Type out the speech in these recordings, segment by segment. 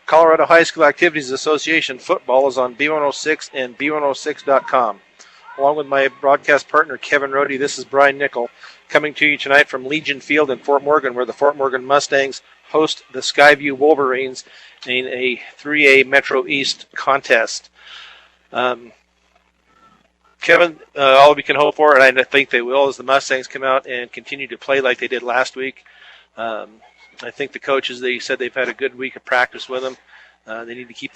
Colorado High School Activities Association football is on B106 and B106.com. Along with my broadcast partner, Kevin Rohde, this is Brian Nickel, coming to you tonight from Legion Field in Fort Morgan, where the Fort Morgan Mustangs host the Skyview Wolverines in a 3A Metro East contest. Kevin, all we can hope for, and I think they will, is the Mustangs come out and continue to play like they did last week. I think the coaches, they said they've had a good week of practice with them. They need to keep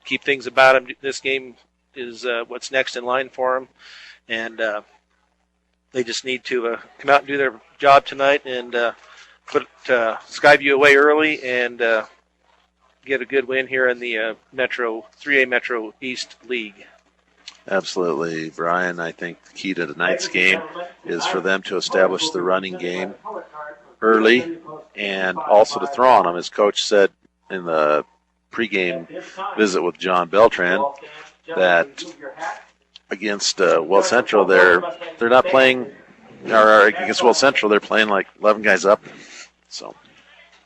keep things about them. This game is what's next in line for them, and they just need to come out and do their job tonight and put Skyview away early and get a good win here in the 3A Metro East League. Absolutely, Brian. I think the key to tonight's game is for them to establish the running game early and also to throw on them. As Coach said in the pregame visit with John Beltran, that against Weld Central, they're not playing, or against Weld Central, they're playing like 11 guys up. So,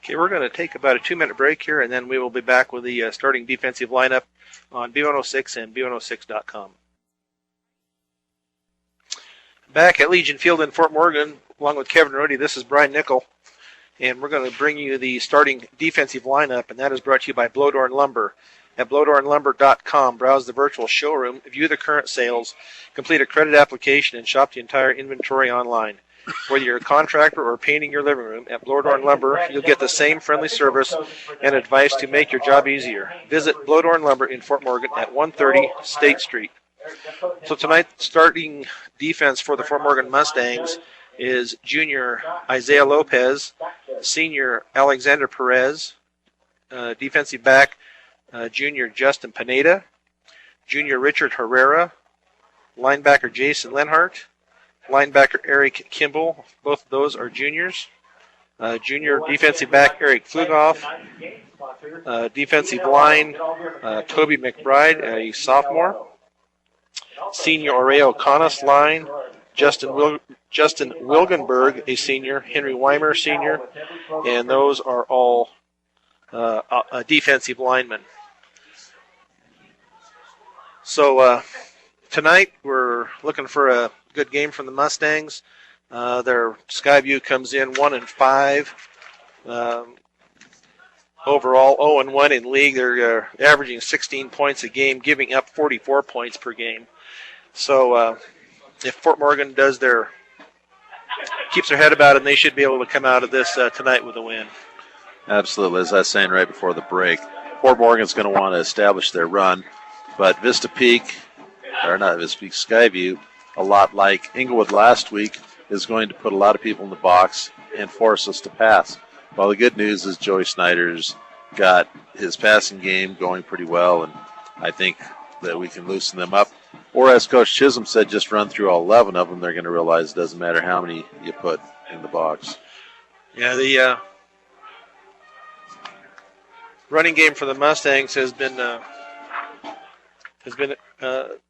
okay, we're going to take about a 2-minute break here, and then we will be back with the starting defensive lineup on B106 and B106.com. Back at Legion Field in Fort Morgan, along with Kevin Rohde, this is Brian Nickel, and we're going to bring you the starting defensive lineup, and that is brought to you by Blowdorn Lumber. At blowdornlumber.com, browse the virtual showroom, view the current sales, complete a credit application, and shop the entire inventory online. Whether you're a contractor or painting your living room, at Blowdorn Lumber, you'll get the same friendly service and advice to make your job easier. Visit Blowdorn Lumber in Fort Morgan at 130 State Street. So tonight, starting defense for the Fort Morgan Mustangs is junior Isaiah Lopez, senior Alexander Perez, defensive back junior Justin Pineda, junior Richard Herrera, linebacker Jason Lenhart, linebacker Eric Kimball. Both of those are juniors. Junior defensive back Eric Flugoff, defensive line Toby McBride, a sophomore. Senior Oreo Canas line, Justin Wilgenberg, a senior, Henry Weimer, senior, and those are all defensive linemen. So tonight we're looking for a good game from the Mustangs. Their Skyview comes in 1-5. Overall, 0-1 in league. They're averaging 16 points a game, giving up 44 points per game. So if Fort Morgan keeps their head about it, they should be able to come out of this tonight with a win. Absolutely. As I was saying right before the break, Fort Morgan's going to want to establish their run, but Skyview, a lot like Inglewood last week, is going to put a lot of people in the box and force us to pass. Well, the good news is Joey Snyder's got his passing game going pretty well, and I think that we can loosen them up. Or as Coach Chisholm said, just run through all 11 of them. They're going to realize it doesn't matter how many you put in the box. Yeah, the running game for the Mustangs has been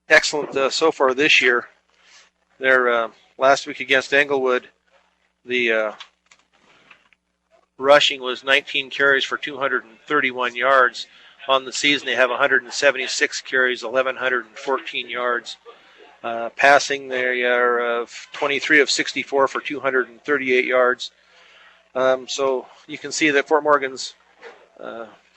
excellent so far this year. Their last week against Englewood, the rushing was 19 carries for 231 yards. On the season, they have 176 carries, 1,114 yards. Passing, they are 23 of 64 for 238 yards. So you can see that Fort Morgan's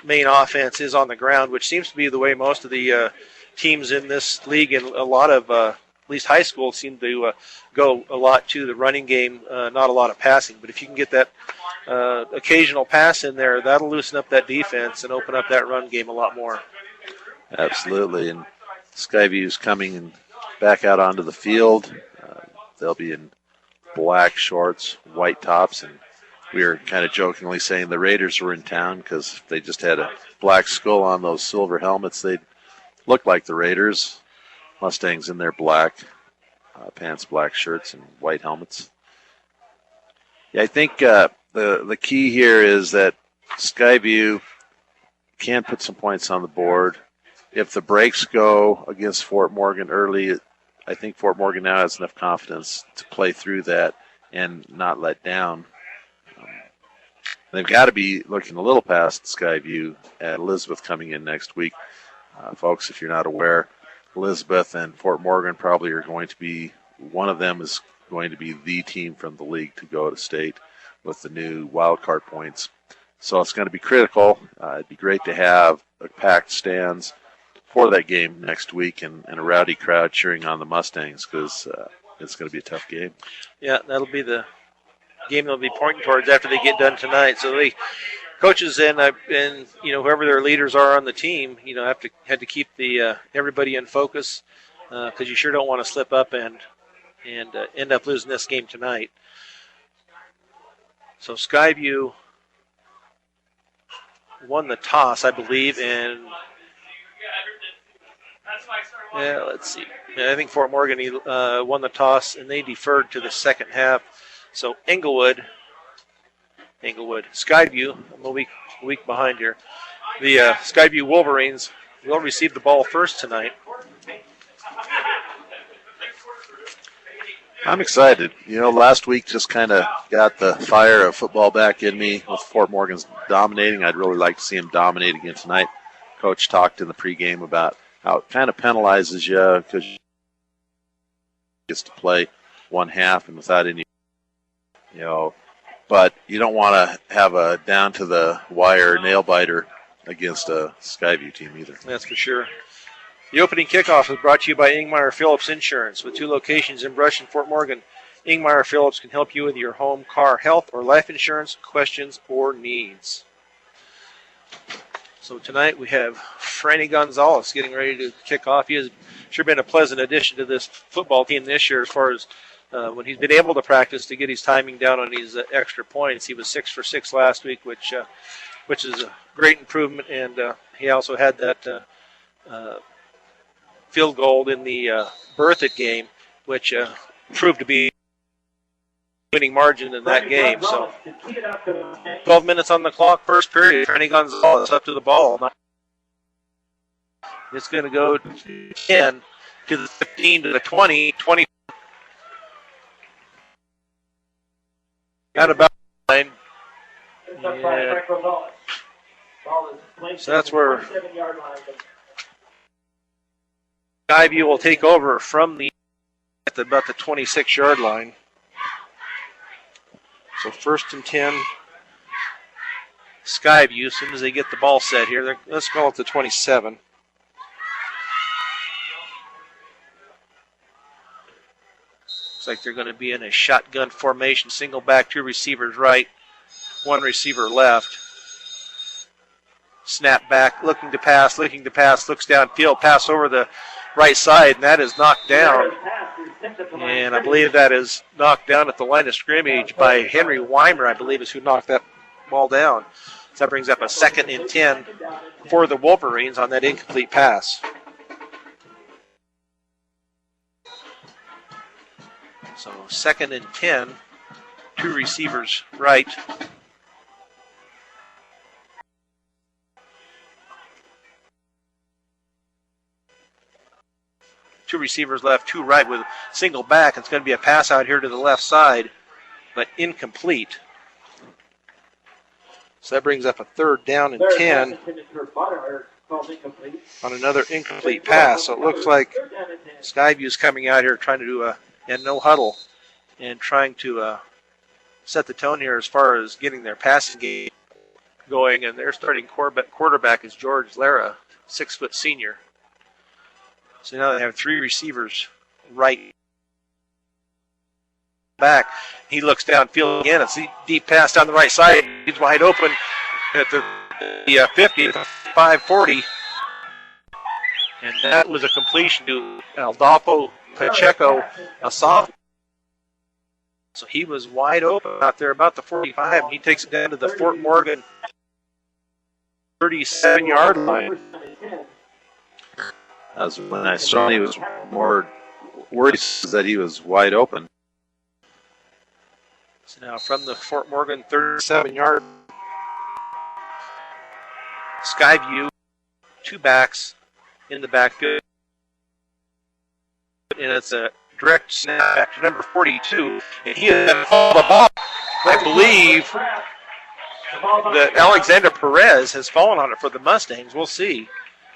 main offense is on the ground, which seems to be the way most of the teams in this league and a lot of at least high schools seem to go a lot to the running game, not a lot of passing. But if you can get that occasional pass in there, that'll loosen up that defense and open up that run game a lot more. Absolutely. And Skyview's coming back out onto the field. They'll be in black shorts, white tops, and we were kind of jokingly saying the Raiders were in town because if they just had a black skull on those silver helmets, they'd look like the Raiders. Mustangs in their black pants, black shirts, and white helmets. Yeah, I think the key here is that Skyview can put some points on the board. If the breaks go against Fort Morgan early, I think Fort Morgan now has enough confidence to play through that and not let down. they've got to be looking a little past Skyview at Elizabeth coming in next week. Folks, if you're not aware, Elizabeth and Fort Morgan probably are going to be, one of them is going to be the team from the league to go to state with the new wild card points. So it's going to be critical. It'd be great to have a packed stands for that game next week and a rowdy crowd cheering on the Mustangs, because it's going to be a tough game. Yeah, that'll be the game they'll be pointing towards after they get done tonight. So the coaches and whoever their leaders are on the team, had to keep the everybody in focus, because you sure don't want to slip up and end up losing this game tonight. So Skyview won the toss, I believe, and let's see. I think Fort Morgan won the toss, and they deferred to the second half. So Englewood, Skyview, I'm a week behind here. The Skyview Wolverines will receive the ball first tonight. I'm excited. Last week just kind of got the fire of football back in me with Fort Morgan's dominating. I'd really like to see them dominate again tonight. Coach talked in the pregame about how it kind of penalizes you because you gets to play one half and without any, but you don't want to have a down to the wire nail biter against a Skyview team either. That's for sure. The opening kickoff is brought to you by Ingmeyer Phillips Insurance. With 2 locations in Brush and Fort Morgan, Ingmeyer Phillips can help you with your home, car, health, or life insurance questions or needs. So tonight we have Franny Gonzalez getting ready to kick off. He has sure been a pleasant addition to this football team this year as far as when he's been able to practice to get his timing down on these extra points. He was 6 for 6 last week, which is a great improvement, and he also had that field goal in the Berthoud game, which proved to be winning margin in that game. So 12 minutes on the clock, first period. Franny Gonzalez up to the ball. It's going to go 10 to the 15 to the 20, 20 at about 9. Yeah. So that's where Skyview will take over from at about the 26-yard line. So 1st and 10, Skyview, as soon as they get the ball set here. Let's call it the 27. Looks like they're going to be in a shotgun formation, single back, 2 receivers right, 1 receiver left. Snap back, looking to pass, looks downfield, pass over the right side, and that is knocked down. And I believe that is knocked down at the line of scrimmage by Henry Weimer, I believe is who knocked that ball down. So that brings up a 2nd and 10 for the Wolverines on that incomplete pass. So 2nd and 10, 2 receivers right. Two receivers left, 2 right with single back. It's going to be a pass out here to the left side, but incomplete. So that brings up a 3rd down and 10 on another incomplete pass. So it looks like Skyview's coming out here trying to do a no huddle and trying to set the tone here as far as getting their passing game going. And their starting quarterback is George Lara, 6-foot senior. So now they have 3 receivers right back. He looks downfield again. It's a deep pass down the right side. He's wide open at the 50, 5-40. And that was a completion to Aldolfo Pacheco, a sophomore. So he was wide open out there about the 45. He takes it down to the Fort Morgan 37-yard line. As when I saw he was more worried that he was wide open. So now from the Fort Morgan 37-yard, Skyview, 2 backs in the backfield. And it's a direct snap back to number 42. And he has called the ball, I believe, that Alexander Perez has fallen on it for the Mustangs. We'll see.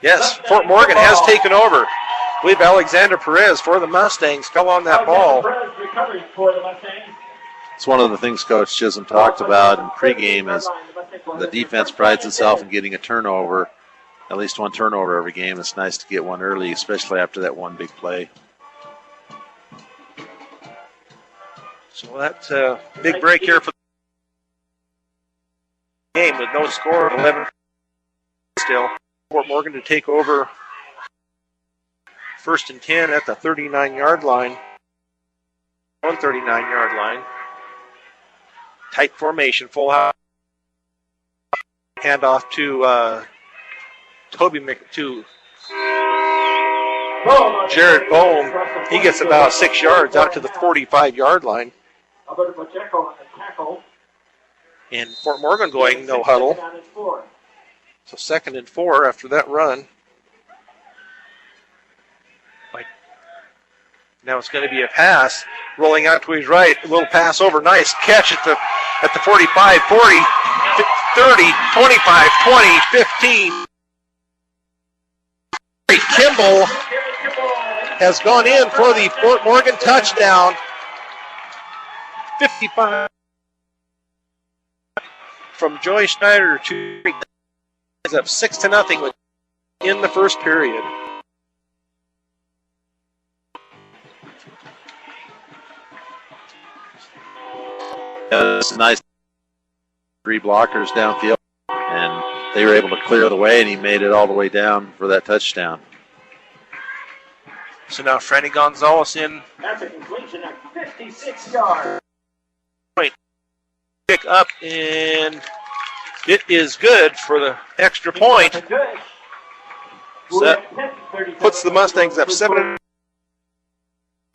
Yes, Fort Morgan has taken over. I believe Alexander Perez for the Mustangs fell on that ball. It's one of the things Coach Chisholm talked about in pregame is the defense prides itself in getting a turnover, at least one turnover every game. It's nice to get one early, especially after that one big play. So that's a big break here for the game with no score of 11 still. Fort Morgan to take over 1st and 10 at the 39-yard line. 139-yard line. Tight formation, full house. Handoff to Jared Bohm. He gets about 6 yards out to the 45-yard line. And Fort Morgan going no huddle. So 2nd and 4 after that run. Now it's going to be a pass. Rolling out to his right. A little pass over. Nice catch at the 45, 40, 30, 25, 20, 15. Kimball has gone in for the Fort Morgan touchdown. 55 from Joey Schneider to is up 6-0 in the first period. It's nice. 3 blockers downfield, and they were able to clear the way, and he made it all the way down for that touchdown. So now Franny Gonzalez in. That's a completion at 56 yards. Pick up, and it is good for the extra point. So that puts the Mustangs up 7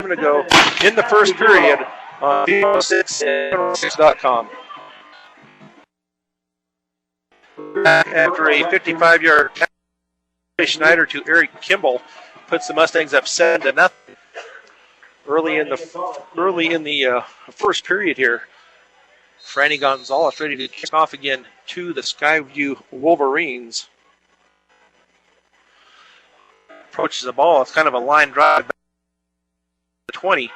to go in the first period on V6.com. After a 55-yard Schneider to Eric Kimball puts the Mustangs up 7-0 early in the first period here. Franny Gonzalez ready to kick off again to the Skyview Wolverines. Approaches the ball. It's kind of a line drive. 20,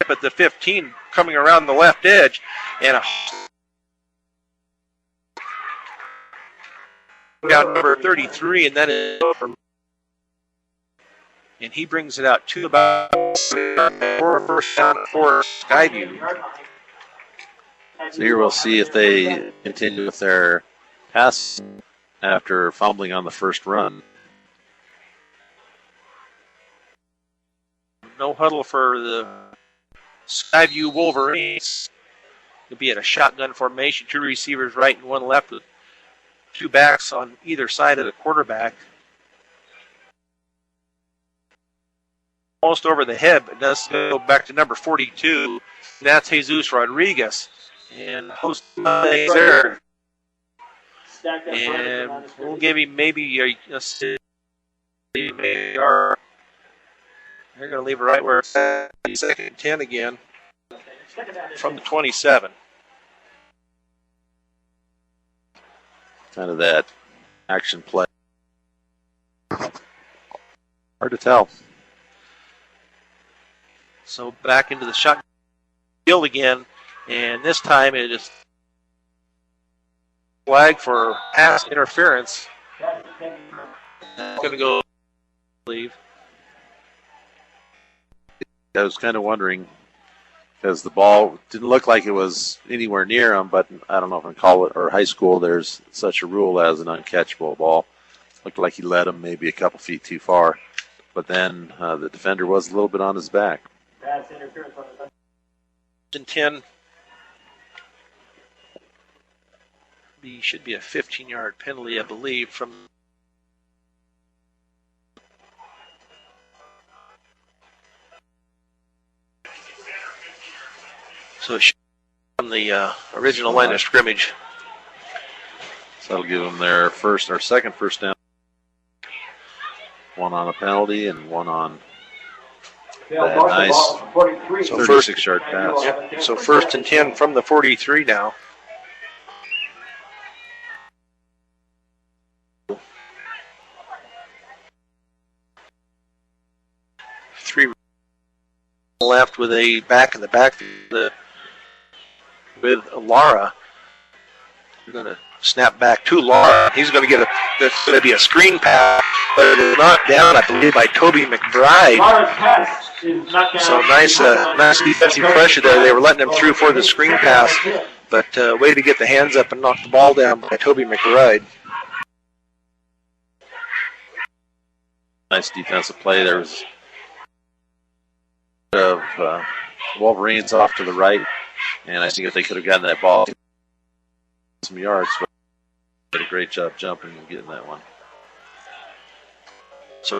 but the 15 coming around the left edge, and down number 33, and that is over. And he brings it out to about for a first down for Skyview. So here we'll see if they continue with their pass after fumbling on the first run. No huddle for the Skyview Wolverines. It'll be in a shotgun formation, 2 receivers right and 1 left with 2 backs on either side of the quarterback. Almost over the head, but does go back to number 42. That's Jesus Rodriguez. And host there. And we'll give him maybe a yard. They're going to leave it right where it's at. 2nd and 10 again from the 27. Kind of that action play. Hard to tell. So back into the shotgun field again. And this time it is flag for pass interference. Going to go leave. I was kind of wondering because the ball didn't look like it was anywhere near him, but I don't know if in college or high school there's such a rule as an uncatchable ball. Looked like he led him maybe a couple feet too far, but then the defender was a little bit on his back. That's interference on the 10. Should be a 15-yard penalty, I believe, from so it should be from the original line of scrimmage. So that'll give them their first or second first down. One on a penalty and one on that nice 36-yard pass. Yep. So 1st and 10 from the 43 now. left with a back in the backfield with Lara. We're going to snap back to Lara. He's going to get there's going to be a screen pass, but it is knocked down, I believe, by Toby McBride. Lara's pass is knocked down. So nice defensive pressure there. They were letting him through for the screen pass, but way to get the hands up and knock the ball down by Toby McBride. Nice defensive play. There was of Wolverines off to the right, and I think if they could have gotten that ball some yards, but did a great job jumping and getting that one. So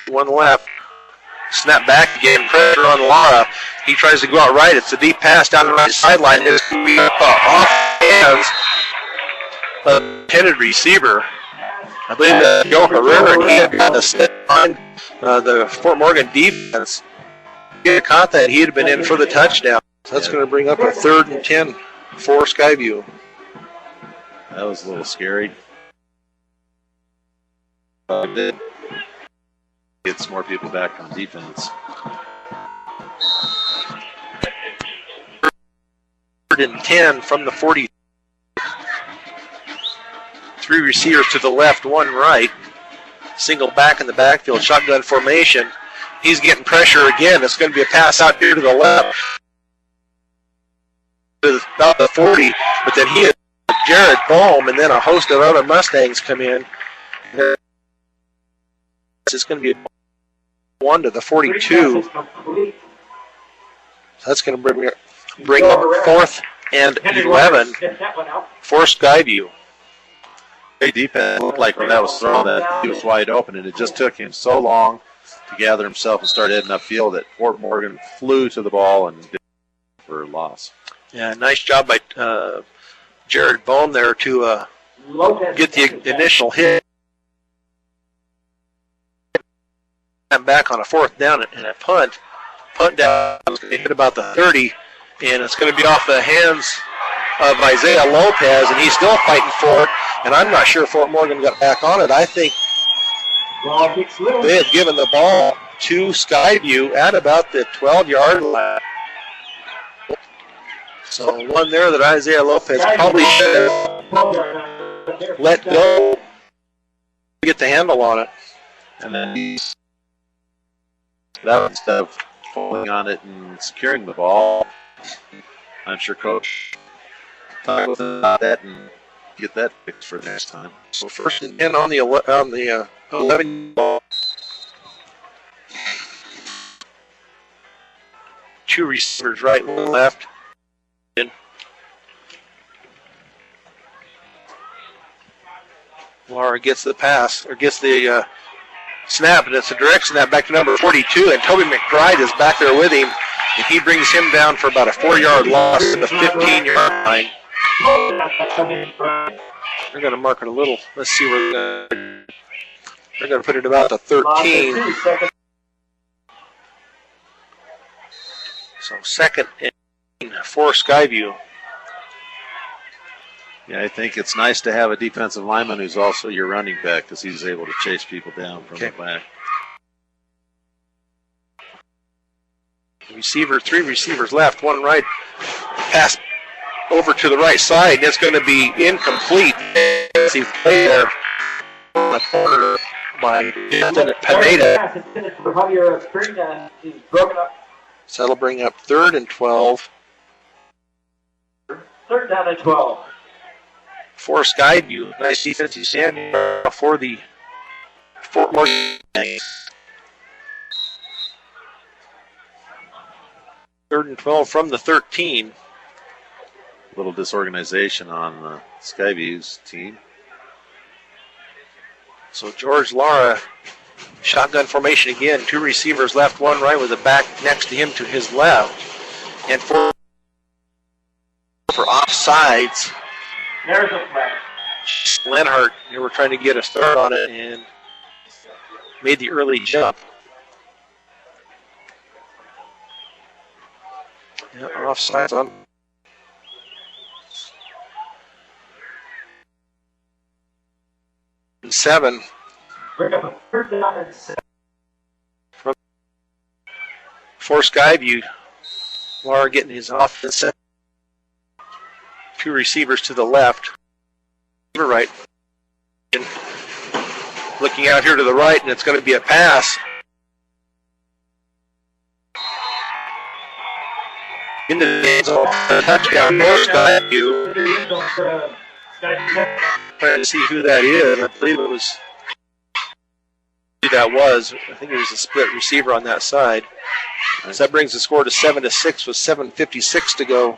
one left. Snap back again. Pressure on Lara. He tries to go out right. It's a deep pass down the right sideline. It's off hands of the intended receiver. I believe that Joe Herrera, and he had got a step on the Fort Morgan defense. If he had caught that, he'd have been in for the touchdown. So that's going to bring up a 3rd and 10 for Skyview. That was a little scary. Get some more people back on defense. 3rd and 10 from the 40. 3 receivers to the left, 1 right. Single back in the backfield, shotgun formation. He's getting pressure again. It's going to be a pass out here to the left. About the 40, but then he had Jared Bohm, and then a host of other Mustangs come in. It's going to be 1 to the 42. So that's going to bring up 4th and 11 for Skyview. Great defense. Looked like when that was thrown, that he was wide open, and it just took him so long to gather himself and start heading upfield that Fort Morgan flew to the ball and did for a loss. Yeah, nice job by Jared Bohm there to get the initial hit. And back on a 4th down and a punt. Punt down is going to hit about the 30, and it's going to be off the hands of Isaiah Lopez, and he's still fighting for it. And I'm not sure Fort Morgan got back on it. I think they had given the ball to Skyview at about the 12-yard line. So one there that Isaiah Lopez probably should have let go to get the handle on it. And then that instead of pulling on it and securing the ball, I'm sure Coach talked with him about that and get that fixed for next time. So 1st and 10 on the 11 ball. 2 receivers right, 1 left. Lara gets the pass, or gets the snap, and it's a direct snap back to number 42, and Toby McBride is back there with him, and he brings him down for about a 4-yard loss at the 15-yard line. They're going to mark it a little. Let's see where they're going to put it about the 13. So 2nd and for Skyview. Yeah, I think it's nice to have a defensive lineman who's also your running back because he's able to chase people down from the back. Receiver, 3 receivers left, 1 right. Pass over to the right side, and it's going to be incomplete. See play there on the corner by Pineda. So that'll bring up 3rd and 12. 3rd down and 12. For Skyview. Nice defensive stand for the Fort Morgan. 3rd and 12 from the 13. A little disorganization on Skyview's team. So George Lara, shotgun formation again. 2 receivers left, 1 right with a back next to him to his left. And for offsides, there's a flag. Lenhart, they were trying to get a start on it and made the early jump. Yeah, offsides on. And 7. For Skyview, Laura getting his offense set. Two receivers to the left. Right. And looking out here to the right, and it's going to be a pass. Into the end zone. Touchdown for Skyview. Trying to see who that is. I believe it was who that was. I think it was a split receiver on that side. So that brings the score to 7-6 with 7:56 to go.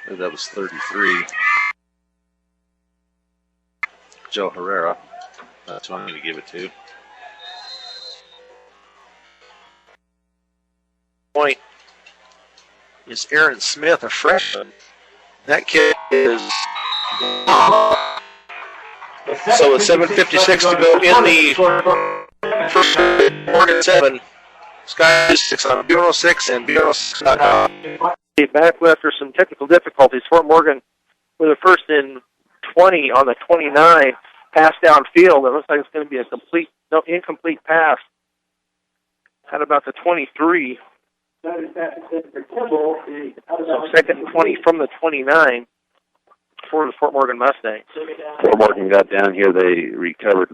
That was 33. Joe Herrera. That's who I'm going to give it to. Point is Aaron Smith, a freshman. That kid is. So with 7:56 to go in the first Morgan 7, Sky 6 on Bureau 6 and Bureau6.com. Back after some technical difficulties, Fort Morgan with a first and 20 on the 29, pass downfield. It looks like it's going to be a incomplete pass at about the 23. So second and 20 from the 29 for the Fort Morgan Mustangs. Fort Morgan got down here. They recovered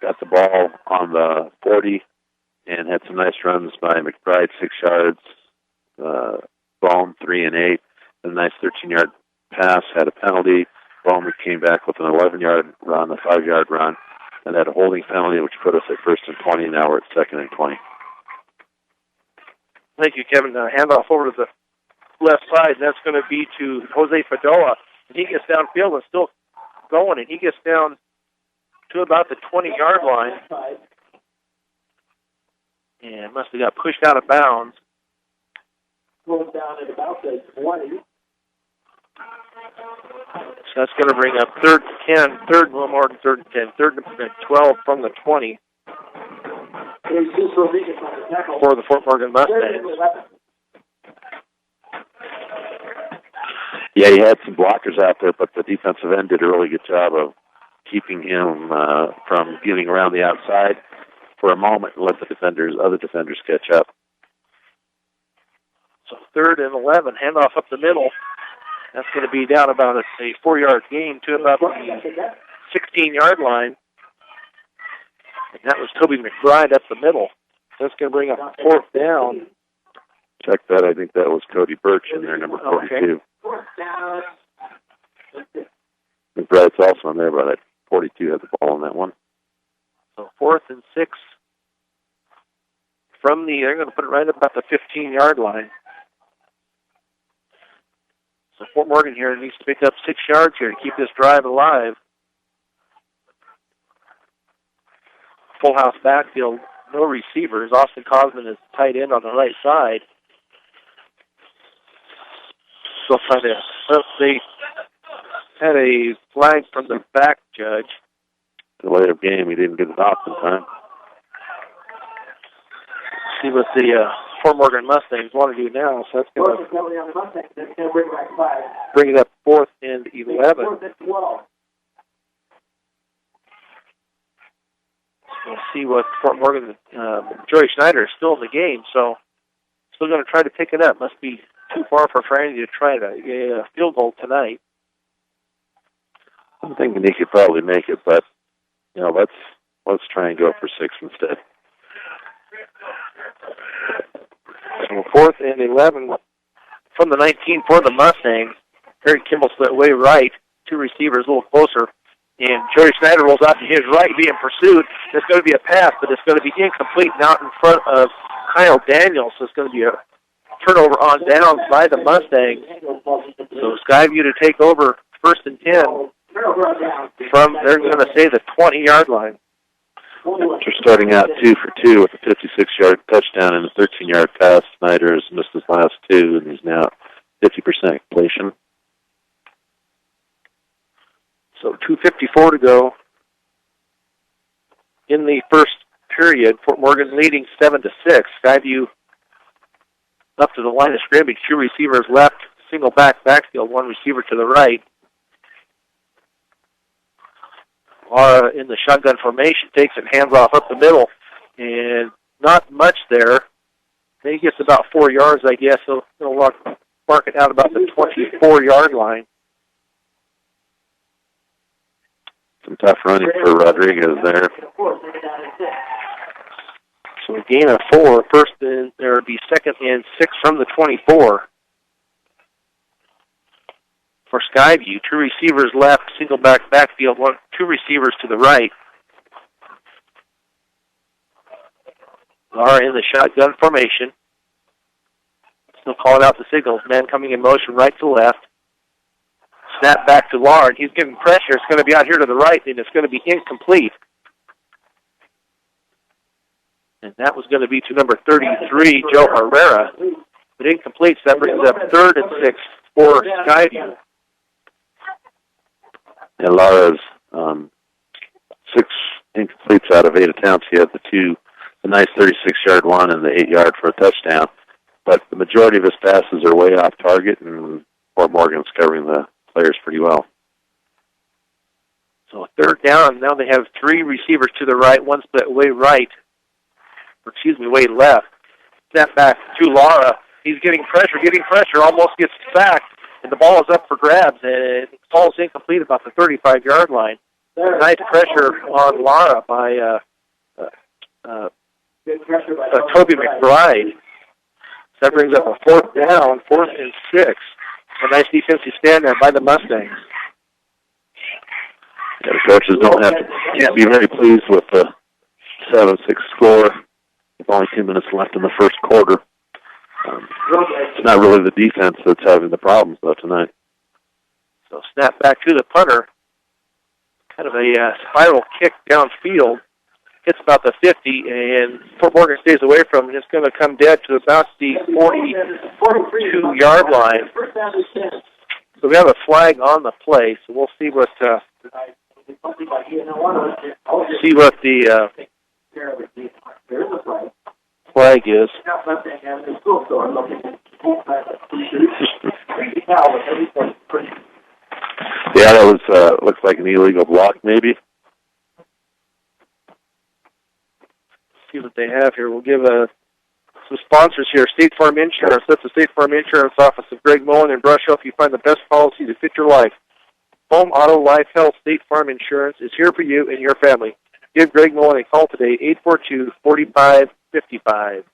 got the ball on the 40 and had some nice runs by McBride, 6 yards, Bohm, 3 and 8, a nice 13-yard pass, had a penalty. Bohm came back with an 11-yard run, a 5-yard run, and had a holding penalty, which put us at first and 20. Now we're at second and 20. Thank you, Kevin. Handoff over to the left side, and that's going to be to Jose Fadoa. And he gets downfield and still going, and he gets down to about the 20-yard line. And must have got pushed out of bounds. Going down at about the 20. So that's going to bring up third and 10, third and 1 more than third and 10, third and 12 from the 20 for the Fort Morgan Mustangs. Yeah, he had some blockers out there, but the defensive end did a really good job of keeping him from getting around the outside for a moment and let the other defenders catch up. So third and 11, handoff up the middle. That's going to be down about a 4-yard gain to about the 16-yard line. And that was Toby McBride up the middle. That's going to bring up fourth down. Check that. I think that was Cody Birch in there, number 42. Okay. McBride's also in there, but that 42 had the ball on that one. So fourth and 6 from they're going to put it right about the 15-yard line. So Fort Morgan here needs to pick up 6 yards here to keep this drive alive. Full house backfield, no receivers. Austin Cosman is tight end on the right side. So they had a flag from the back judge. Delay of game, he didn't get it off in time. See what the Fort Morgan Mustangs want to do now. So that's going to bring it up fourth and 11. We'll see what Fort Morgan, Joey Schneider is still in the game, so still going to try to pick it up. Must be too far for Franny to try to get a field goal tonight. I'm thinking he could probably make it, but let's try and go for 6 instead. So fourth and 11 from the 19 for the Mustangs. Harry Kimball split way right. 2 receivers a little closer. And Joey Schneider rolls out to his right, being pursued. There's going to be a pass, but it's going to be incomplete and out in front of Kyle Daniels. So it's going to be a turnover on downs by the Mustangs. So Skyview to take over first and 10 from, they're going to say, the 20-yard line. After starting out 2 for 2 with a 56-yard touchdown and a 13-yard pass, Snyder has missed his last 2, and he's now 50% completion. So 2:54 to go in the first period. Fort Morgan leading 7-6. Skyview up to the line of scrimmage. 2 receivers left, single backfield, 1 receiver to the right. In the shotgun formation, takes it, hands off up the middle and not much there. He gets about 4 yards, I guess. So he'll mark it out about the 24-yard line. Some tough running for Rodriguez there. So a gain of 4. First, and there would be 2nd and 6 from the 24. For Skyview, 2 receivers left, single backfield, 2 receivers to the right. Lara in the shotgun formation. Still calling out the signals. Man coming in motion right to left. Snap back to Lara. He's getting pressure. It's going to be out here to the right, and it's going to be incomplete. And that was going to be to number 33, Joe Herrera. But incomplete, so that brings up 3rd and 6 for Skyview. And Lara's 6 incompletes out of 8 attempts. He had the nice 36-yard one and the 8-yard for a touchdown. But the majority of his passes are way off target, and Fort Morgan's covering the players pretty well. So 3rd down. Now they have 3 receivers to the right, 1 split way way left. Snap back to Lara. He's getting pressure, almost gets sacked, and the ball is up for grabs, and it falls incomplete about the 35-yard line. Nice pressure on Lara by Toby McBride. So that brings up a 4th down, 4th and 6. A nice defensive stand there by the Mustangs. Yeah, the coaches can't be very pleased with the 7-6 score. With only 2 minutes left in the first quarter. It's not really the defense that's having the problems, though, tonight. So snap back to the punter. Kind of a spiral kick downfield. Hits about the 50, and Fort Morgan stays away from it. It's going to come dead to about the 42-yard line. So we have a flag on the play, so we'll see what the flag is. Yeah, that was looks like an illegal block, maybe. See what they have here. We'll give some sponsors here. State Farm Insurance. That's the State Farm Insurance office of Greg Mullen in Brush Hill. You find the best policy to fit your life. Home, auto, life, health, State Farm Insurance is here for you and your family. Give Greg Mullen a call today, 842-4555.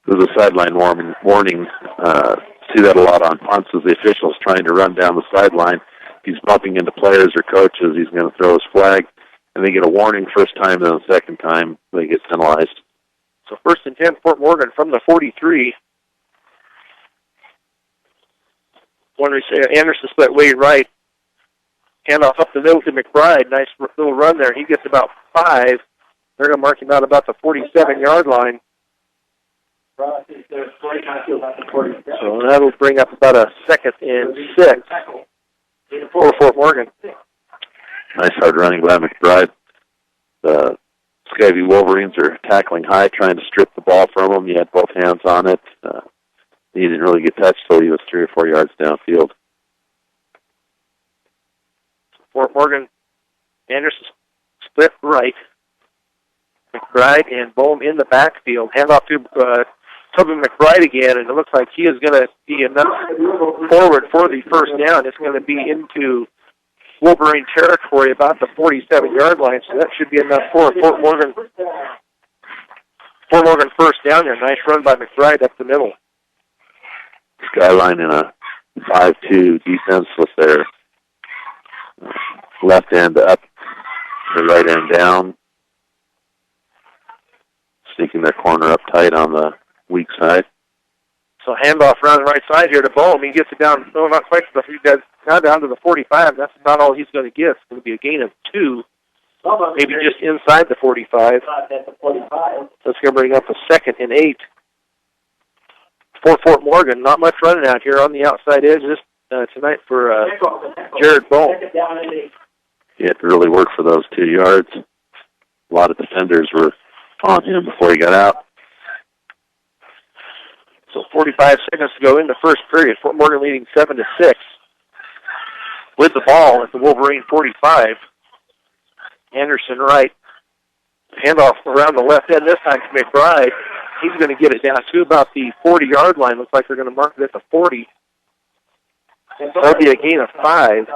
There's a sideline warning. See that a lot on punts as the official's trying to run down the sideline. He's bumping into players or coaches. He's going to throw his flag, and they get a warning first time, then the second time they get penalized. So 1st and 10, Fort Morgan from the 43. Anderson split way right. Handoff up the middle to McBride. Nice little run there. He gets about 5. They're going to mark him out about the 47-yard line. So that'll bring up about a 2nd and 6 for Fort Morgan. Nice hard running by McBride. The Skyview Wolverines are tackling high, trying to strip the ball from him. He had both hands on it. He didn't really get touched till he was 3 or 4 yards downfield. Fort Morgan, Anderson split right. McBride and Bohm in the backfield. Handoff to Toby McBride again, and it looks like he is going to be enough forward for the 1st down. It's going to be into Wolverine territory about the 47-yard line, so that should be enough for Fort Morgan. Fort Morgan 1st down there. Nice run by McBride up the middle. Skyline in a 5-2 defense with their left end up, the right end down, sneaking their corner up tight on the weak side. So handoff around the right side here to Bohm. He gets it down, no, not quite to the, now down to the 45. That's about all he's going to get. It's going to be a gain of 2, maybe just inside the 45. That's going to bring up a 2nd and 8 for Fort Morgan. Not much running out here on the outside edge this tonight for Jared Bohm. He had to really work for those 2 yards. A lot of defenders were on him before he got out. So 45 seconds to go in the first period. Fort Morgan leading 7-6 with the ball at the Wolverine 45. Anderson right. Handoff around the left end this time to McBride. He's going to get it down to about the 40-yard line. Looks like they're going to mark it at the 40. That'll be a gain of 5.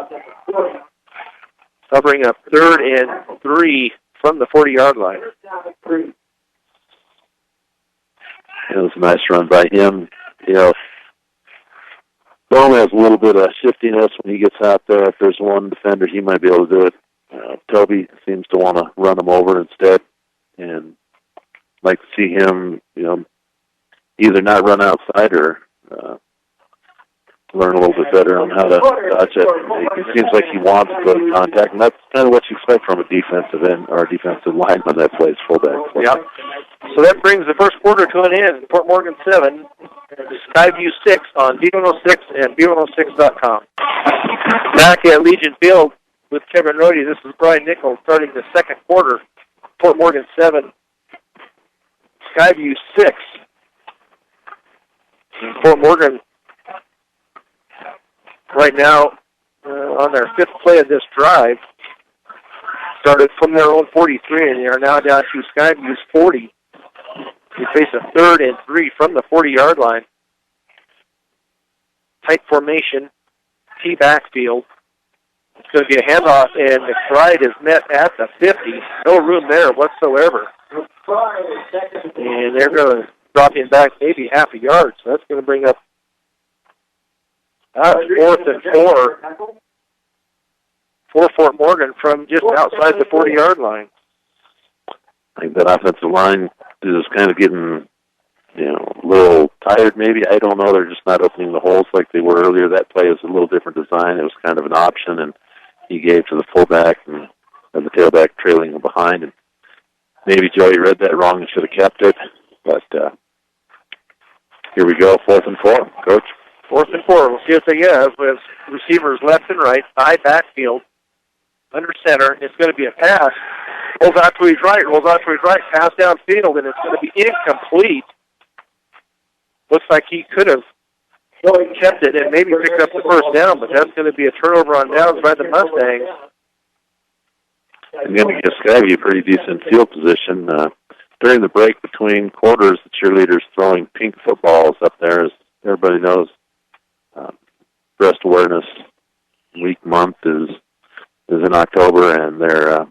They'll bring up 3rd and 3 from the 40-yard line. It was a nice run by him. You know, Bohm has a little bit of shiftiness when he gets out there. If there's one defender, he might be able to do it. Toby seems to want to run him over instead, and like to see him, you know, either not run outside or learn a little bit better on how to dodge it. It seems like he wants to go to contact, and that's kind of what you expect from a defensive end or a defensive lineman that plays fullback. Yep. So that brings the first quarter to an end. Fort Morgan 7, Skyview 6 on B106 and B106.com. Back at Legion Field with Kevin Rohde, this is Brian Nichols starting the second quarter. Fort Morgan 7, Skyview 6. And Fort Morgan right now on their 5th play of this drive started from their own 43, and they are now down to Skyview's 40. They face a 3rd and 3 from the 40-yard line. Tight formation, T backfield. It's going to be a handoff, and McBride is met at the 50. No room there whatsoever. And they're going to drop him back maybe half a yard, so that's going to bring up 4th and 4 for Fort Morgan from just outside the 40-yard line. I think that offensive line is kind of getting, you know, a little tired maybe. I don't know. They're just not opening the holes like they were earlier. That play is a little different design. It was kind of an option, and he gave to the fullback and the tailback trailing him behind. And maybe Joey read that wrong and should have kept it. But here we go, 4th and 4, Coach. 4th and 4. We'll see what they have with receivers left and right, high backfield, under center. It's going to be a pass. Rolls out to his right, pass downfield, and it's going to be incomplete. Looks like he could have kept it and maybe picked up the first down, but that's going to be a turnover on downs by the Mustangs. I'm going to give Skyview pretty decent field position. During the break between quarters, the cheerleaders throwing pink footballs up there, as everybody knows. Breast Awareness Week month is in October, and they're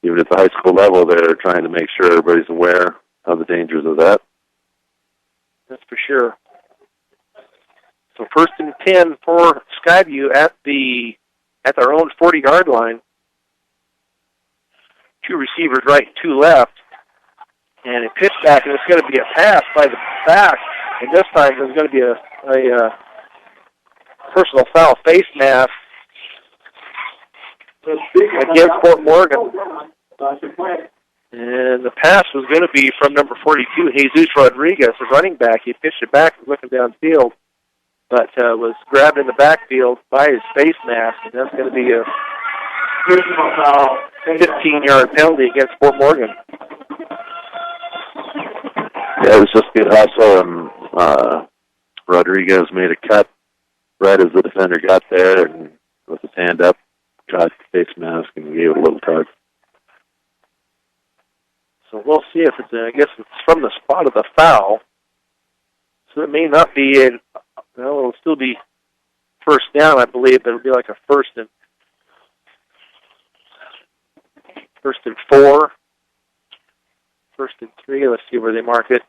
even at the high school level, they're trying to make sure everybody's aware of the dangers of that. That's for sure. So 1st and 10 for Skyview at their own 40-yard line. 2 receivers right, 2 left, and a pitch back, and it's going to be a pass by the back, and this time there's going to be a personal foul face mask against Fort Morgan. And the pass was going to be from number 42, Jesus Rodriguez, the running back. He pitched it back, looking downfield, but was grabbed in the backfield by his face mask, and that's going to be a 15-yard penalty against Fort Morgan. Yeah, it was just good hustle, and Rodriguez made a cut right as the defender got there, and with his hand up, got the face mask and gave it a little tug. So we'll see if it's, I guess it's from the spot of the foul. So it may not be it'll still be first down, I believe, but it'll be like a first and 4, 1st and 3. Let's see where they mark it.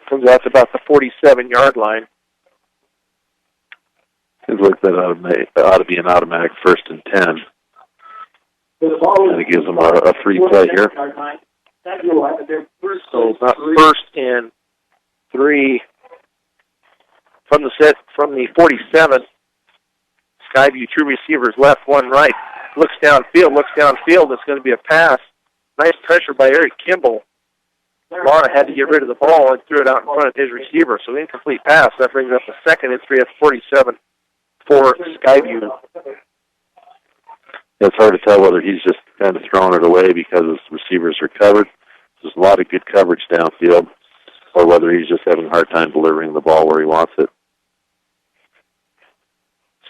Comes out to about the 47-yard line. Seems like that ought to be an automatic 1st and 10. And it gives them a free play here. So about 1st and 3 from the 47. Skyview, 2 receivers left, 1 right. Looks downfield. It's going to be a pass. Nice pressure by Eric Kimball. Laura had to get rid of the ball and threw it out in front of his receiver. So incomplete pass. That brings up a 2nd and 3 at 47 for Skyview. It's hard to tell whether he's just kind of throwing it away because his receivers are covered. There's a lot of good coverage downfield, or whether he's just having a hard time delivering the ball where he wants it.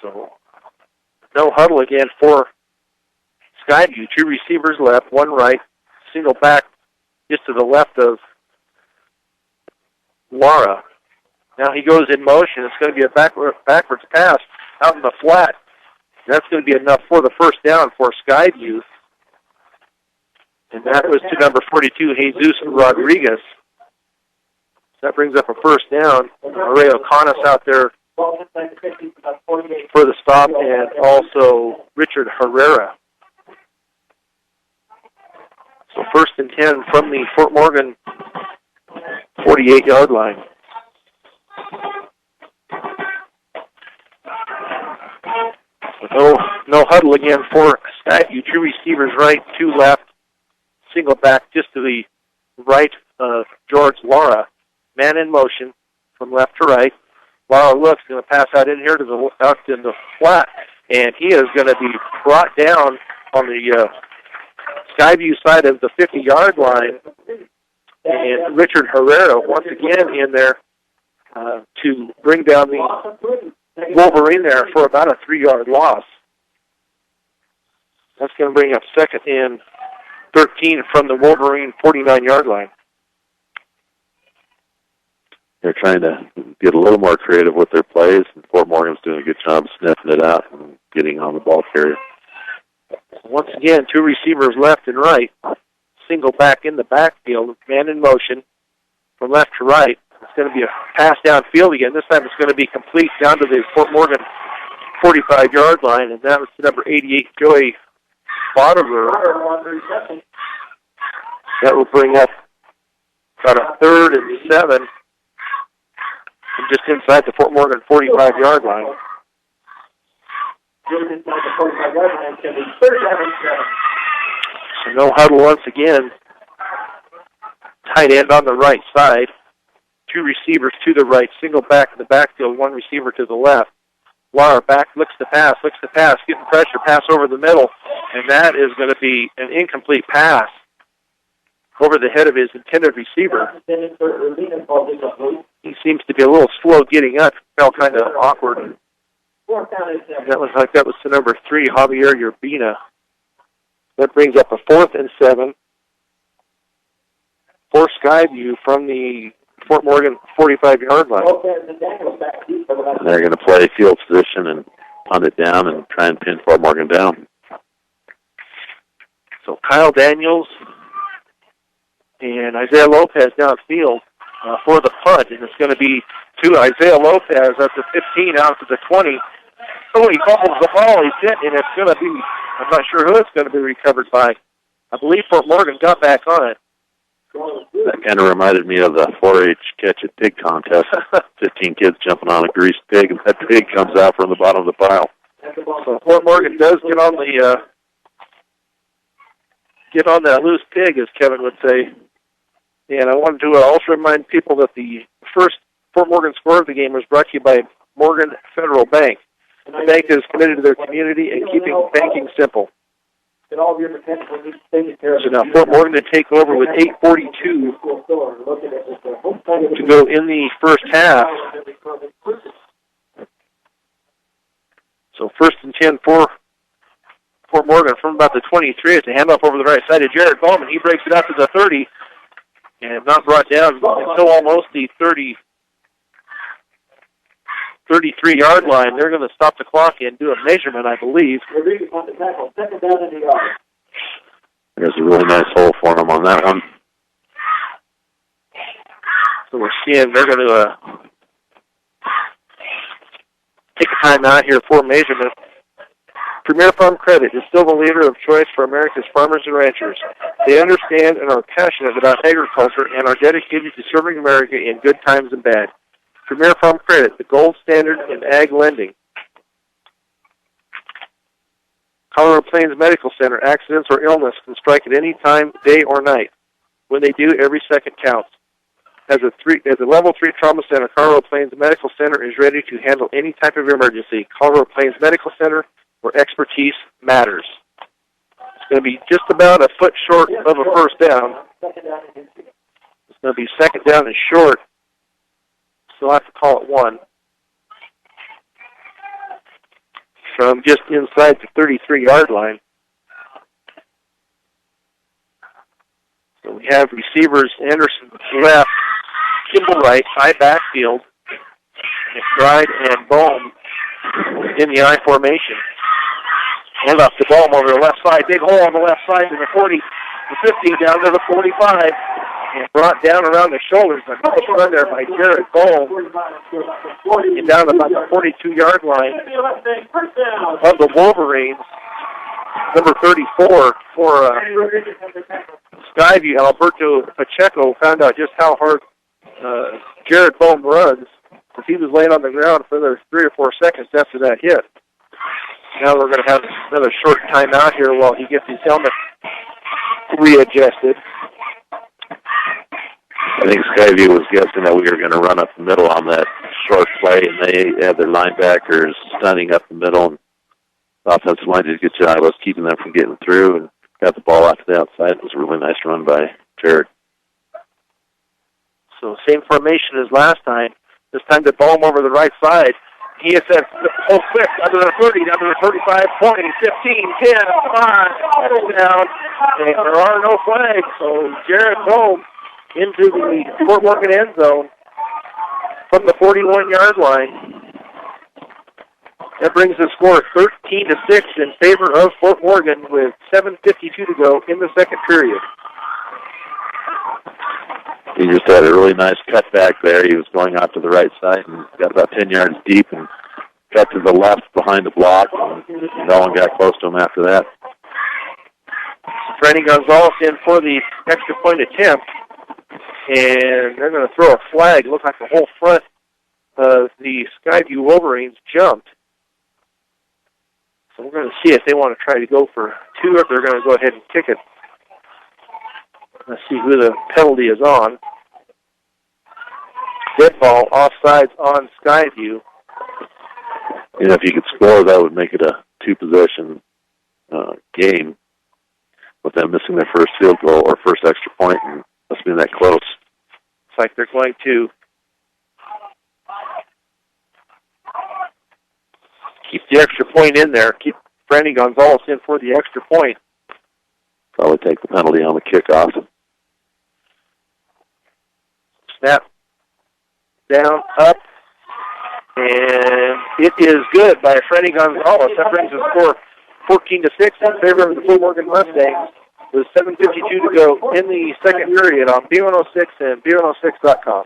So no huddle again for Skyview. Two receivers left, one right, single back just to the left of Laura. Now he goes in motion. It's going to be a backwards pass out in the flat. That's going to be enough for the first down for Skyview. And that was to number 42, Jesus Rodriguez. That brings up a first down. Ray O'Connor's out there for the stop, and also Richard Herrera. So 1st and 10 from the Fort Morgan 48-yard line. No huddle again for Skyview. Two receivers right, two left. Single back just to the right of George Lara. Man in motion from left to right. Lara looks, going to pass out in here to out in the flat, and he is going to be brought down on the Skyview side of the 50-yard line. And Richard Herrera once again in there to bring down the Wolverine there for about a 3-yard loss. That's going to bring up 2nd and 13 from the Wolverine 49-yard line. They're trying to get a little more creative with their plays, and Fort Morgan's doing a good job sniffing it out and getting on the ball carrier. Once again, two receivers left and right. Single back in the backfield, man in motion from left to right. It's going to be a pass downfield again. This time it's going to be complete down to the Fort Morgan 45-yard line, and that was to number 88, Joey Bottomer. That will bring up about a 3rd and 7 from just inside the Fort Morgan 45-yard line. So no huddle once again. Tight end on the right side. Two receivers to the right. Single back in the backfield. One receiver to the left. Lara back, looks to pass, getting pressure, pass over the middle. And that is going to be an incomplete pass over the head of his intended receiver. He seems to be a little slow getting up. Felt kind of awkward. That was to number 3, Javier Urbina. That brings up a 4th and 7 for Skyview from the Fort Morgan 45-yard line. And they're going to play field position and punt it down and try and pin Fort Morgan down. So Kyle Daniels and Isaiah Lopez downfield for the punt, and it's going to be to Isaiah Lopez at the 15 out to the 20. Oh, he fumbles the ball. He's hit, and it's going to be, I'm not sure who it's going to be recovered by. I believe Fort Morgan got back on it. That kind of reminded me of the 4-H catch-a-pig contest. 15 kids jumping on a greased pig, and that pig comes out from the bottom of the pile. So Fort Morgan does get on that loose pig, as Kevin would say. And I wanted to also remind people that the first Fort Morgan score of the game was brought to you by Morgan Federal Bank. The bank is committed to their community and keeping banking simple. So now Fort Morgan to take over with 8:42 to go in the first half. So 1st and 10 for Fort Morgan from about the 23. It's a handoff over the right side of Jared Bowman. He breaks it out to the 30 and not brought down until almost the 33-yard line. They're going to stop the clock and do a measurement, I believe. There's a really nice hole for them on that one. So we're seeing they're going to take a time out here for measurement. Premier Farm Credit is still the leader of choice for America's farmers and ranchers. They understand and are passionate about agriculture and are dedicated to serving America in good times and bad. Premier Farm Credit, the gold standard in ag lending. Colorado Plains Medical Center, accidents or illness can strike at any time, day or night. When they do, every second counts. As a level 3 trauma center, Colorado Plains Medical Center is ready to handle any type of emergency. Colorado Plains Medical Center, where expertise matters. It's going to be just about a foot short of a first down. It's going to be 2nd down and short. So I'll have to call it 1. From just inside the 33-yard line. We have receivers Anderson left, Kimball right, high backfield, McBride and Bohm in the I formation. Hand off to Bohm over the left side. Big hole on the left side to the 40, the 50, down to the 45. And brought down around the shoulders. A nice run there by Jared Bohm. And down about the 42-yard line of the Wolverines. Number 34 for Skyview, Alberto Pacheco, found out just how hard Jared Bohm runs, because he was laying on the ground for another 3 or 4 seconds after that hit. Now we're going to have another short timeout here while he gets his helmet readjusted. I think Skyview was guessing that we were going to run up the middle on that short play, and they had their linebackers stunning up the middle. And the offensive line did a good job of keeping them from getting through and got the ball out to the outside. It was a really nice run by Jared. So same formation as last time. This time to Bohm over the right side. He has said, oh, quick, under the 30, under the 35, 20, 15, 10, 5, touchdown. And there are no flags, so Jared Bohm into the Fort Morgan end zone from the 41-yard line. That brings the score 13-6 in favor of Fort Morgan with 7:52 to go in the second period. He just had a really nice cutback there. He was going out to the right side and got about 10 yards deep and cut to the left behind the block. And no one got close to him after that. Franny Gonzalez in for the extra point attempt. And they're going to throw a flag. It looks like the whole front of the Skyview Wolverines jumped. So we're going to see if they want to try to go for two, or if they're going to go ahead and kick it. Let's see who the penalty is on. Dead ball, offsides on Skyview. You know, if you could score, that would make it a two-possession game with them missing their first field goal or first extra point, and must be that close. Looks like they're going to keep the extra point in there, keep Franny Gonzalez in for the extra point. Probably take the penalty on the kickoff. Snap, down, up, and it is good by Franny Gonzalez. That brings the score 14-6 in favor of the Fort Morgan Mustangs with 7:52 to go in the second period on B106 and B106.com.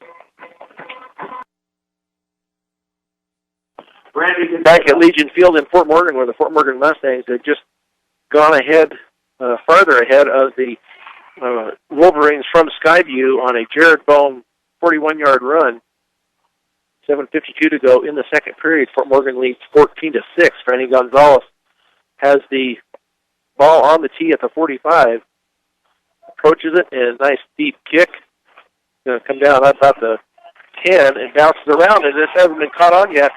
Back at Legion Field in Fort Morgan, where the Fort Morgan Mustangs had just gone ahead, farther ahead of the Wolverines from Skyview on a Jared Bohm 41-yard run. 7:52 to go in the second period. Fort Morgan leads 14-6. Franny Gonzalez has the ball on the tee at the 45. Approaches it, and a nice deep kick. Going to come down about the 10 and bounces around, and this hasn't been caught on yet.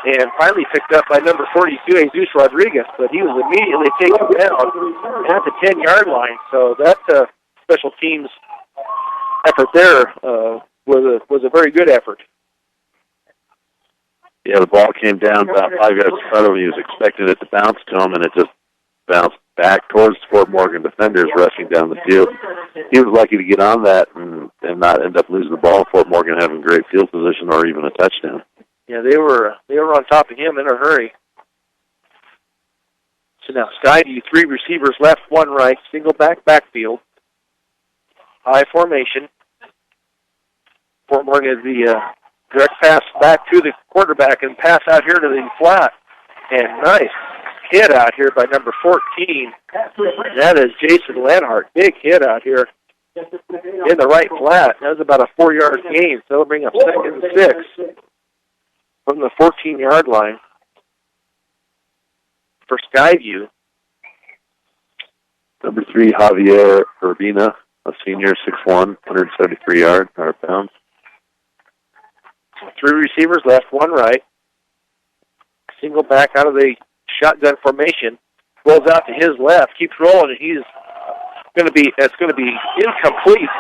And finally picked up by number 42, Jesus Rodriguez, but he was immediately taken down at the 10-yard line. So that special teams effort there was a very good effort. Yeah, the ball came down about 5 yards in front of him. He was expecting it to bounce to him, and it just bounced back towards Fort Morgan defenders rushing down the field. He was lucky to get on that and not end up losing the ball. Fort Morgan having great field position or even a touchdown. Yeah, they were on top of him in a hurry. So now Skyview, 3 receivers left, 1 right, single backfield, high formation. Fort Morgan is the direct pass back to the quarterback and pass out here to the flat. And nice hit out here by number 14. That is Jason Lanhart. Big hit out here in the right flat. That was about a 4-yard gain, so it'll bring up 2nd and 6 from the 14-yard line for Skyview. Number 3, Javier Urbina, a senior, 6'1", 173 pounds. 3 receivers left, 1 right. Single back out of the shotgun formation. Rolls out to his left, keeps rolling, and it's going to be incomplete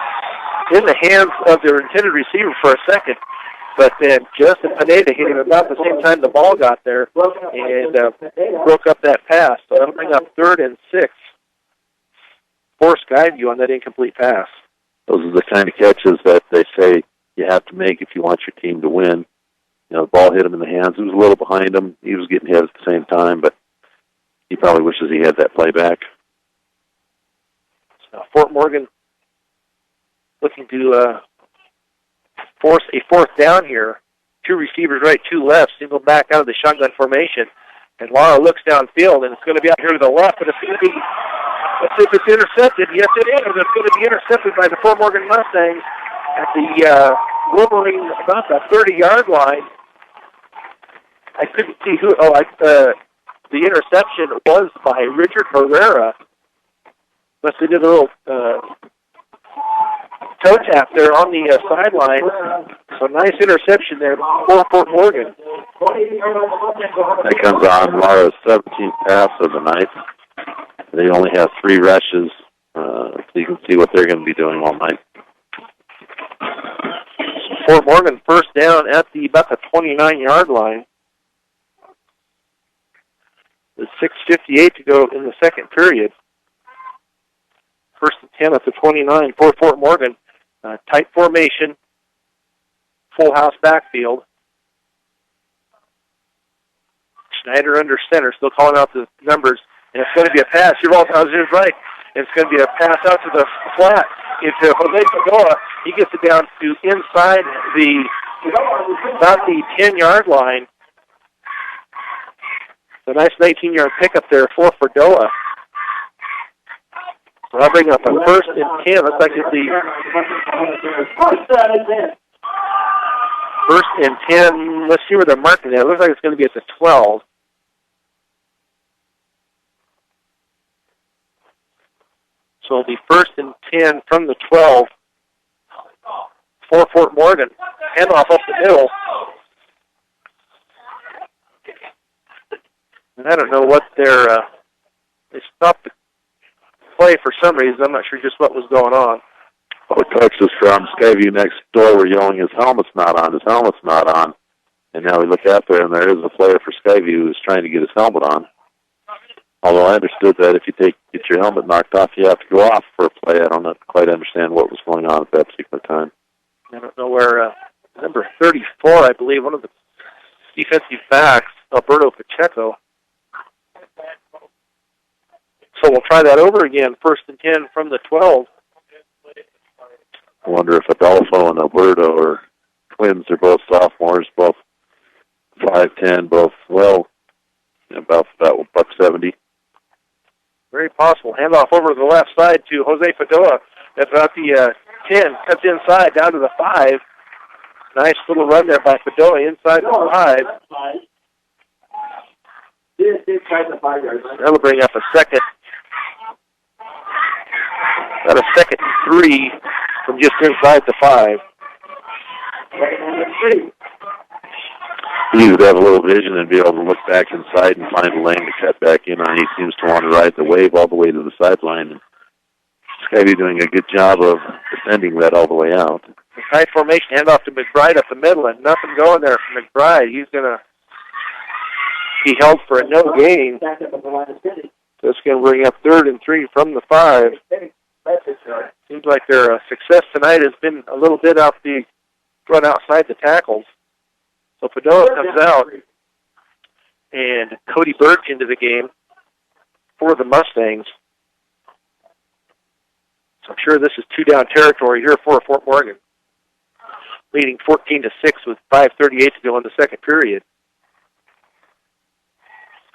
in the hands of their intended receiver for a second. But then Justin Pineda hit him about the same time the ball got there and broke up that pass. So that'll bring up 3rd and 6 for Skyview on that incomplete pass. those are the kind of catches that they say you have to make if you want your team to win. You know, the ball hit him in the hands. It was a little behind him. He was getting hit at the same time, but he probably wishes he had that play back. So Fort Morgan looking to force a fourth down here. 2 receivers right, 2 left, single back out of the shotgun formation. And Lara looks downfield, and it's going to be out here to the left, but it's going to be, let's see if it's intercepted. Yes, it is. It's going to be intercepted by the Fort Morgan Mustangs at the Wolverine, about the 30-yard line. I couldn't see who, the interception was by Richard Herrera. But they did a little toe tap there on the sideline. So nice interception there for Fort Morgan. That comes on Lara's 17th pass of the night. They only have 3 rushes, so you can see what they're going to be doing all night. Fort Morgan first down at about the 29-yard line. With 6:58 to go in the second period. First and 10 at the 29 for Fort Morgan. Tight formation. Full house backfield. Schneider under center, still calling out the numbers. And it's going to be a pass. Your ball is right. It's going to be a pass out to the flat into Jose Pagoa. He gets it down to inside about the 10-yard line. A nice 19-yard pickup there for Ferdoa. So I'll bring up a first and 10. Looks like it's the first and 10. Let's see where they're marking that. It looks like it's going to be at the 12. So it'll be first and 10 from the 12 for Fort Morgan. Handoff up the middle. And I don't know what they stopped the play for some reason. I'm not sure just what was going on. Oh, coaches from Skyview next door were yelling, his helmet's not on, his helmet's not on. And now we look out there, and there is a player for Skyview who's trying to get his helmet on. Although I understood that if you get your helmet knocked off, you have to go off for a play. I don't quite understand what was going on at that particular time. I don't know where number 34, I believe, one of the defensive backs, Alberto Pacheco. So we'll try that over again. First and 10 from the 12. I wonder if Adolfo and Alberto are twins. They're both sophomores, both 5'10", both, well, about $170. Very possible. Handoff over to the left side to Jose Padoa. That's about the 10. Cuts inside down to the 5. Nice little run there by Padoa inside the 5. That'll bring up a second. About a second and 3 from just inside the 5. He would have a little vision and be able to look back inside and find a lane to cut back in on. He seems to want to ride the wave all the way to the sideline. And Skyview doing a good job of defending that all the way out. Tight formation, handoff to McBride up the middle, and nothing going there from McBride. He's going to be held for a no gain. So it's going to bring up 3rd and 3 from the 5. Seems like their success tonight has been a little bit off the run outside the tackles. So Padoa comes out, and Cody Birch into the game for the Mustangs. So I'm sure this is 2-down territory here for Fort Morgan, leading 14-6 with 5:38 to go in the second period.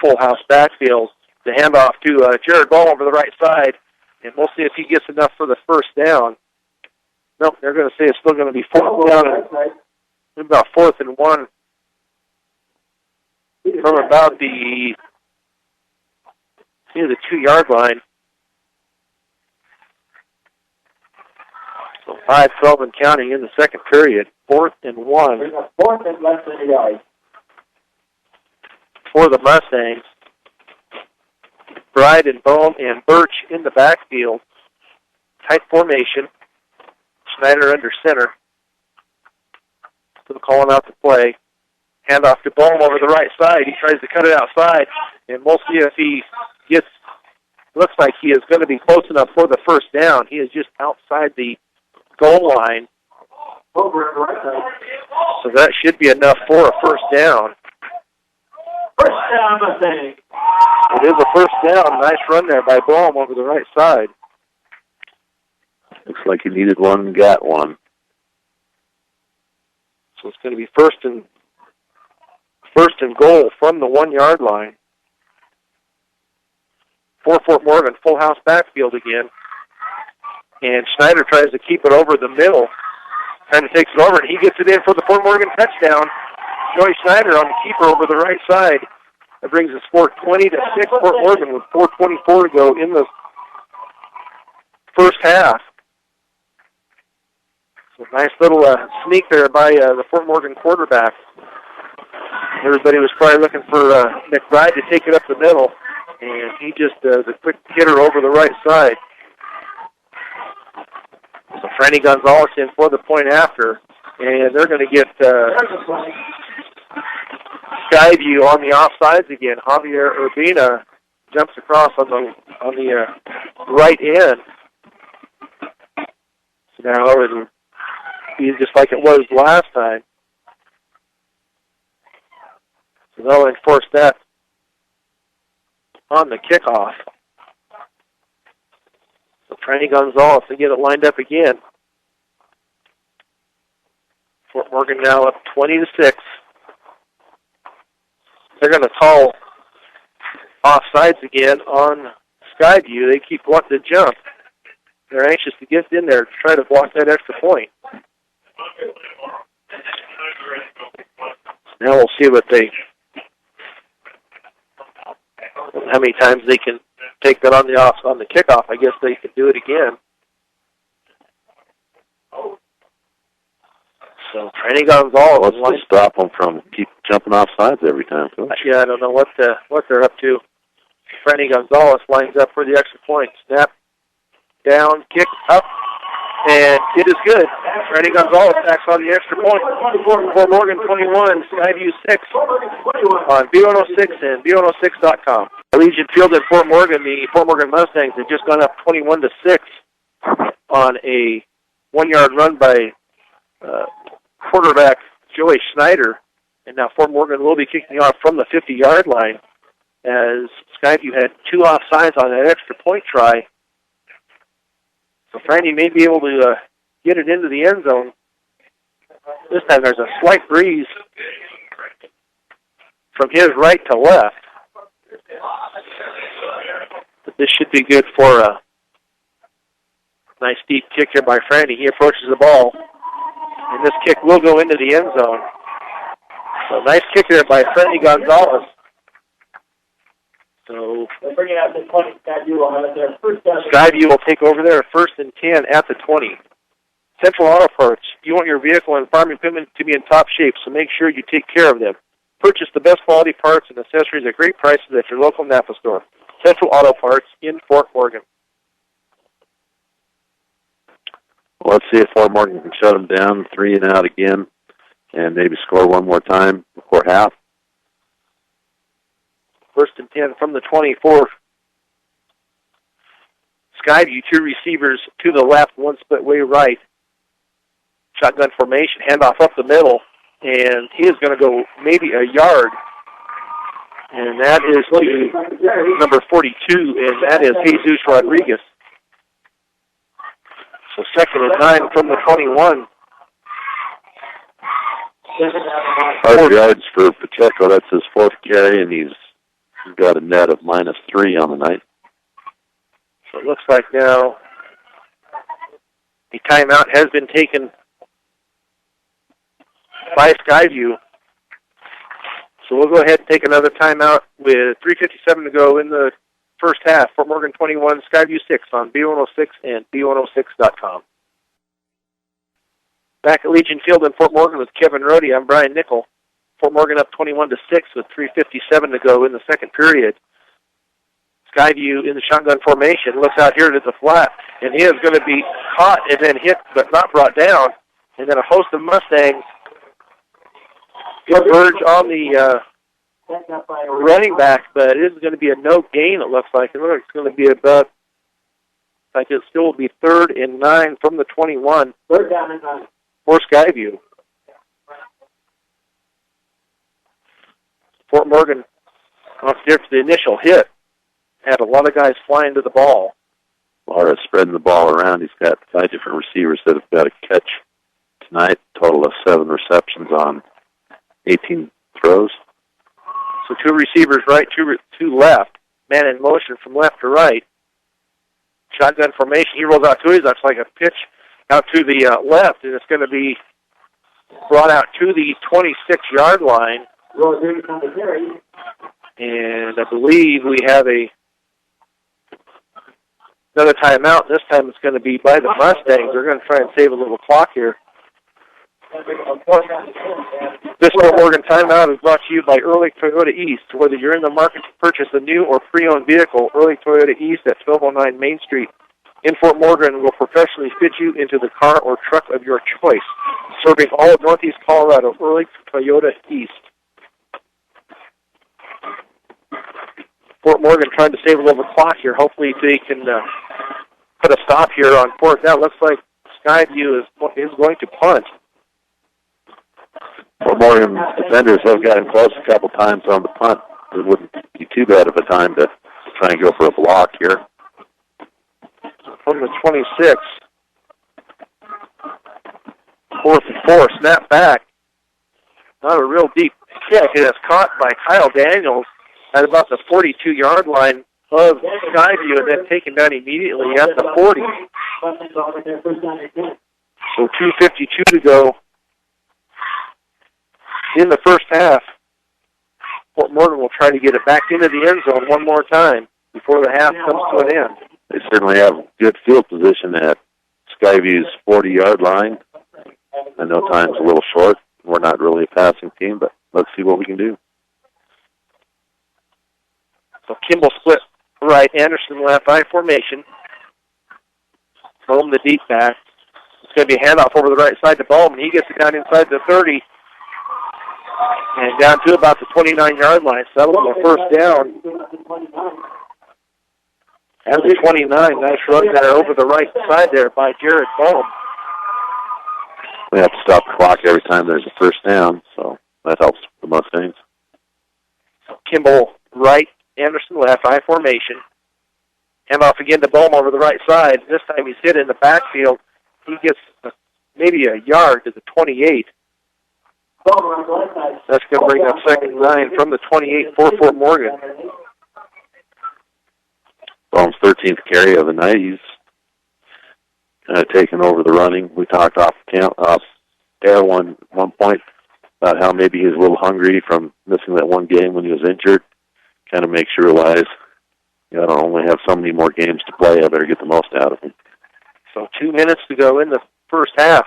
Full house backfield. The handoff to Jared Ball over the right side, and we'll see if he gets enough for the first down. Nope, they're going to say it's still going to be 4th down, and about 4th and 1 from about the 2-yard line. So 5:12 and counting in the second period. 4th and 1. 4th and less than a yard. For the Mustangs. Bride and Bohm and Birch in the backfield. Tight formation. Schneider under center. Still calling out the play. Handoff to Bohm over the right side. He tries to cut it outside, and we'll see if he gets, looks like he is going to be close enough for the first down. He is just outside the goal line. Over at the right side. So that should be enough for a first down. First down, Mustang. It is a first down. Nice run there by Boehm over the right side. Looks like he needed one and got one. So it's going to be first and goal from the 1 yard line. For Fort Morgan, full house backfield again. And Schneider tries to keep it over the middle. Kind of takes it over, and he gets it in for the Fort Morgan touchdown. Joey Schneider on the keeper over the right side. That brings the score 20-6 Fort Morgan with 4:24 to go in the first half. So nice little sneak there by the Fort Morgan quarterback. Everybody was probably looking for McBride to take it up the middle, and he just does a quick hitter over the right side. So Franny Gonzalez in for the point after, and they're going to get Skyview on the offsides again. Javier Urbina jumps across on the right end. So now it'll be just like it was last time. So they'll enforce that on the kickoff. So Franny Gonzalez to get it lined up again. Fort Morgan now up 20-6. They're going to call offsides again on Skyview. They keep wanting to jump. They're anxious to get in there to try to block that extra point. Now we'll see how many times they can take that on the kickoff. I guess they could do it again. So Franny Gonzalez. What's to stop them from keep jumping off sides every time, Coach? Yeah, I don't know what they're up to. Franny Gonzalez lines up for the extra point. Snap, down, kick, up, and it is good. Franny Gonzalez backs on the extra point. Fort Morgan 21, Skyview 6 on B106 and B106.com. Legion Field in Fort Morgan, the Fort Morgan Mustangs have just gone up 21-6 on a 1 yard run by quarterback Joey Schneider. And now Fort Morgan will be kicking off from the 50-yard line as Skyview had 2 offsides on that extra point try. So Franny may be able to get it into the end zone. This time there's a slight breeze from his right to left. But this should be good for a nice deep kick here by Franny. He approaches the ball, and this kick will go into the end zone. So nice kick there by Franny Gonzalez. So Bring it out to 20. Skyview will have it there. First down. Skyview will take over there, 1st and 10 at the 20. Central Auto Parts. You want your vehicle and farm equipment to be in top shape, so make sure you take care of them. Purchase the best quality parts and accessories at great prices at your local Napa store. Central Auto Parts in Fort Morgan. Well, let's see if Fort Morgan can shut them down 3 and out again and maybe score one more time before half. 1st and 10 from the 24. Skyview, 2 receivers to the left, 1 split way right. Shotgun formation, handoff up the middle, and he is going to go maybe a yard. And that is to number 42, and that is Jesus Rodriguez. So 2nd and 9 from the 21. 5 yards for Pacheco. That's his 4th carry, and he's got a net of -3 on the night. So it looks like now the timeout has been taken by Skyview. So we'll go ahead and take another timeout with 3:57 to go in the first half. Fort Morgan 21, Skyview 6 on B106 and B106.com. Back at Legion Field in Fort Morgan with Kevin Rohde, I'm Brian Nickel. Fort Morgan up 21-6 with 3:57 to go in the second period. Skyview in the shotgun formation looks out here to the flat, and he is going to be caught and then hit but not brought down. And then a host of Mustangs converge on the running back, but it is going to be a no gain, it looks like. It looks like it's going to be about like it still will be 3rd and 9 from the 21 Third down and 9. for Skyview. Fort Morgan, after the initial hit, had a lot of guys flying to the ball. Laura's spreading the ball around. He's got 5 different receivers that have got a catch tonight. Total of 7 receptions on 18 throws. So 2 receivers right, 2 left. Man in motion from left to right. Shotgun formation. He rolls out to his. That's like a pitch out to the left, and it's going to be brought out to the 26-yard line. And I believe we have another timeout. This time it's going to be by the Mustangs. They're going to try and save a little clock here. This Fort Morgan timeout is brought to you by Early Toyota East. Whether you're in the market to purchase a new or pre-owned vehicle, Early Toyota East at 1209 Main Street in Fort Morgan will professionally fit you into the car or truck of your choice. Serving all of Northeast Colorado, Early Toyota East. Fort Morgan trying to save a little clock here. Hopefully they can put a stop here on 4th down. Looks like Skyview is going to punt. Fort Morgan defenders have gotten close a couple times on the punt. It wouldn't be too bad of a time to try and go for a block here. From the 26. 4th and 4. Snap back. Not a real deep kick. It is caught by Kyle Daniels at about the 42-yard line of Skyview and then taken down immediately at the 40. So 2:52 to go in the first half. Fort Morgan will try to get it back into the end zone one more time before the half comes to an end. They certainly have good field position at Skyview's 40-yard line. I know time's a little short. We're not really a passing team, but let's see what we can do. So Kimball split right, Anderson left, I formation. Home the deep back. It's going to be a handoff over the right side to Bowman. He gets it down inside the 30 and down to about the 29-yard line. So that was the first down. At the 29, nice run there over the right side there by Jared Bowman. We have to stop the clock every time there's a first down, so that helps the Mustangs. Kimball right, Anderson left, I formation. Handoff again to Bowman over the right side. This time he's hit in the backfield. He gets maybe a yard to the 28. That's going to bring up 2nd and 9 from the 28 for Fort Morgan. Bowman's 13th carry of the night. He's kind of taken over the running. We talked off air one point about how maybe he's a little hungry from missing that one game when he was injured. Kind of makes you realize, I don't only have so many more games to play. I better get the most out of him. So 2 minutes to go in the first half.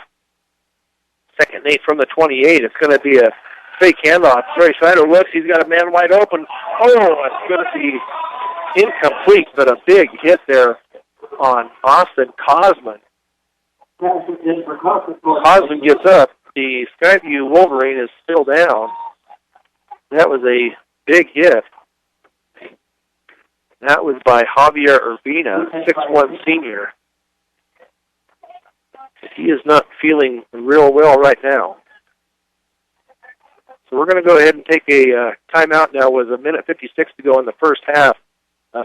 2nd and 8 from the 28. It's going to be a fake handoff. Troy Schneider looks. He's got a man wide open. Oh, it's going to be incomplete, but a big hit there on Austin Cosman. Cosman gets up. The Skyview Wolverine is still down. That was a big hit. That was by Javier Urbina, 6'1" senior. He is not feeling real well right now. So we're going to go ahead and take a timeout now with 1:56 to go in the first half.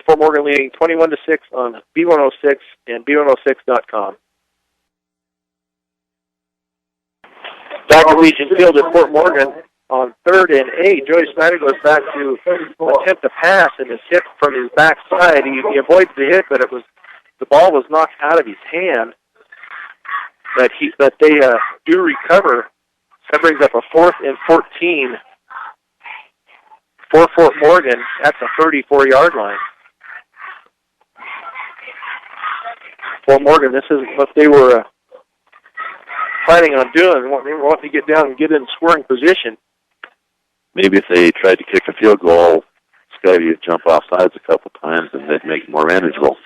Fort Morgan leading 21-6 on B106 and B106.com. Back at Legion Field at Fort Morgan on 3rd and 8. Joey Snyder goes back to attempt to pass and is hit from his backside. He avoids the hit, but the ball was knocked out of his hand. But they do recover. That brings up a 4th and 14 for Fort Morgan at the 34-yard line. Fort Morgan, this is what they were planning on doing. They want to get down and get in scoring position. Maybe if they tried to kick a field goal, Skyview would jump off sides a couple times and they'd make it more manageable.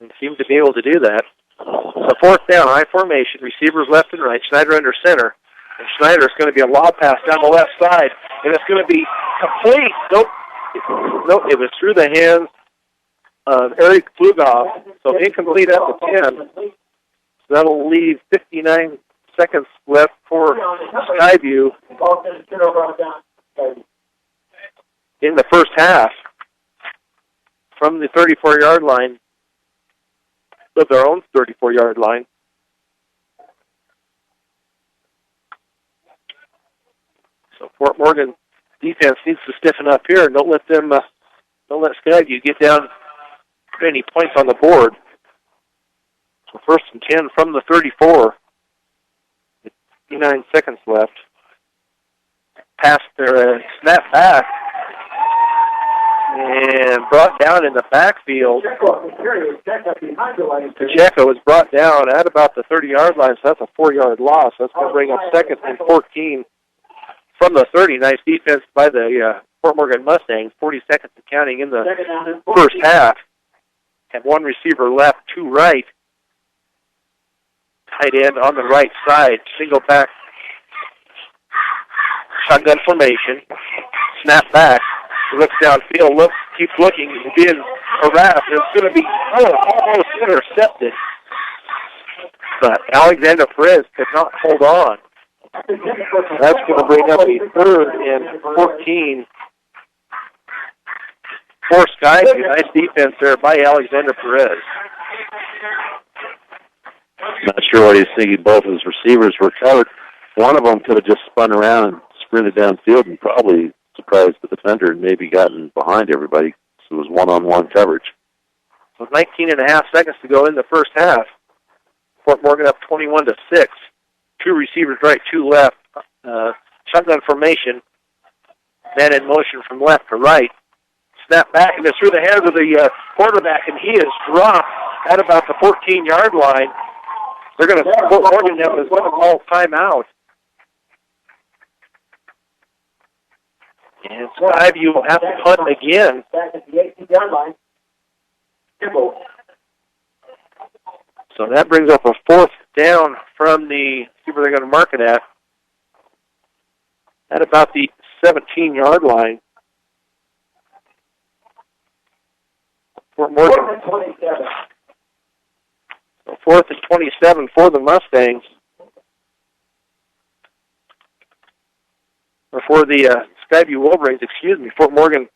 They seem to be able to do that. So 4th down, I formation, receivers left and right, Schneider under center. And Schneider's going to be a lob pass down the left side, and it's going to be complete. Nope, it was through the hands of Eric Flugoff. So incomplete at the 10. So that'll leave 59 seconds left for Skyview in the first half from the 34-yard line, of their own 34-yard line. So Fort Morgan defense needs to stiffen up here and don't let Skyview get down any points on the board. So first and 10 from the 34. 59 seconds left. Pass their snap back and brought down in the backfield. Pacheco was brought down at about the 30-yard line, so that's a 4-yard loss. That's going to bring up second and 14 from the 30. Nice defense by the Fort Morgan Mustangs. 40 seconds and counting in the first half. Had one receiver left, two right. Tight end on the right side. Single back. Shotgun formation. Snap back. He looks downfield, keeps looking, being harassed. It's going to be almost intercepted. But Alexander Perez could not hold on. That's going to bring up a third and 14 for Skyview. Nice defense there by Alexander Perez. Not sure what he's thinking. Both of his receivers were covered. One of them could have just spun around and sprinted downfield and probably surprised the defender and maybe gotten behind everybody. So it was one-on-one coverage. So 19 and a half seconds to go in the first half. Fort Morgan up 21-6. Two receivers right, two left. Shotgun formation. Man in motion from left to right. Snap back, and it's through the hands of the quarterback, and he is dropped at about the 14-yard line. They're going to, Fort Morgan is going to call timeout. And Skyview will have to punt again. Back at the 18-yard line. So that brings up a fourth down from the, see where they're going to mark it at about the 17-yard line. Fort Morgan. So fourth and 27 for the Mustangs. Or for the Skyview Wolverines, excuse me. Fort Morgan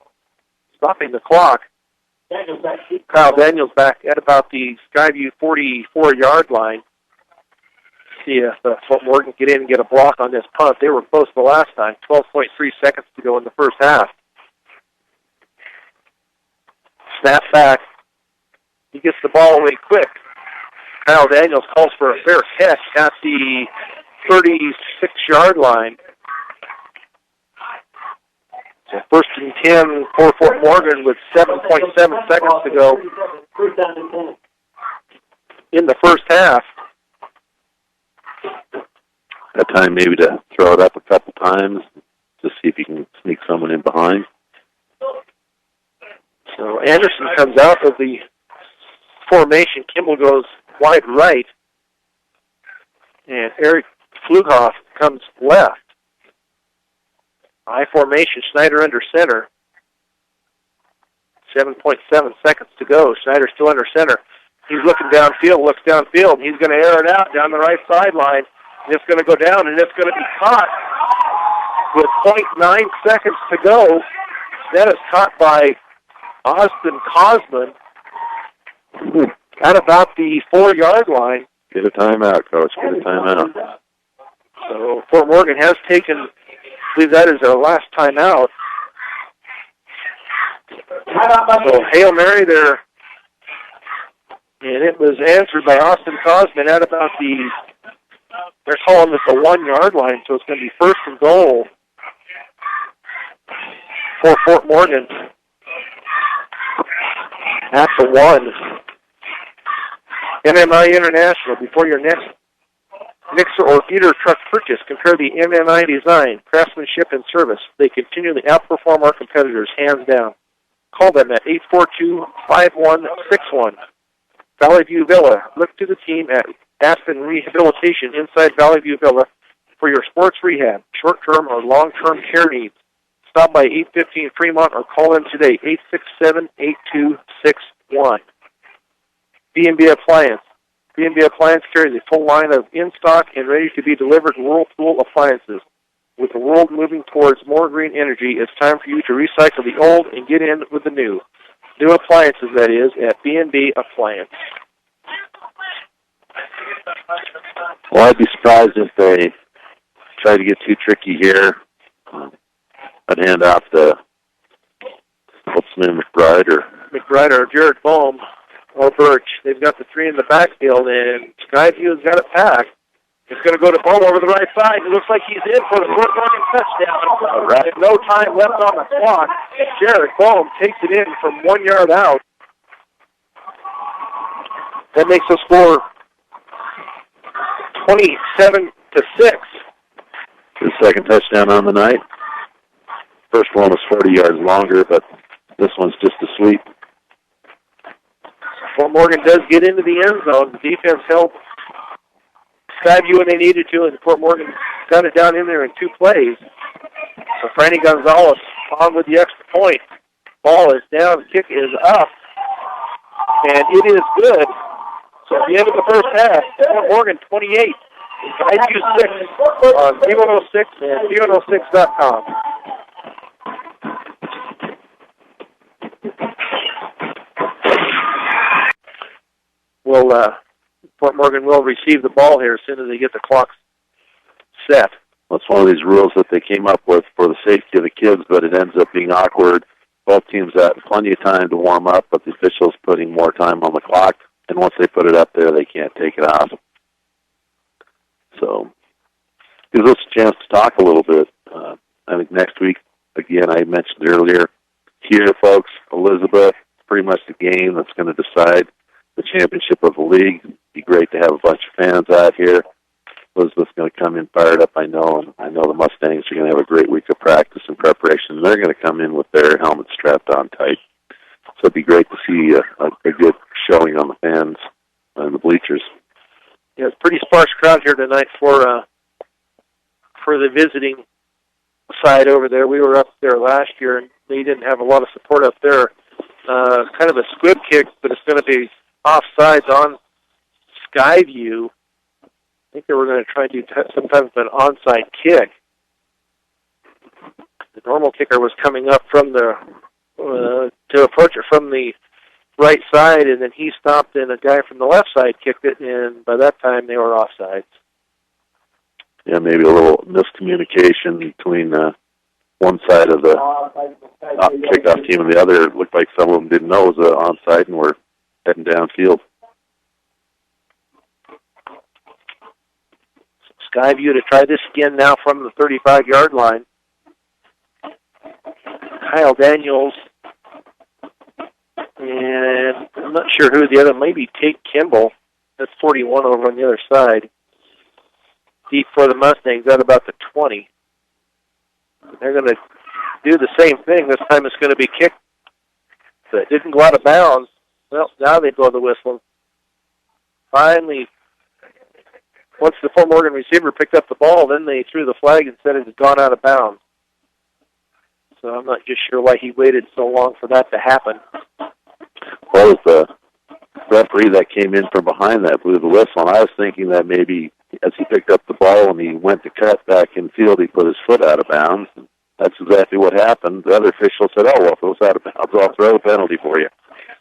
stopping the clock. Kyle Daniels back at about the Skyview 44-yard line. See if Fort Morgan can get in and get a block on this punt. They were close the last time. 12.3 seconds to go in the first half. Snap back. He gets the ball away quick. Kyle Daniels calls for a fair catch at the 36-yard line. So first and 10 for Fort Morgan with 7.7 seconds to go in the first half. That time maybe to throw it up a couple times to see if you can sneak someone in behind. So Anderson comes out of the formation. Kimball goes wide right. And Eric Flugoff comes left. I formation, Schneider under center. 7.7 seconds to go. Schneider still under center. He's looking downfield, looks downfield. He's going to air it out down the right sideline. And it's going to go down, and it's going to be caught with 0.9 seconds to go. That is caught by Austin Cosman at about the 4-yard line. Get a timeout, Coach. Get a timeout. So Fort Morgan has taken, I believe that is their last timeout. So Hail Mary there. And it was answered by Austin Cosman at about the, they're calling this the 1-yard line, so it's going to be first and goal for Fort Morgan at the 1. MMI International, before your next mixer or feeder truck purchase, compare the MMI design, craftsmanship, and service. They continually outperform our competitors, hands down. Call them at 842-5161. Valley View Villa. Look to the team at Aspen Rehabilitation inside Valley View Villa for your sports rehab, short-term or long-term care needs. Stop by 815 Fremont or call them today, 867-8263. 1. B&B Appliance. B&B Appliance carries a full line of in-stock and ready-to-be delivered Whirlpool appliances. With the world moving towards more green energy, it's time for you to recycle the old and get in with the new. New appliances, that is, at B&B Appliance. Well, I'd be surprised if they try to get too tricky here. I'd hand off to, what's his name, McBride or Jared Bohm or Birch. They've got the 3 in the backfield, and Skyview has got it packed. It's going to go to Bohm over the right side. It looks like he's in for the Fort Morgan touchdown. All right. With no time left on the clock, Jared Bohm takes it in from 1 yard out. That makes the score 27-6. His second touchdown on the night. First one was 40 yards longer, but this one's just a sweep. Fort Morgan does get into the end zone. The defense held Skyview when they needed to, and Fort Morgan got it down in there in 2 plays. So Franny Gonzalez on with the extra point. Ball is down, kick is up, and it is good. So at the end of the first half, Fort Morgan 28, Skyview 6 on B106 and B106.com. Fort Morgan will receive the ball here as soon as they get the clocks set. That's one of these rules that they came up with for the safety of the kids, but it ends up being awkward. Both teams have plenty of time to warm up, but the officials putting more time on the clock, and once they put it up there, they can't take it off. So, gives us a chance to talk a little bit. I think next week, again, I mentioned earlier, here, folks, Elizabeth, pretty much the game that's going to decide the championship of the league. It'd be great to have a bunch of fans out here. Elizabeth's going to come in fired up, I know, and I know the Mustangs are going to have a great week of practice and preparation. They're going to come in with their helmets strapped on tight. So it'd be great to see a good showing on the fans and the bleachers. Yeah, it's a pretty sparse crowd here tonight for the visiting side over there. We were up there last year, and they didn't have a lot of support up there. Kind of a squib kick, but it's going to be offsides on Skyview. I think they were going to try and do some type of an onside kick. The normal kicker was coming up from the to approach it from the right side, and then he stopped, and a guy from the left side kicked it, and by that time they were offsides. Yeah, maybe a little miscommunication between one side of the kickoff team and the other. It looked like some of them didn't know it was onside and were heading downfield. Skyview to try this again now from the 35-yard line. Kyle Daniels, and I'm not sure who the other, maybe Tate Kimball. That's 41 over on the other side. Deep for the Mustangs at about the 20. They're going to do the same thing. This time it's going to be kicked. But it didn't go out of bounds. Well, now they blow the whistle. Finally, once the Fort Morgan receiver picked up the ball, then they threw the flag and said it had gone out of bounds. So I'm not just sure why he waited so long for that to happen. Well, it was the referee that came in from behind that blew the whistle, and I was thinking that maybe as he picked up the ball and he went to cut back in field, he put his foot out of bounds. That's exactly what happened. The other official said, oh, well, if it was out of bounds, I'll throw a penalty for you.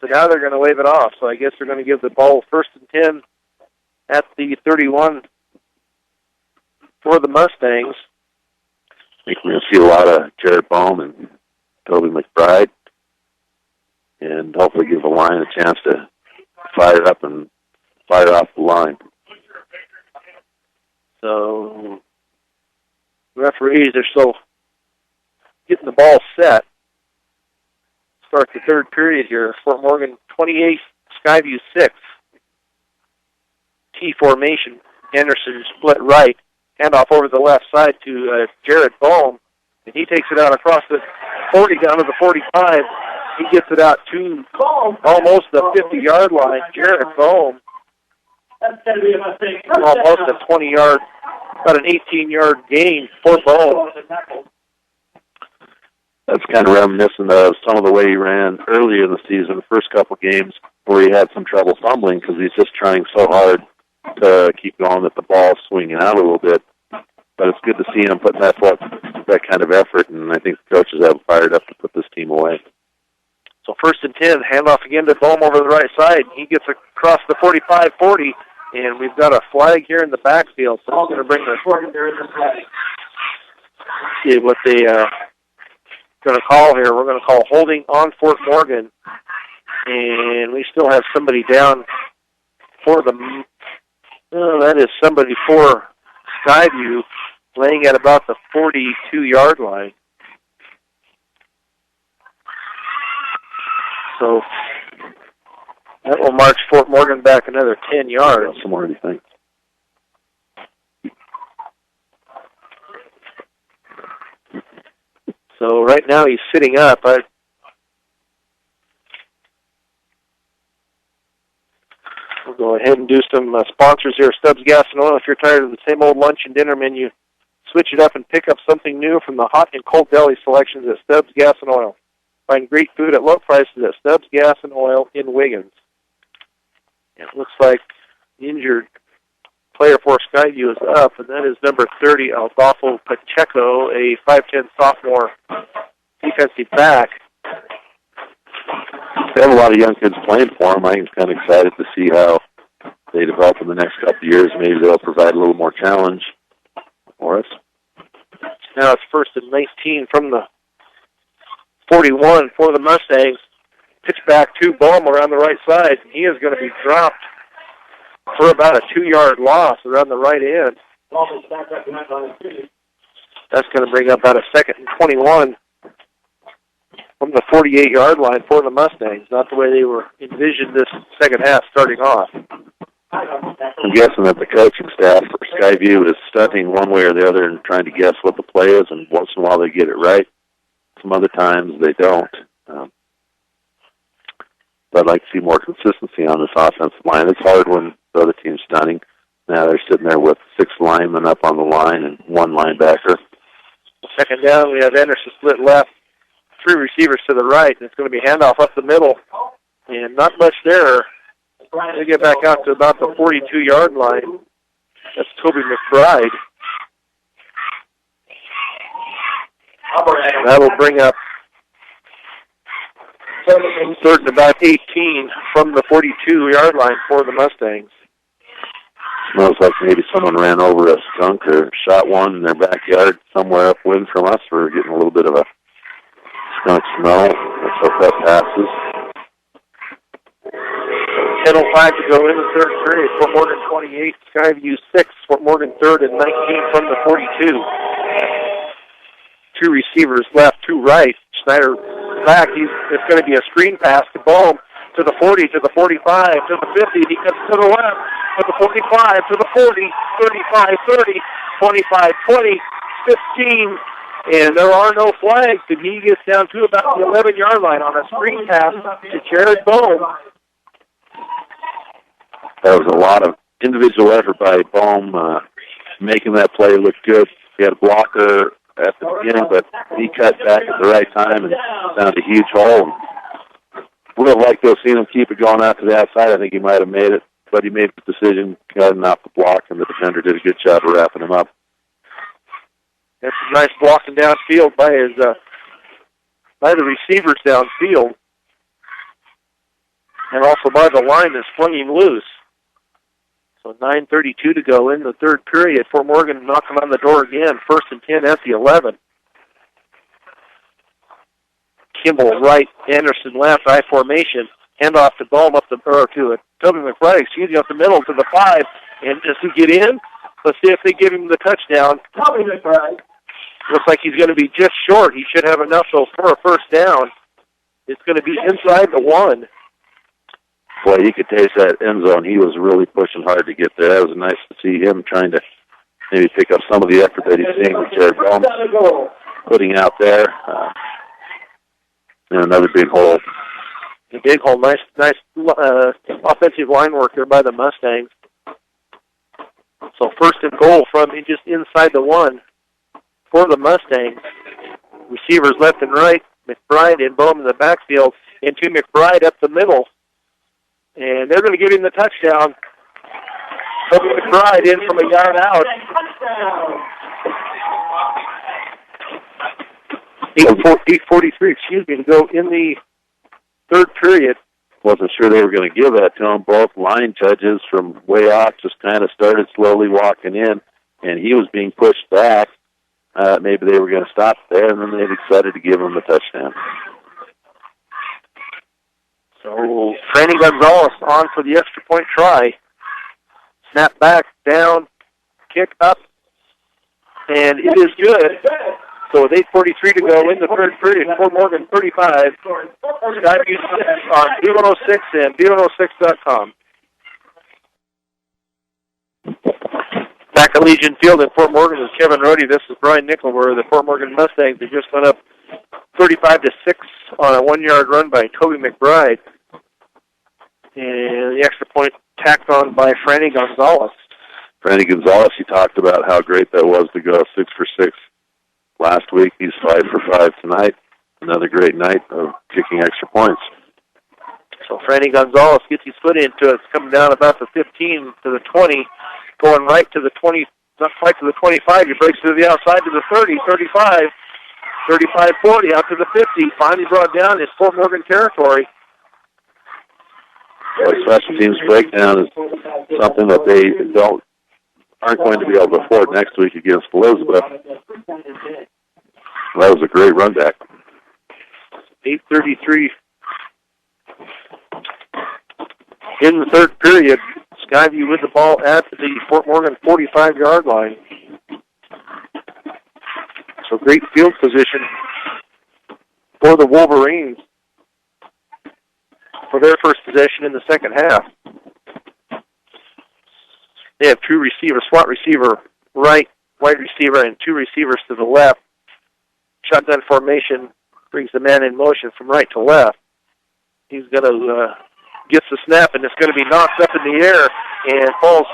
So now they're going to wave it off. So I guess they're going to give the ball 1st and 10 at the 31 for the Mustangs. I think we're going to see a lot of Jared Bohm and Toby McBride, and hopefully give the line a chance to fire up and fire off the line. So referees are still getting the ball set. Start the third period here. Fort Morgan 28, Skyview 6. T formation. Anderson split right. Handoff over the left side to Jared Bohm. And he takes it out across the 40 down to the 45. He gets it out to almost the 50-yard line. Jared Bohm. Almost a 20-yard, about an 18-yard gain for Bohm. That's kind of reminiscent of some of the way he ran earlier in the season, the first couple games, where he had some trouble fumbling because he's just trying so hard to keep going that the ball's swinging out a little bit. But it's good to see him putting that kind of effort, and I think the coaches have fired up to put this team away. So 1st and 10, handoff again to Bohm over the right side. He gets across the 45-40, and we've got a flag here in the backfield. So it's going to bring the see what they going to call here. We're going to call holding on Fort Morgan, and we still have somebody down for the. That is somebody for Skyview, laying at about the 42-yard line. So that will march Fort Morgan back another 10 yards. Some more, do you think? So right now he's sitting up. We'll go ahead and do some sponsors here. Stubbs Gas and Oil. If you're tired of the same old lunch and dinner menu, switch it up and pick up something new from the hot and cold deli selections at Stubbs Gas and Oil. Find great food at low prices at Stubbs Gas and Oil in Wiggins. It looks like the injured player for Skyview is up, and that is number 30, Adolfo Pacheco, a 5'10 sophomore defensive back. They have a lot of young kids playing for them. I'm kind of excited to see how they develop in the next couple of years. Maybe they'll provide a little more challenge for us. Now it's 1st and 19 from the 41 for the Mustangs. Pitch back to Bohm around the right side. He is going to be dropped for about a 2-yard loss around the right end. That's going to bring up about a 2nd and 21 from the 48-yard line for the Mustangs. Not the way they were envisioned this second half starting off. I'm guessing that the coaching staff for Skyview is studying one way or the other and trying to guess what the play is, and once in a while they get it right. Some other times they don't. But I'd like to see more consistency on this offensive line. It's hard when the other team's stunning. Now they're sitting there with 6 linemen up on the line and 1 linebacker. 2nd down, we have Anderson split left, 3 receivers to the right, and it's going to be handoff up the middle. And not much there. They get back out to about the 42-yard line. That's Toby McBride. That'll bring up 3rd and about 18 from the 42-yard line for the Mustangs. Smells like maybe someone ran over a skunk or shot one in their backyard somewhere upwind from us. We're getting a little bit of a skunk smell. Let's hope that passes. 10:05 to go in the 3rd period. Fort Morgan 28, Skyview 6. Fort Morgan 3rd and 19 from the 42. 2 receivers left, 2 right. Schneider back. It's going to be a screen pass to Bohm, to the 40, to the 45, to the 50. He cuts to the left, to the 45, to the 40, 35, 30, 25, 20, 15. And there are no flags, and he gets down to about the 11-yard line on a screen pass to Jared Bohm. That was a lot of individual effort by Bohm, making that play look good. He had a blocker at the beginning, but he cut back at the right time and found a huge hole. Would have liked to have seen him keep it going out to the outside. I think he might have made it, but he made the decision, cutting off the block, and the defender did a good job of wrapping him up. That's some nice blocking downfield by the receivers downfield, and also by the line that flung him loose. So 9:32 to go in the 3rd period. Fort Morgan knocking on the door again. 1st and 10 at the 11. Kimball right, Anderson left, I formation. Handoff to Bohm up to Toby McBride, up the middle to the 5. And does he get in? Let's see if they give him the touchdown. Toby McBride. Looks like he's going to be just short. He should have enough though for a 1st down. It's going to be inside the 1. Boy, you could taste that end zone. He was really pushing hard to get there. That was nice to see him trying to maybe pick up some of the effort that he's seeing with Jared Bohm putting out there. And another big hole. A big hole. Nice offensive line work there by the Mustangs. So 1st and goal from just inside the 1 for the Mustangs. Receivers left and right. McBride and Bowman in the backfield. Into McBride up the middle. And they're going to give him the touchdown. Toby McBride in from a yard out. 8:43, to go in the third period. Wasn't sure they were going to give that to him. Both line judges from way off just kind of started slowly walking in, and he was being pushed back. Maybe they were going to stop there, and then they decided to give him the touchdown. So Franny Gonzalez on for the extra point try. Snap back, down, kick up, and it is good. So with 8:43 to go in the third period, Fort Morgan 35, Skyview 6 on B106 and B106.com. Back at Legion Field in Fort Morgan is Kevin Rohde. This is Brian Nickel, where the Fort Morgan Mustangs they just went up 35-6 on a 1-yard run by Toby McBride. And the extra point tacked on by Franny Gonzalez. Franny Gonzalez, he talked about how great that was to go 6 for 6 last week. He's 5 for 5 tonight. Another great night of kicking extra points. So Franny Gonzalez gets his foot into it. It's coming down about the 15 to the 20, going right to the 20, not quite to the 25. He breaks to the outside to the 30, 35, 35, 40, out to the 50. Finally brought down in Fort Morgan territory. Well, special teams breakdown is something that they aren't going to be able to afford next week against Elizabeth. That was a great run back. 8:33 in the third period. Skyview with the ball at the Fort Morgan 45-yard line. So great field position for the Wolverines for their first possession in the second half. They have two receivers, slot receiver right, wide receiver, and two receivers to the left. Shotgun formation brings the man in motion from right to left. He's going to get the snap, and it's going to be knocked up in the air and falls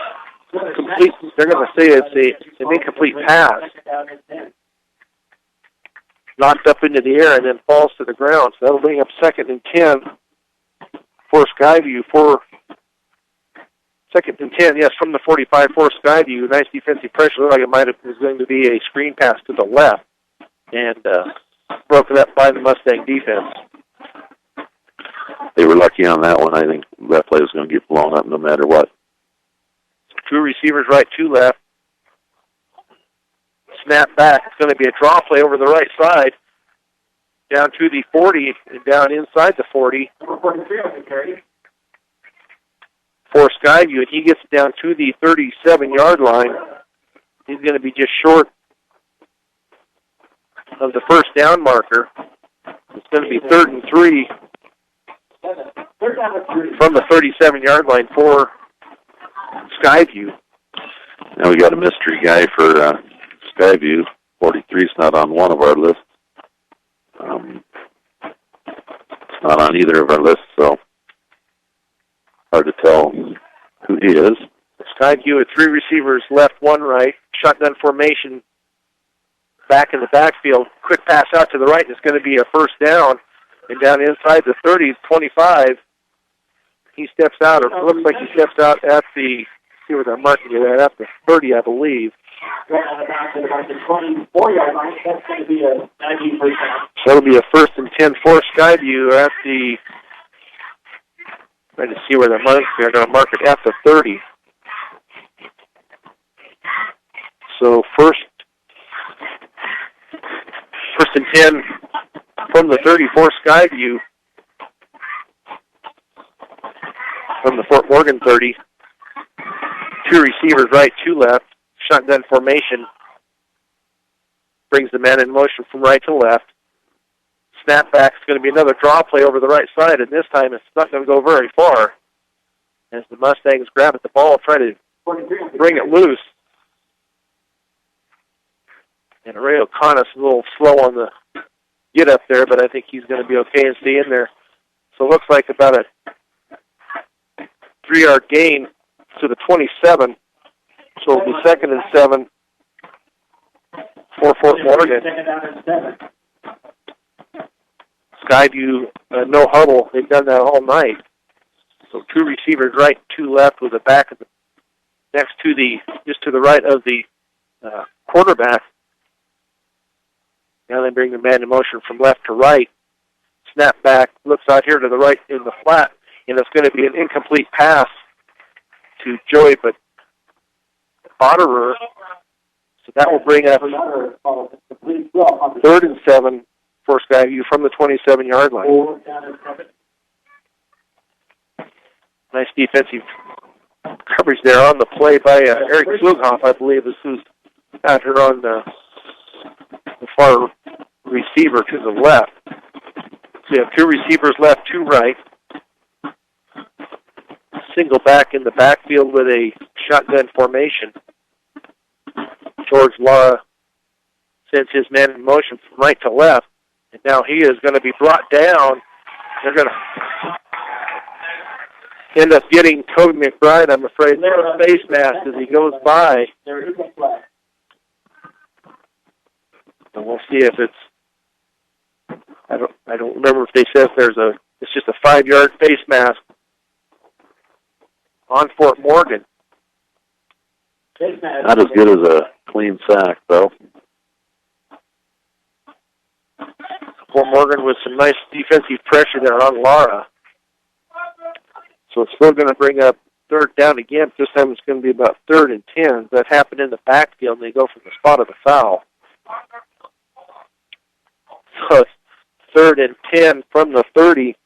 complete. They're going to say it's an incomplete pass. Knocked up into the air and then falls to the ground. So that'll bring up 2nd and 10 for Skyview. For 2nd and 10, yes, from the 45 for Skyview. Nice defensive pressure. Looked like it was going to be a screen pass to the left. And broken up by the Mustang defense. They were lucky on that one. I think that play was going to get blown up no matter what. Two receivers right, two left. Snap back. It's going to be a draw play over the right side. Down to the 40 and down inside the 40. For Skyview, and he gets down to the 37-yard line. He's going to be just short of the first down marker. It's going to be 3rd and 3 from the 37-yard line for Skyview. Now we got a mystery guy for Skyview. 43 is not on one of our lists. It's not on either of our lists, so hard to tell who he is. Skyview with three receivers left, one right. Shotgun formation back in the backfield. Quick pass out to the right, and it's going to be a first down. And down inside the 30, 25, he steps out, or looks like he steps out at the, see where they're marking it at the 30, I believe. The 24-yard line, that's going to be a 90%. So that'll be a 1st and 10 for Skyview at the, trying to see where they're marking. They're going to mark it at the 30. So first and 10 from the 34 Skyview, from the Fort Morgan 30. Two receivers right, two left. Shotgun formation brings the man in motion from right to left. Snap back is going to be another draw play over the right side, and this time it's not going to go very far as the Mustangs grab at the ball, try to bring it loose. And Ray O'Connor's a little slow on the get up there, but I think he's going to be okay and stay in there. So it looks like about a 3-yard gain to the 27. So it'll be 2nd and 7 for Fort Morgan. Skyview, no huddle. They've done that all night. So 2 receivers right, 2 left with the back of the, next to the, just to the right of the quarterback. Now they bring the man in motion from left to right. Snap back, looks out here to the right in the flat, and it's going to be an incomplete pass to Joey Botterer. So that will bring up 3rd and 7 for Skyview from the 27-yard line. Nice defensive coverage there on the play by Eric Flughoff, I believe, is who's out here on the far receiver to the left. So you have 2 receivers left, 2 right. Single back in the backfield with a shotgun formation. George Lara sends his man in motion from right to left. And now he is going to be brought down. They're going to end up getting Toby McBride, I'm afraid, a face mask as he goes by. And we'll see if it's, I don't remember if they said it's just a 5-yard face mask on Fort Morgan. Not as good as a clean sack, though. Fort Morgan with some nice defensive pressure there on Lara. So it's still going to bring up 3rd down again. This time it's going to be about 3rd and 10. That happened in the backfield, and they go from the spot of the foul. So it's 3rd and 10 from the 30.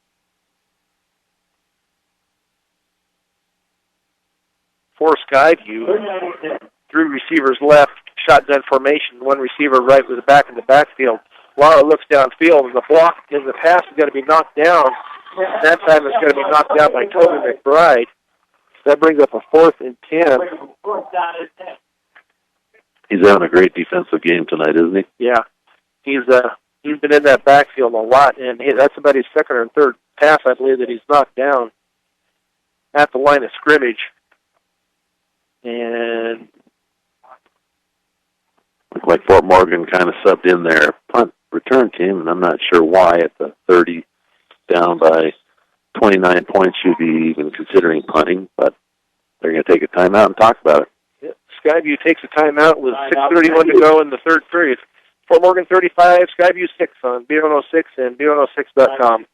For Skyview. 3 receivers left, shotgun formation, 1 receiver right with the back in the backfield. Lara looks downfield, and the block in the pass is going to be knocked down. That time it's going to be knocked down by Toby McBride. That brings up a 4th and 10. He's having a great defensive game tonight, isn't he? Yeah. He's been in that backfield a lot, and that's about his 2nd or 3rd pass, I believe, that he's knocked down at the line of scrimmage. And looked like Fort Morgan kind of subbed in their punt return team, and I'm not sure why at the 30, down by 29 points, you'd be even considering punting, but they're going to take a timeout and talk about it. Yeah. Skyview takes a timeout with 6:31 to go in the 3rd period. Fort Morgan 35, Skyview 6 on B106 and B106.com.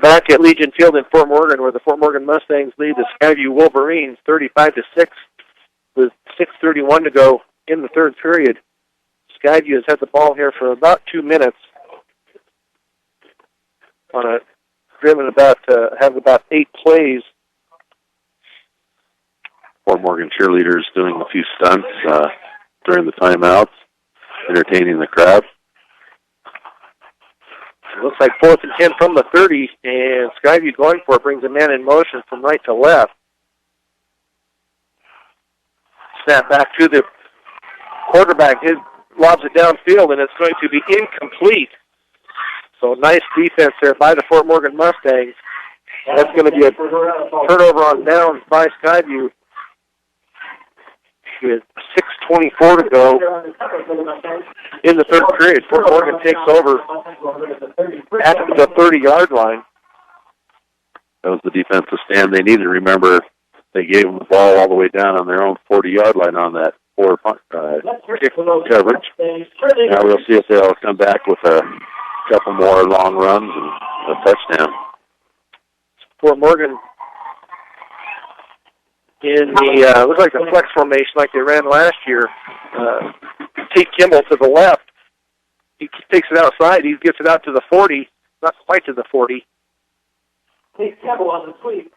Back at Legion Field in Fort Morgan, where the Fort Morgan Mustangs lead the Skyview Wolverines 35-6 with 6:31 to go in the 3rd period. Skyview has had the ball here for about 2 minutes on a driven have about 8 plays. Fort Morgan cheerleaders doing a few stunts during the timeouts, entertaining the crowd. It looks like 4th and 10 from the 30, and Skyview going for it brings a man in motion from right to left. Snap back to the quarterback. He lobs it downfield, and it's going to be incomplete. So nice defense there by the Fort Morgan Mustangs. That's going to be a turnover on downs by Skyview. With 6:24 to go in the 3rd period. Fort Morgan takes over at the 30-yard line. That was the defensive stand they needed. Remember, they gave them the ball all the way down on their own 40-yard line on that 4 punt coverage. Now we'll see if they'll come back with a couple more long runs and a touchdown. Fort Morgan in the, looks like the flex formation like they ran last year. Tate Kimball to the left. He takes it outside. He gets it out to the 40, not quite to the 40. Tate Kimball on the sweep.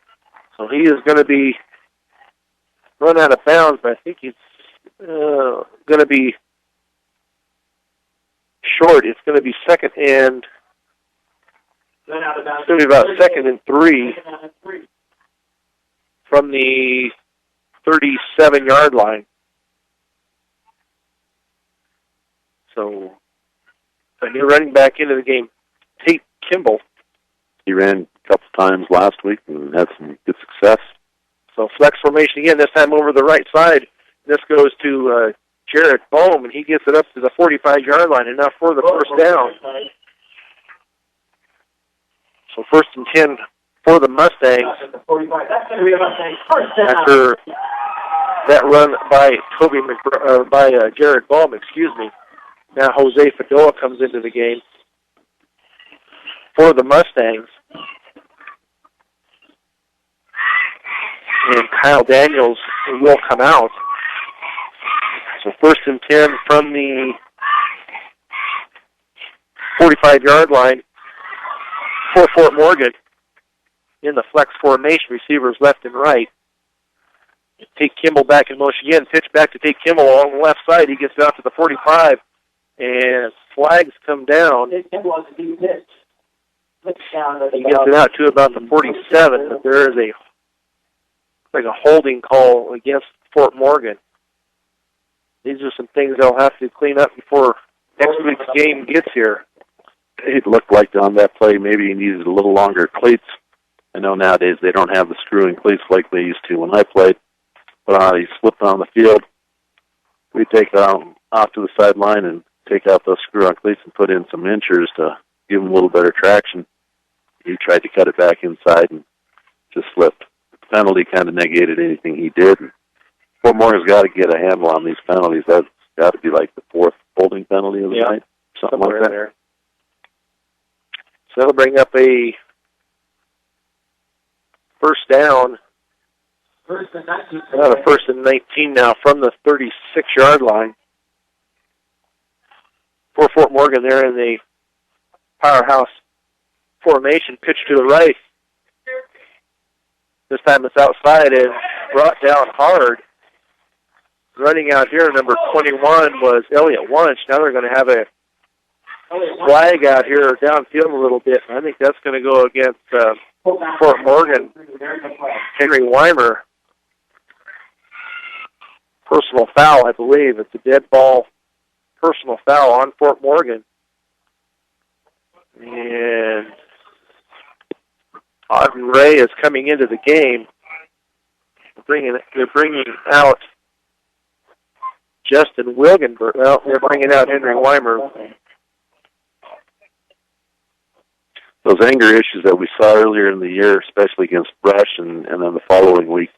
So he is going to be run out of bounds, but I think he's going to be short. It's going to be 2nd and it's going to be about 2nd and 3 from the 37-yard line. So a new running back into the game, Tate Kimball. He ran a couple times last week and had some good success. So flex formation again, this time over the right side. This goes to Jared Bohm, and he gets it up to the 45-yard line, and now for the first down. So 1st and 10 for the Mustangs. After that run by Jared Bohm, excuse me. Now Jose Fadoa comes into the game for the Mustangs. And Kyle Daniels will come out. So 1st and 10 from the 45-yard line for Fort Morgan in the flex formation, receivers left and right. Tate Kimball back in motion again, pitch back to Tate Kimball along the left side. He gets out to the 45, and flags come down. He gets it out to about the 47, but there is a holding call against Fort Morgan. These are some things they'll have to clean up before next week's game gets here. It looked like on that play maybe he needed a little longer cleats. I know nowadays they don't have the screw-in cleats like they used to when I played. But he slipped on the field. We take off to the sideline and take out those screw-on cleats and put in some inchers to give him a little better traction. He tried to cut it back inside and just slipped. The penalty kind of negated anything he did. And Fort Morgan's got to get a handle on these penalties. That's got to be like the 4th holding penalty of the night, something like that. There. So that'll bring up a first down. About a 1st and 19 now from the 36-yard line for Fort Morgan there in the powerhouse formation. Pitch to the right. This time it's outside and brought down hard. Running out here, number 21 was Elliott Wunsch. Now they're going to have a flag out here downfield a little bit. I think that's going to go against Fort Morgan. Henry Weimer. Personal foul, I believe. It's a dead ball personal foul on Fort Morgan. And Auden Ray is coming into the game. They're bringing out Justin Wilgenberg. Well, they're bringing out Henry Weimer. Those anger issues that we saw earlier in the year, especially against Brush and then the following week,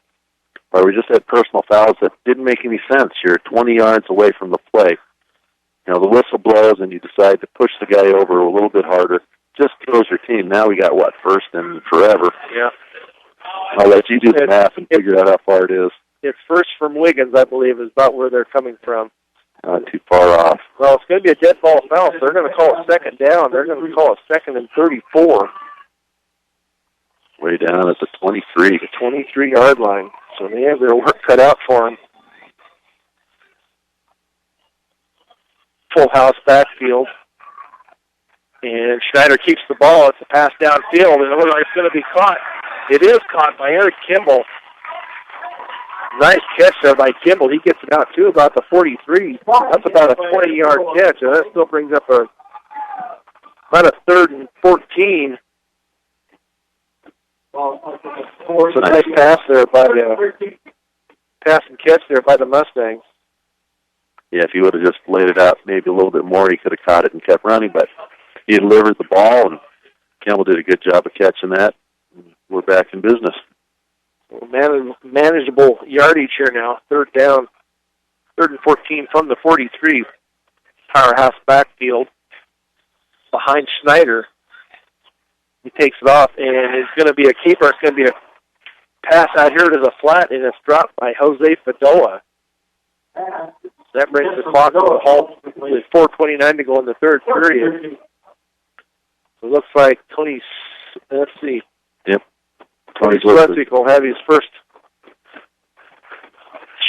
where we just had personal fouls that didn't make any sense. You're 20 yards away from the play. You know, the whistle blows and you decide to push the guy over a little bit harder. Just throws your team. Now we got, 1st and forever. Yeah. I'll let you do the math and figure out how far it is. It's 1st from Wiggins, I believe, is about where they're coming from. Not too far off. Well, it's going to be a dead ball foul, so they're going to call it 2nd down. They're going to call it 2nd and 34. Way down at the 23. The 23-yard line. So they have their work cut out for them. Full house backfield. And Schneider keeps the ball. It's a pass downfield, and it looks like it's going to be caught. It is caught by Eric Kimball. Nice catch there by Kimball. He gets it out to about the 43. That's about a 20-yard catch, and that still brings up about a 3rd and 14. So nice pass there by pass and catch there by the Mustangs. Yeah, if he would have just laid it out maybe a little bit more, he could have caught it and kept running, but he delivered the ball, and Kimball did a good job of catching that. We're back in business. Manageable yardage here now. 3rd down, 3rd and 14 from the 43. Powerhouse backfield behind Schneider. He takes it off, and it's going to be a keeper. It's going to be a pass out here to the flat, and it's dropped by Jose Fadoa. That brings the clock to a halt with 4:29 to go in the 3rd period. So it looks like Tony, let's see. Yep. Tony Slesvig will have his first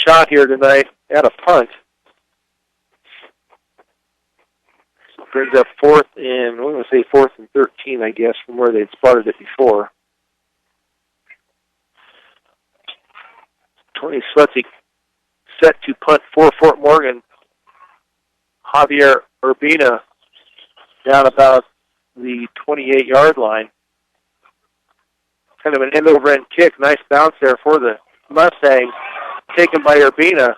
shot here tonight at a punt. So it brings up 4th and, we're going to say 4th and 13, I guess, from where they'd spotted it before. Tony Slesvig set to punt for Fort Morgan. Javier Urbina down about the 28-yard line. Kind of an end-over-end kick. Nice bounce there for the Mustangs. Taken by Urbina.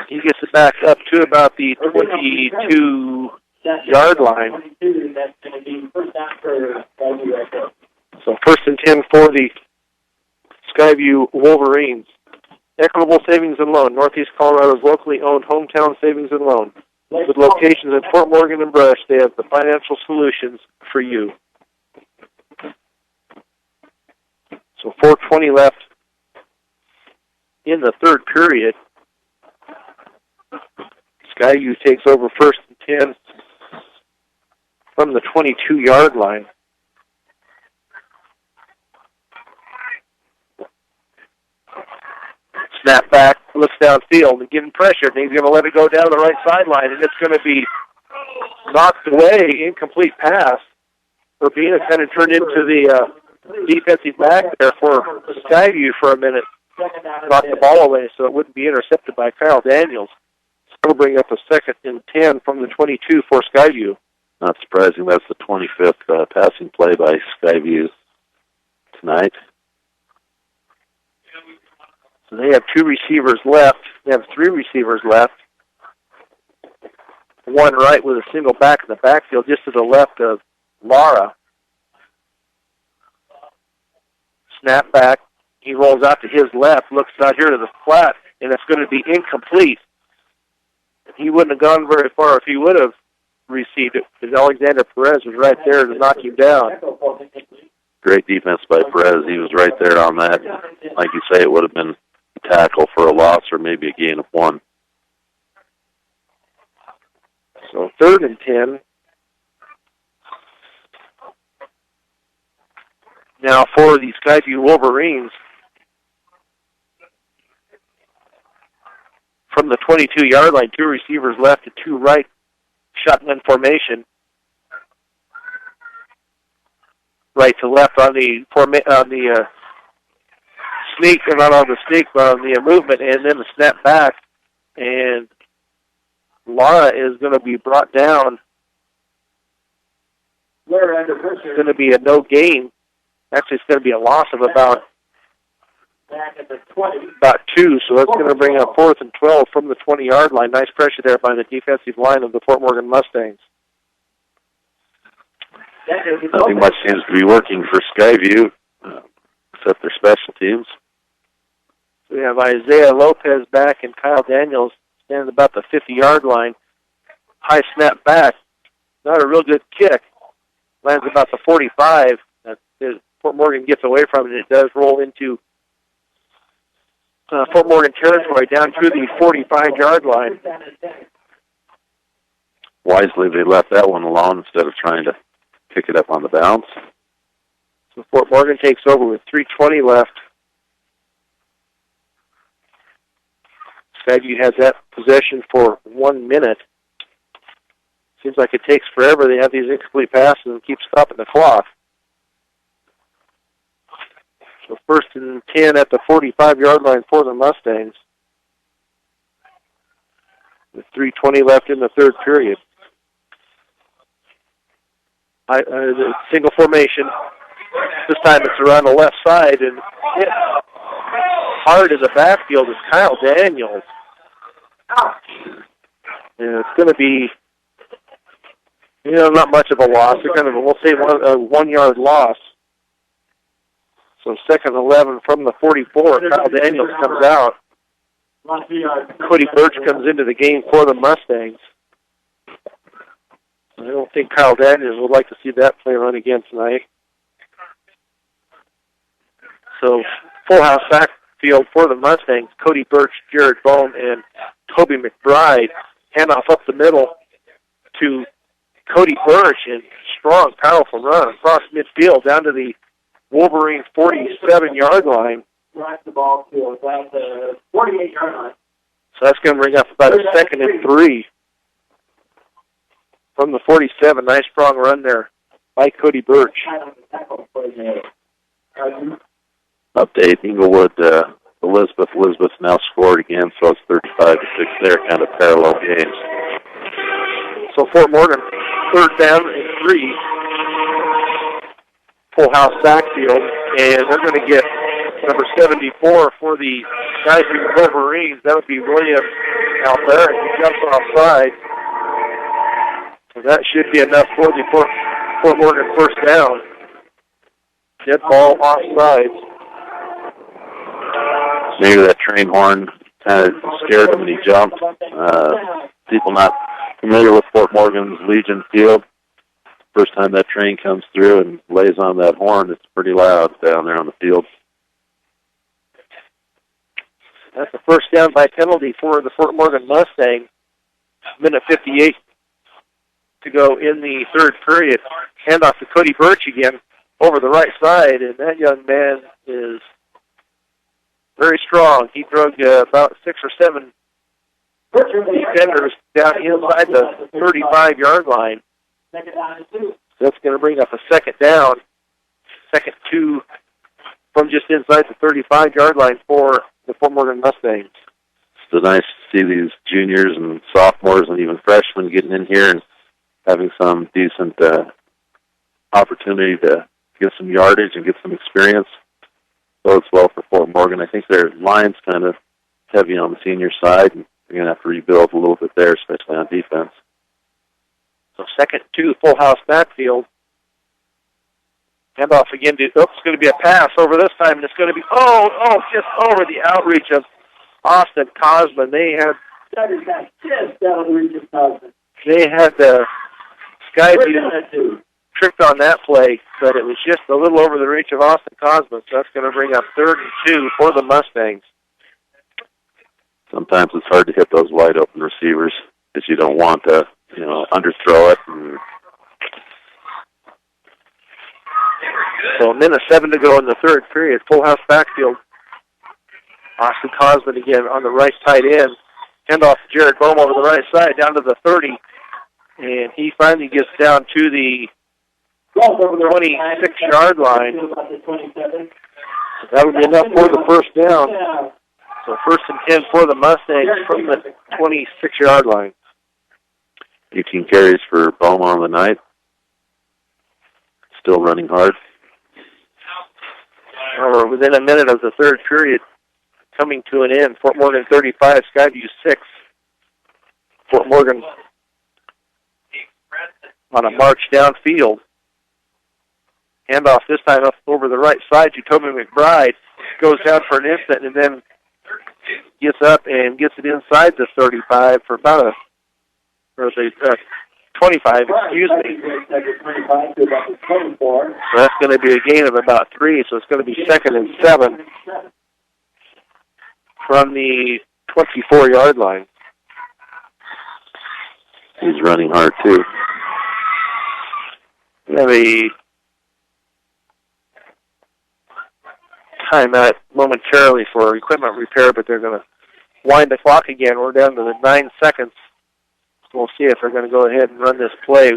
He gets it back up to about the 22-yard line. That's going to be first down for Skyview right there. So 1st and 10 for the Skyview Wolverines. Equitable Savings and Loan, Northeast Colorado's locally owned hometown savings and loan. With locations in Fort Morgan and Brush, they have the financial solutions for you. So 4:20 left in the third period. Skyview takes over 1st and 10 from the 22-yard line. Snap back, looks downfield and getting pressured, and he's going to let it go down the right sideline, and it's going to be knocked away, incomplete pass. Urbina kind of turned into the defensive back there for Skyview for a minute, knocked the ball away so it wouldn't be intercepted by Kyle Daniels. So we'll bring up a 2nd and 10 from the 22 for Skyview. Not surprising, that's the 25th passing play by Skyview tonight. So they have 2 receivers left. They have 3 receivers left. One right with a single back in the backfield just to the left of Lara. Snap back. He rolls out to his left, looks out here to the flat, and it's going to be incomplete. He wouldn't have gone very far if he would have received it, because Alexander Perez was right there to knock him down. Great defense by Perez. He was right there on that. Like you say, it would have been a tackle for a loss or maybe a gain of 1. So 3rd and 10. Now for the Skyview Wolverines. From the 22-yard line, 2 receivers left and 2 right, shotgun formation. Right to left on the sneak, or not on the sneak, but on the movement, and then the snap back. And Lara is going to be brought down. It's going to be a no gain. Actually, it's going to be a loss of about 2, so that's going to bring up 4th and 12 from the 20-yard line. Nice pressure there by the defensive line of the Fort Morgan Mustangs. Nothing much seems to be working for Skyview, except their special teams. So we have Isaiah Lopez back and Kyle Daniels standing about the 50-yard line. High snap back. Not a real good kick. Lands about the 45. Fort Morgan gets away from it. It does roll into Fort Morgan territory down to the 45-yard line. Wisely, they left that one alone instead of trying to pick it up on the bounce. So Fort Morgan takes over with 3:20 left. Skyview has that possession for 1 minute. Seems like it takes forever. They have these incomplete passes and keep stopping the clock. So 1st and 10 at the 45-yard line for the Mustangs. With 3:20 left in the third period. The single formation. This time it's around the left side, and hit hard in the backfield is Kyle Daniels. And it's going to be, not much of a loss. They're kind of, we'll say, a 1-yard loss. So 2nd and 11 from the 44. Kyle Daniels comes out. Cody Birch comes into the game for the Mustangs. I don't think Kyle Daniels would like to see that play run again tonight. So full house backfield for the Mustangs. Cody Birch, Jared Bone, and Toby McBride. Handoff up the middle to Cody Birch, and strong, powerful run across midfield down to the Wolverine 47-yard line. Drives the ball to about the 48-yard line. So that's going to bring up about a 2nd and 3 from the 47. Nice strong run there by Cody Birch. Update, Inglewood, Elizabeth's now scored again, so it's 35-6 there, kind of parallel games. So Fort Morgan, 3rd down and 3. Full house backfield, and they're going to get number 74 for the Skyview Wolverines. That would be William out there, and he jumps offside. So that should be enough for the Fort Morgan first down. Dead ball offside. Maybe that train horn kind of scared him when he jumped. People not familiar with Fort Morgan's Legion Field, first time that train comes through and lays on that horn, it's pretty loud down there on the field. That's a first down by penalty for the Fort Morgan Mustangs. Minute 58 to go in the third period. Handoff to Cody Birch again over the right side, and that young man is very strong. He drug about 6 or 7 defenders down inside the 35-yard line. That's going to bring up a second down. Second 2 from just inside the 35-yard line for the Fort Morgan Mustangs. It's nice to see these juniors and sophomores and even freshmen getting in here and having some decent opportunity to get some yardage and get some experience. Bodes well for Fort Morgan. I think their line's kind of heavy on the senior side, and they're going to have to rebuild a little bit there, especially on defense. So second 2, full house backfield. Handoff again to, it's going to be a pass over this time, and it's going to be, just over the outreach of Austin Cosman. They had the Skyview tricked on that play, but it was just a little over the reach of Austin Cosman, so that's going to bring up third and 2 for the Mustangs. Sometimes it's hard to hit those wide open receivers because you don't want to, underthrow it. And so minute 7 to go in the third period. Full house backfield. Austin Cosman again on the right tight end. Handoff to Jared Bohm over the right side down to the 30. And he finally gets down to the 26-yard line. That would be enough for the first down. So first and 10 for the Mustangs from the 26-yard line. 18 carries for Bohm on the night. Still running hard. We're within a minute of the third period coming to an end. Fort Morgan 35, Skyview 6. Fort Morgan on a march downfield. Handoff this time up over the right side to Toby McBride. Goes down for an instant and then gets up and gets it inside the 35 for about a, or the 25, excuse me. So that's going to be a gain of about 3, so it's going to be second and 7 from the 24-yard line. He's running hard, too. We have a timeout momentarily for equipment repair, but they're going to wind the clock again. We're down to the 9 seconds. So we'll see if they're going to go ahead and run this play.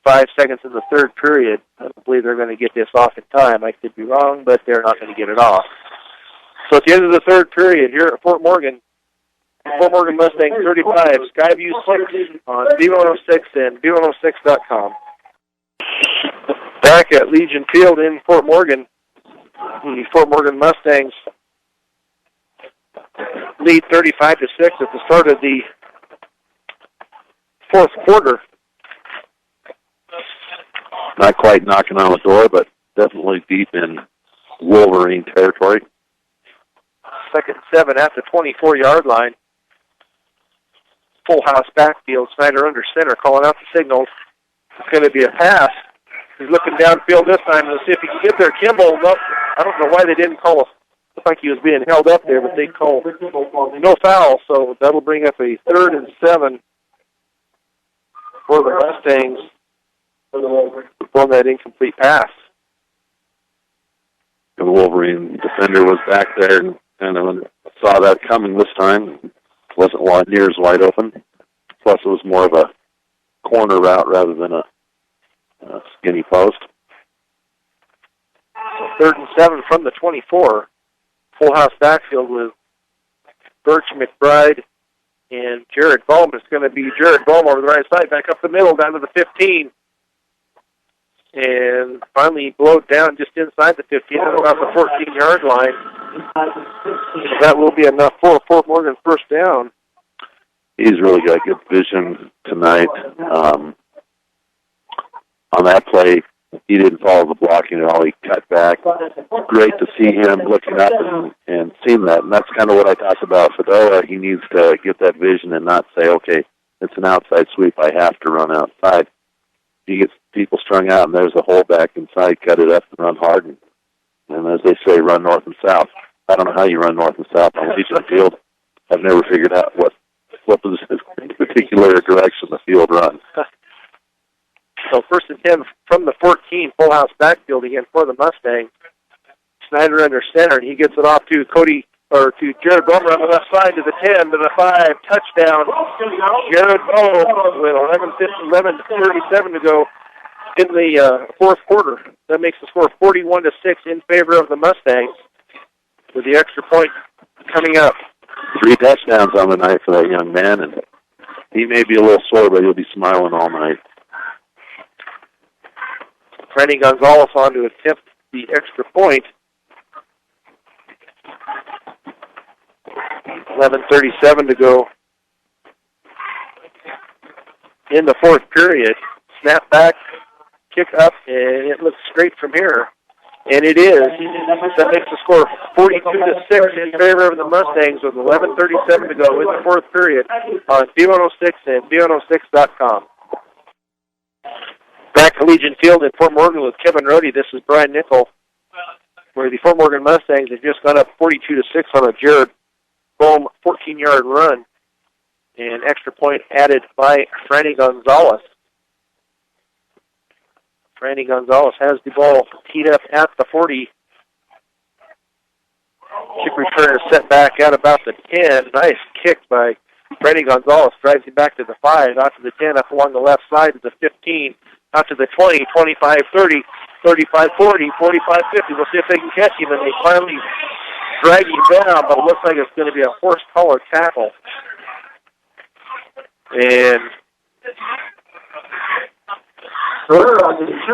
5 seconds in the third period. I don't believe they're going to get this off in time. I could be wrong, but they're not going to get it off. So at the end of the third period here at Fort Morgan Mustang 35, Skyview 6 on B106 and B106.com. Back at Legion Field in Fort Morgan, the Fort Morgan Mustangs lead 35-6 at the start of the fourth quarter. Not quite knocking on the door, but definitely deep in Wolverine territory. Second and 7 at the 24-yard line. Full house backfield. Snyder under center, calling out the signals. It's going to be a pass. He's looking downfield this time to see if he can get there. Kimball, no, I don't know why they didn't call. Looked like he was being held up there, but they called no foul, so that'll bring up a third and 7 for the Mustangs on that incomplete pass. The Wolverine defender was back there and kind of saw that coming this time. Wasn't near as wide open. Plus, it was more of a corner route rather than a skinny post. So third and 7 from the 24. Full house backfield with Birch, McBride, and Jared Bohm. It's going to be Jared Bohm over the right side, back up the middle, down to the 15. And finally blowed down just inside the 15 at about the 14-yard line. That will be enough for Fort Morgan first down. he's really got good vision tonight. On that play, he didn't follow the blocking at all. He cut back. Great to see him looking up and seeing that. And that's kind of what I talked about. Fedora, he needs to get that vision and not say, okay, it's an outside sweep. I have to run outside. He gets people strung out, and there's a hole back inside. Cut it up and run hard. And as they say, run north and south. I don't know how you run north and south on Legion Field. I've never figured out what particular direction the field runs. So 1st and 10 from the 14, full house backfield again for the Mustangs. Snyder under center, and he gets it off to Jared Bomer on the left side to the 10, to the 5, touchdown. Jared Bomer with 11:37 to go in the fourth quarter. That makes the score 41-6 in favor of the Mustangs, with the extra point coming up. 3 touchdowns on the night for that young man, and he may be a little sore, but he'll be smiling all night. Franny Gonzalez on to attempt the extra point. 11:37 to go in the fourth period. Snap back, kick up, and it looks straight from here. And it is. That makes the score 42-6 in favor of the Mustangs with 11:37 to go in the fourth period on B106 and B106.com. Back to Legion Field in Fort Morgan with Kevin Rohde. This is Brian Nickel, where the Fort Morgan Mustangs have just gone up 42-6 on a Jared Bohm 14-yard run. And extra point added by Franny Gonzalez. Franny Gonzalez has the ball teed up at the 40. Kick return is set back at about the 10. Nice kick by Franny Gonzalez. Drives him back to the 5, out to the 10, up along the left side to the 15, out to the 20, 25, 30, 35, 40, 45, 50. We'll see if they can catch him, and they finally drag him down, but it looks like it's going to be a horse collar tackle. And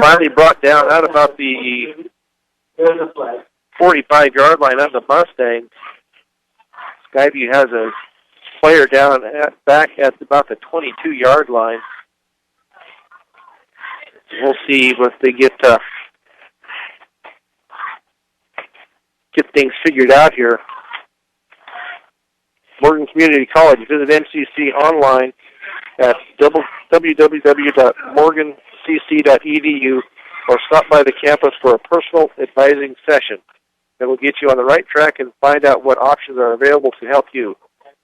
finally brought down out about the 45-yard line of the Mustangs. Skyview has a player down back at about the 22-yard line. We'll see if they get things figured out here. Morgan Community College. Visit MCC online at www.morgancc.edu or stop by the campus for a personal advising session that will get you on the right track and find out what options are available to help you.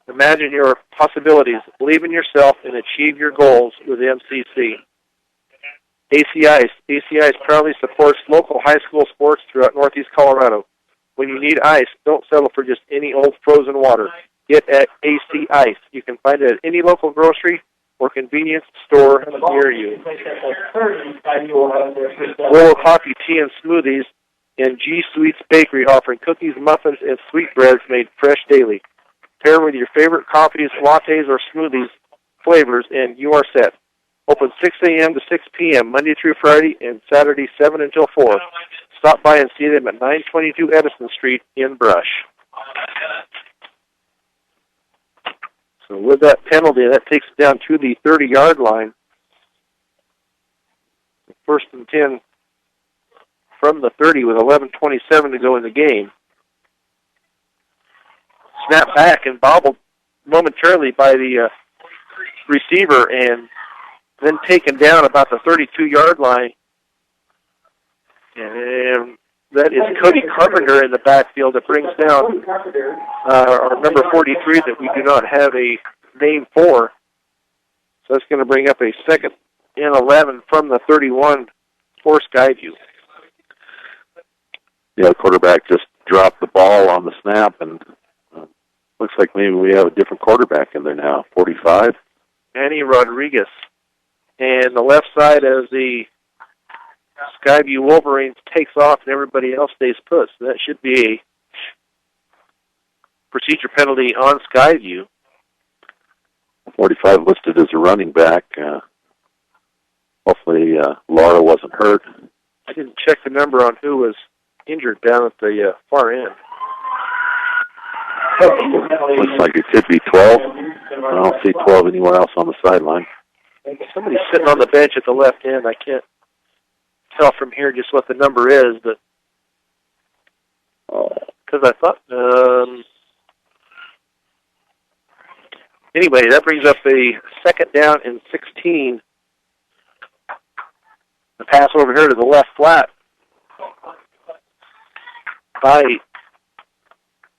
Imagine your possibilities, believe in yourself, and achieve your goals with MCC. AC Ice. AC Ice proudly supports local high school sports throughout Northeast Colorado. When you need ice, don't settle for just any old frozen water. Get at AC Ice. You can find it at any local grocery or convenience store near you. Willow Coffee, Tea, and Smoothies, and G Sweets Bakery offering cookies, muffins, and sweetbreads made fresh daily. Pair with your favorite coffees, lattes, or smoothies flavors, and you are set. Open 6 a.m. to 6 p.m. Monday through Friday and Saturday 7 until 4. Stop by and see them at 922 Edison Street in Brush. So with that penalty, that takes it down to the 30-yard line. 1st and 10 from the 30 with 11:27 to go in the game. Snap back and bobbled momentarily by the receiver and then taken down about the 32-yard line. And that is Cody Carpenter in the backfield that brings down our number 43 that we do not have a name for. So that's going to bring up a 2nd and 11 from the 31 for Skyview. Yeah, the quarterback just dropped the ball on the snap, and looks like maybe we have a different quarterback in there now, 45. Manny Rodriguez. And the left side as the Skyview Wolverines takes off and everybody else stays put. So that should be a procedure penalty on Skyview. 45 listed as a running back. Hopefully Laura wasn't hurt. I didn't check the number on who was injured down at the far end. Looks like it could be 12. I don't see 12 anywhere else on the sideline. Somebody's sitting on the bench at the left end. I can't tell from here just what the number is, but because I thought. Anyway, that brings up a second down and 16. The pass over here to the left flat by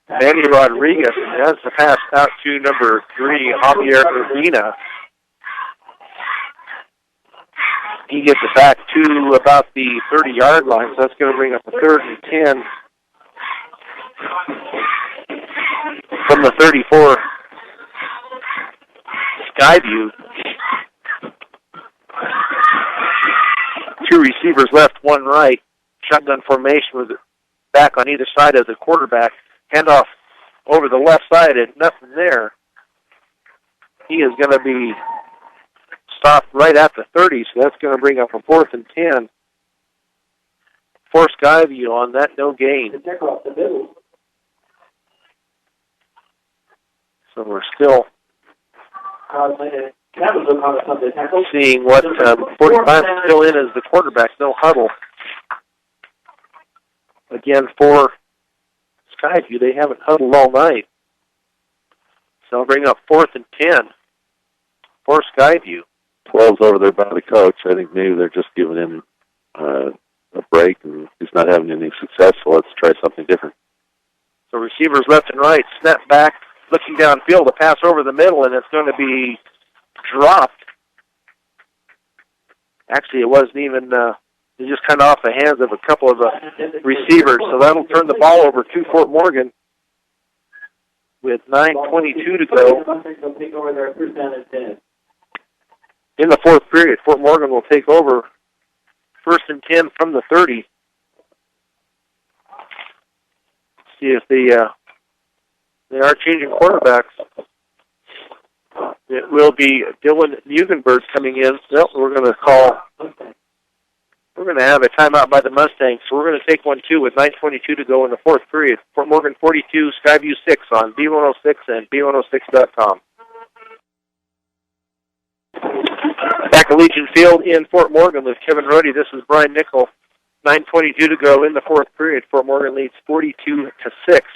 Manny Rodriguez. And that's the pass out to number 3, Javier Urbina. He gets it back to about the 30-yard line, so that's going to bring up a 3rd and 10 from the 34. Skyview. 2 receivers left, 1 right. Shotgun formation with it back on either side of the quarterback. Handoff over the left side and nothing there. He is going to be stopped right at the 30, so that's going to bring up a 4th and 10 for Skyview on that no gain. So we're still seeing what 45 still in as the quarterback, no huddle. Again, for Skyview, they haven't huddled all night. So I'll bring up 4th and 10 for Skyview. 12's over there by the coach. I think maybe they're just giving him a break, and he's not having any success, so let's try something different. So receivers left and right, snap back, looking downfield, a pass over the middle, and it's going to be dropped. Actually, it wasn't even, it just kind of off the hands of a couple of receivers, so that'll turn the ball over to Fort Morgan with 9:22 to go. In the 4th period, Fort Morgan will take over 1st and 10 from the 30. See if they are changing quarterbacks. It will be Dylan Mugenberg coming in. No, we're going to have a timeout by the Mustangs, so we're going to take one too with 9:22 to go in the 4th period. Fort Morgan 42, Skyview 6 on B106 and B106.com. Back at Legion Field in Fort Morgan with Kevin Ruddy. This is Brian Nickel. 9:22 to go in the 4th period. Fort Morgan leads 42-6.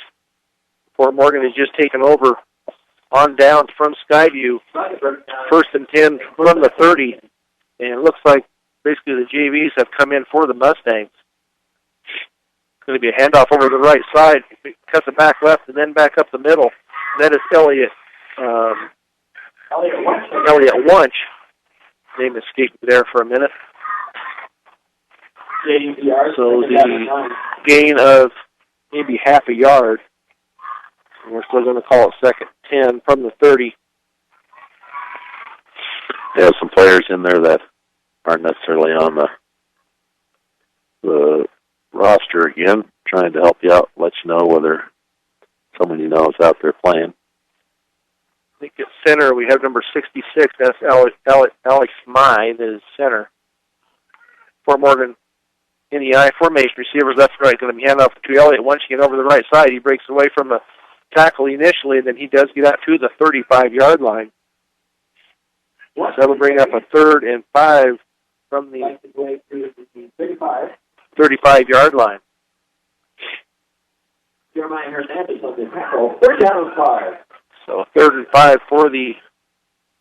Fort Morgan has just taken over on down from Skyview. 1st and 10 from the 30. And it looks like basically the JVs have come in for the Mustangs. It's going to be a handoff over the right side. Cuts it back left and then back up the middle. And that is Elliott Wunsch. Name escaped me there for a minute. So the gain of maybe half a yard. And we're still going to call it 2nd 10 from the 30. They have some players in there that aren't necessarily on the roster again, trying to help you out, let you know whether someone you know is out there playing. I think at center we have number 66. That's Alex Mai, that is center. Fort Morgan in the I formation. Receivers left and right. Going to be handed off to Elliott. Once you get over the right side, he breaks away from the tackle initially, and then he does get out to the 35-yard line. So that'll bring up a 3rd and 5 from the 35-yard line. Jeremiah Hernandez on the tackle. 3rd down and 5. So 3rd and 5 for the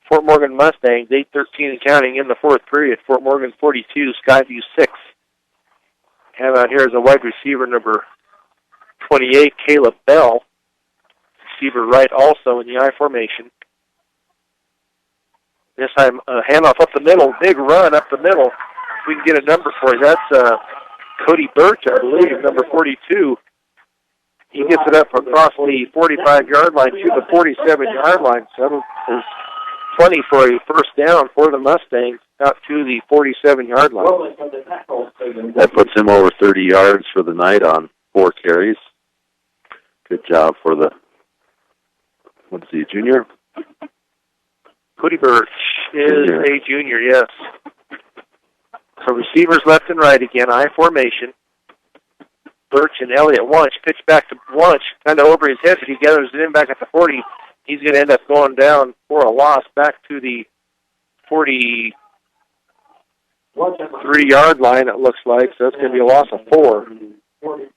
Fort Morgan Mustangs. 8:13 and counting in the 4th period. Fort Morgan 42, Skyview 6. Have out here is a wide receiver number 28, Caleb Bell. Receiver right also in the I formation. This time, handoff up the middle. Big run up the middle. If we can get a number for you. That's Cody Birch, I believe, number 42. He gets it up across the 45-yard line to the 47-yard line. So that is plenty for a 1st down for the Mustangs out to the 47-yard line. That puts him over 30 yards for the night on 4 carries. Good job for the, what's he, junior? Cody Birch is a junior, yes. So receivers left and right again, I formation. Birch and Elliott Wunsch. Pitch back to Wunsch, kind of over his head, but he gathers it in back at the 40. He's going to end up going down for a loss back to the 43-yard line, it looks like. So that's going to be a loss of 4. So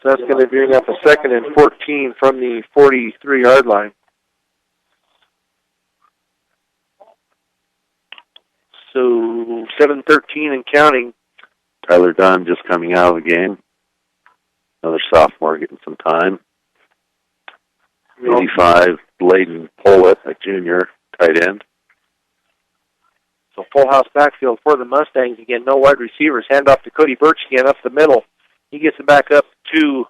that's going to bring up a 2nd and 14 from the 43-yard line. So 7:13 and counting. Tyler Dunn just coming out of the game. Another sophomore getting some time. 85, Bladen Pollitt, a junior, tight end. So full house backfield for the Mustangs again. No wide receivers. Hand off to Cody Birch again up the middle. He gets it back up to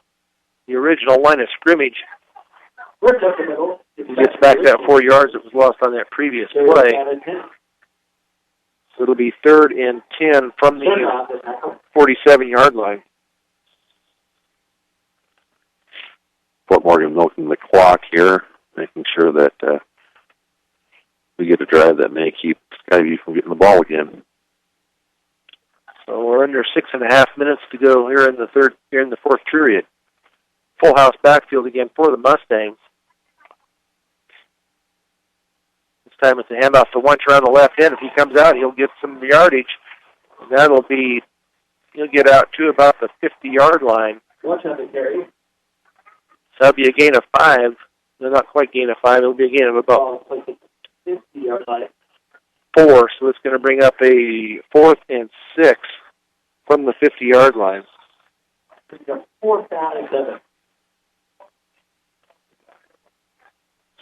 the original line of scrimmage. He gets back that 4 yards that was lost on that previous play. So it'll be 3rd and 10 from the 47-yard line. Fort Morgan milking the clock here, making sure that we get a drive that may keep Skyview from getting the ball again. So we're under 6.5 minutes to go here in the 4th period. Full house backfield again for the Mustangs. This time it's a handoff to Wunsch around the left end. If he comes out, he'll get some yardage. And he'll get out to about the 50-yard line. So that'll be a gain of 5. No, not quite gain of 5. It'll be a gain of about 4. So it's going to bring up a 4th and 6 from the 50-yard line. 4th down and 7.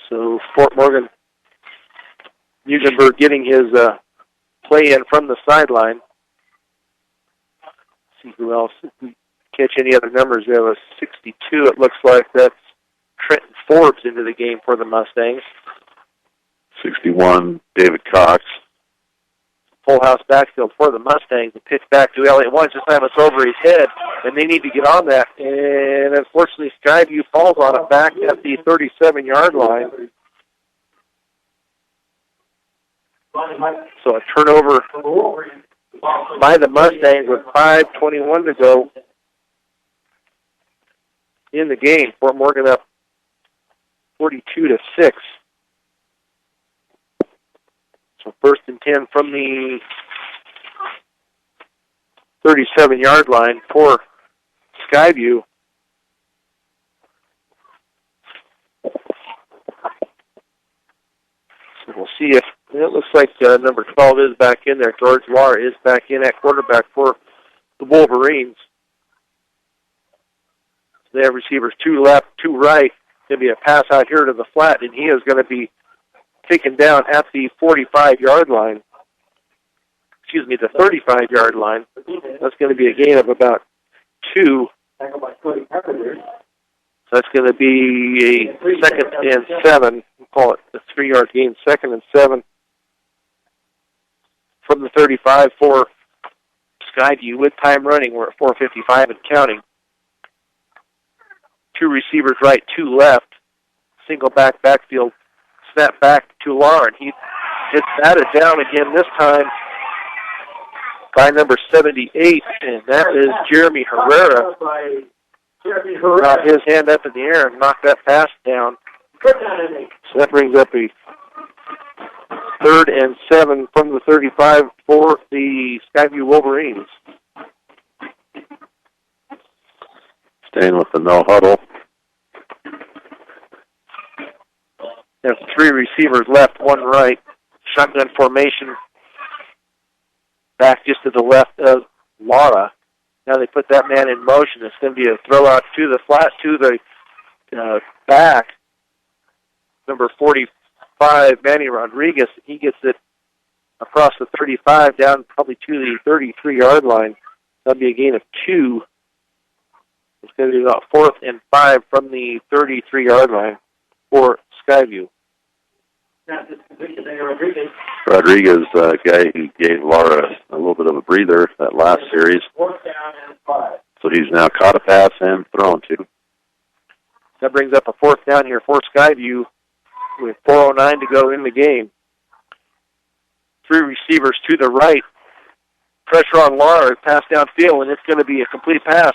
So Fort Morgan, Mugenberg getting his play in from the sideline. See who else. If we catch any other numbers, there was 62. It looks like that's Trenton Forbes into the game for the Mustangs. 61, David Cox. Full house backfield for the Mustangs. The pitch back to Elliott Wunsch. This time it's over his head, and they need to get on that. And unfortunately, Skyview falls on it back at the 37-yard line. So a turnover by the Mustangs with 5:21 to go in the game. Fort Morgan up 42-6. So 1st and 10 from the 37-yard line for Skyview. So we'll see if it looks like number 12 is back in there. George Lahr is back in at quarterback for the Wolverines. So they have receivers 2 left, 2 right. Going to be a pass out here to the flat, and he is going to be taken down at the 45-yard line. Excuse me, the 35-yard line. That's going to be a gain of about 2. So that's going to be a 2nd and 7. We'll call it a 3-yard gain, 2nd and 7 from the 35 for Skyview with time running. We're at 4:55 and counting. 2 receivers right, 2 left. Single backfield. Snap back to Lahr. He gets batted down again this time by number 78, and that is Jeremy Herrera. Got his hand up in the air and knocked that pass down. So that brings up a 3rd and 7 from the 35 for the Skyview Wolverines. Staying with the no huddle. There's 3 receivers left, 1 right. Shotgun formation back just to the left of Lara. Now they put that man in motion. It's going to be a throw out to the flat, to the back. Number 45, Manny Rodriguez. He gets it across the 35 down probably to the 33-yard line. That'll be a gain of 2. It's going to be about 4th and 5 from the 33-yard line for Skyview. Rodriguez, guy who gave Laura a little bit of a breather that last series. So he's now caught a pass and thrown to. That brings up a 4th down here for Skyview with 4:09 to go in the game. 3 receivers to the right. Pressure on Laura, pass downfield, and it's going to be a complete pass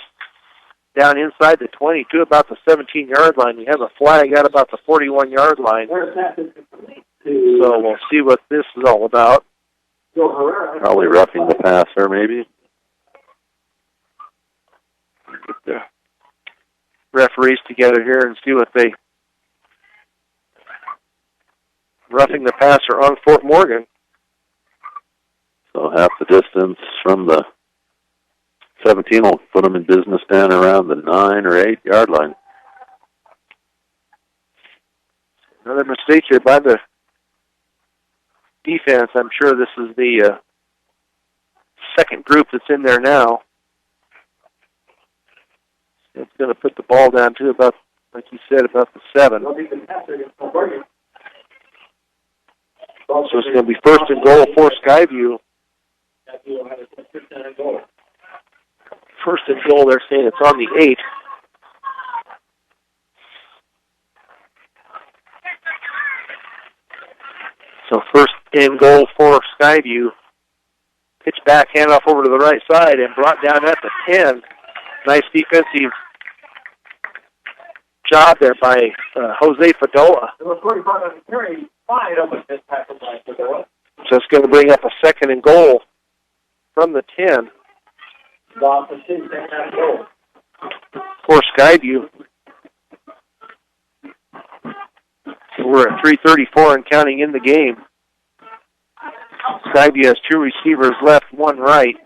down inside the 20 to about the 17-yard line. We have a flag at about the 41-yard line. So we'll see what this is all about. Probably roughing the passer, maybe. Get the referees together here and see what they... Roughing the passer on Fort Morgan. So half the distance from the 17 will put them in business down around the 9 or 8 yard line. Another mistake here by the defense. I'm sure this is the second group that's in there now. It's going to put the ball down to about, like you said, about the 7. So it's going to be first and goal for Skyview. First and goal, they're saying it's on the 8. So first and goal for Skyview. Pitch back, handoff over to the right side, and brought down at the 10. Nice defensive job there by Jose Fadola. So it's going to bring up a second and goal from the 10 for Skyview. We're at 3:34 and counting in the game. Skyview has 2 receivers left, 1 right.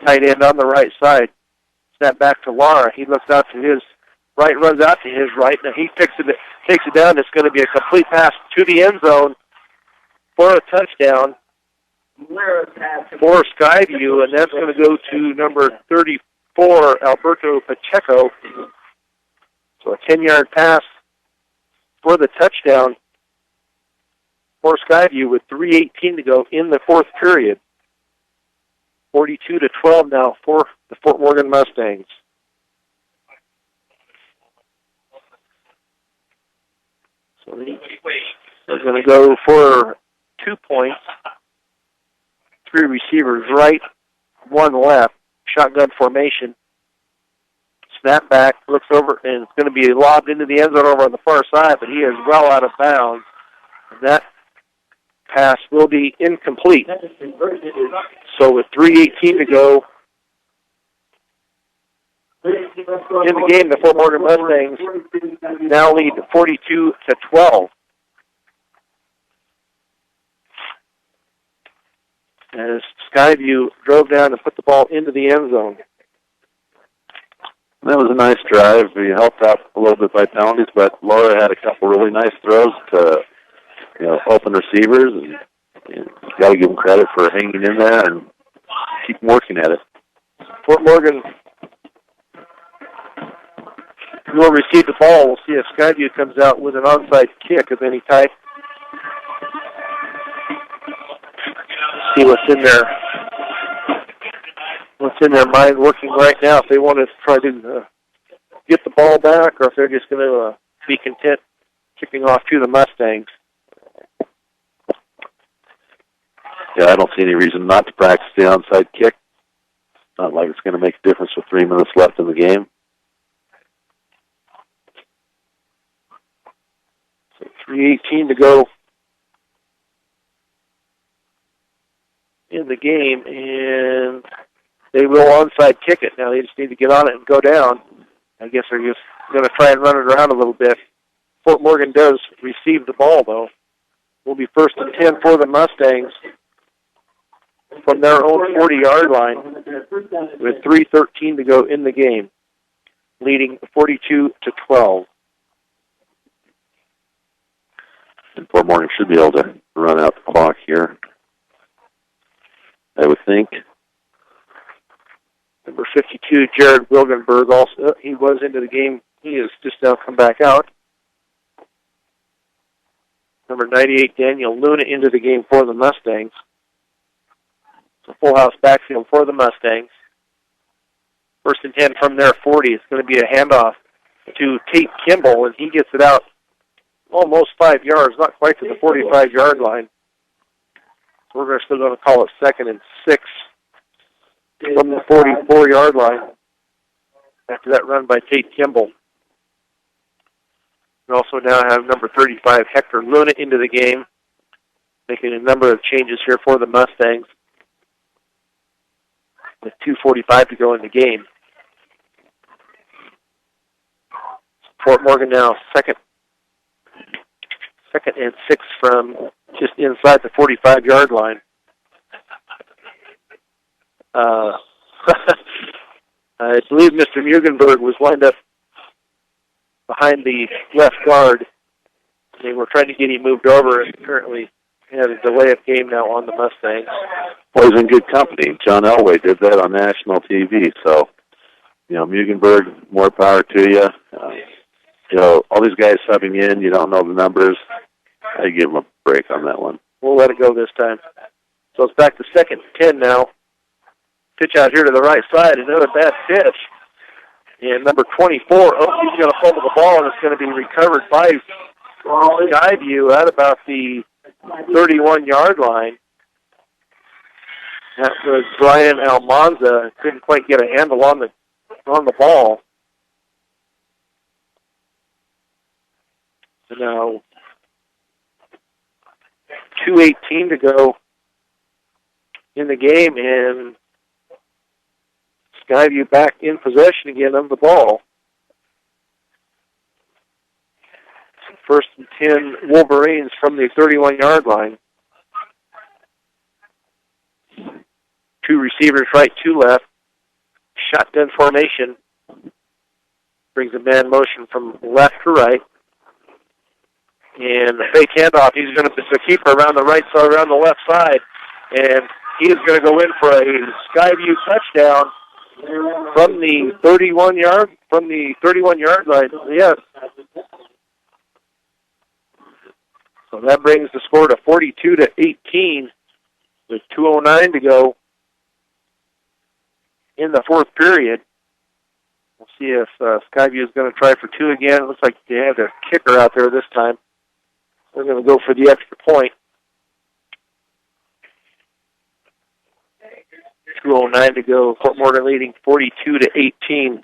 Tight end on the right side. Snap back to Lara. He looks out to his right, runs out to his right. Now he takes it down. It's going to be a complete pass to the end zone for a touchdown for Skyview, and that's going to go to number 34, Alberto Pacheco. So a 10-yard pass for the touchdown for Skyview with 3:18 to go in the fourth period. 42-12 now for the Fort Morgan Mustangs. So they're going to go for 2 points. 3 receivers right, 1 left. Shotgun formation. Snap back, looks over, and it's going to be lobbed into the end zone over on the far side, but he is well out of bounds. And that pass will be incomplete. So with 3:18 to go in the game, the Fort Morgan Mustangs now lead 42-12. As Skyview drove down and put the ball into the end zone. That was a nice drive. We helped out a little bit by penalties, but Laura had a couple really nice throws to, open receivers, and you got to give them credit for hanging in there and keep working at it. Fort Morgan will receive the ball. We'll see if Skyview comes out with an onside kick of any type. See what's in their mind working right now, if they want to try to get the ball back or if they're just going to be content kicking off to the Mustangs. Yeah, I don't see any reason not to practice the onside kick. Not like it's going to make a difference with 3 minutes left in the game. So 3:18 to go in the game, and they will onside kick it. Now they just need to get on it and go down. I guess they're just going to try and run it around a little bit. Fort Morgan does receive the ball, though. Will be first and 10 for the Mustangs from their own 40-yard line with 3:13 to go in the game, leading 42-12. And Fort Morgan should be able to run out the clock here, I would think. Number 52, Jared Wilgenberg, also, he was into the game. He has just now come back out. Number 98, Daniel Luna, into the game for the Mustangs. It's a full house backfield for the Mustangs. First and 10 from their 40. It's going to be a handoff to Tate Kimball, and he gets it out almost 5 yards, not quite to the 45-yard line. So we're still going to call it 2nd and 6 from the 44-yard line. after that run by Tate Kimball. We also now have number 35, Hector Luna, into the game, making a number of changes here for the Mustangs with 2:45 to go in the game. Fort Morgan now second and 6 from just inside the 45-yard line. I believe Mr. Mugenberg was lined up behind the left guard. They were trying to get him moved over, and currently had a delay of game now on the Mustangs. Well, he's in good company. John Elway did that on national TV. So, Mugenberg, more power to you. All these guys subbing in, you don't know the numbers. I give him a break on that one. We'll let it go this time. So it's back to 2nd and 10 now. Pitch out here to the right side. Another bad pitch. And number 24, he's going to fumble the ball, and it's going to be recovered by Skyview at about the 31-yard line. That was Brian Almanza. Couldn't quite get a handle on the ball. So now 2:18 to go in the game, and Skyview back in possession again of the ball. 1st and 10 Wolverines from the 31-yard line. 2 receivers right, 2 left. Shotgun formation. Brings a man motion from left to right. And the fake handoff, he's going to be the keeper around the right side, around the left side. And he is going to go in for a Skyview touchdown from the 31-yard line. Yes. So that brings the score to 42-18 with 2:09 to go in the 4th period. We'll see if Skyview is going to try for 2 again. It looks like they have their kicker out there this time. They're going to go for the extra point. 2:09 to go. Fort Morgan leading 42-18.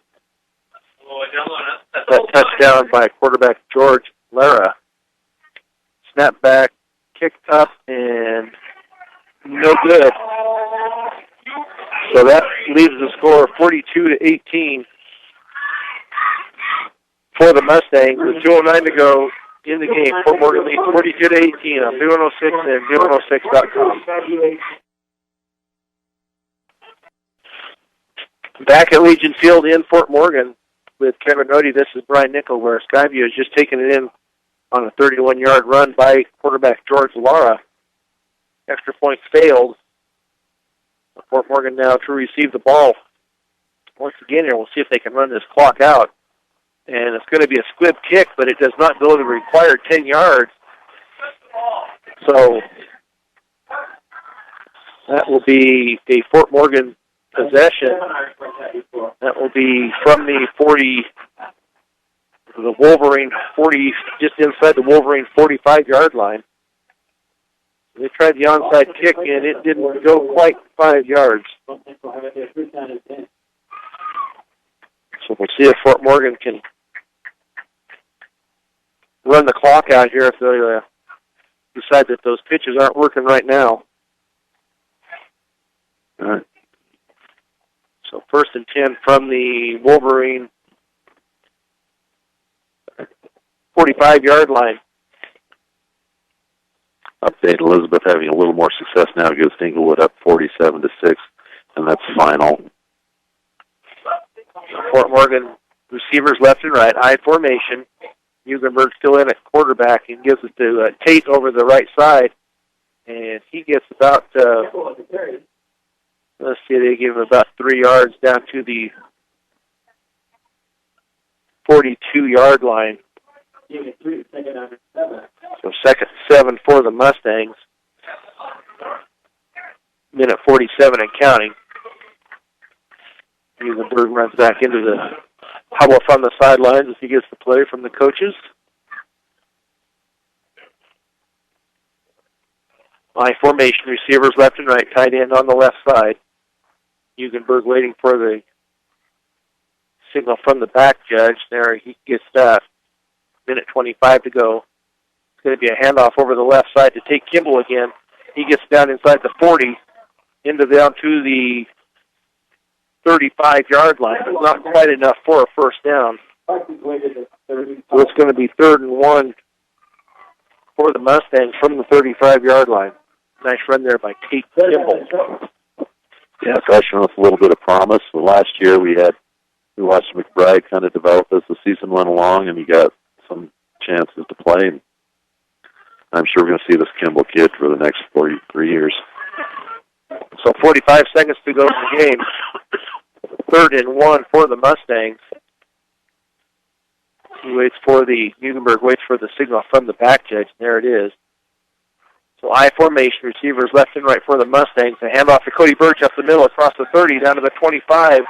That touchdown by quarterback George Lara. Snap back, kicked up, and no good. So that leaves the score 42-18 for the Mustangs with 2:09 to go in the game. Fort Morgan leads 42-18 on B106 and B106.com. Back at Legion Field in Fort Morgan with Kevin Rohde. This is Brian Nickel, where Skyview has just taken it in on a 31-yard run by quarterback George Lara. Extra point failed. Fort Morgan now to receive the ball. Once again here, we'll see if they can run this clock out. And it's going to be a squib kick, but it does not go the required 10 yards. So that will be a Fort Morgan possession. That will be from the 40, the Wolverine 40, just inside the Wolverine 45-yard line. They tried the onside kick, and it didn't go quite 5 yards. So we'll see if Fort Morgan can run the clock out here if they decide that those pitches aren't working right now. All right. So 1st and 10 from the Wolverine 45-yard line. Update: Elizabeth having a little more success now, gives Inglewood up 47-6, and that's final. Fort Morgan receivers left and right, I formation. Mugenberg still in at quarterback and gives it to Tate over the right side, and he gets about, let's see, they give him about 3 yards down to the 42-yard line. So 2nd 7 for the Mustangs. Minute 47 and counting. Mugenberg runs back into the huddle from the sidelines as he gets the play from the coaches. I formation, receivers left and right, tight end on the left side. Mugenberg waiting for the signal from the back judge. There he gets minute 25 to go. It's going to be a handoff over the left side to Tate Kimball again. He gets down inside the 40, down to the 35-yard line, but not quite enough for a first down. So it's going to be 3rd and 1 for the Mustangs from the 35-yard line. Nice run there by Tate Kimball. Yeah, freshman with a little bit of promise. The last year we watched McBride kind of develop as the season went along, and he got some chances to play. And I'm sure we're going to see this Kimball kid for the next 43 years. So 45 seconds to go in the game. 3rd and 1 for the Mustangs. Mugenberg waits for the signal from the back judge, and there it is. So I formation, receivers left and right for the Mustangs. A handoff to Cody Birch up the middle across the 30 down to the 25.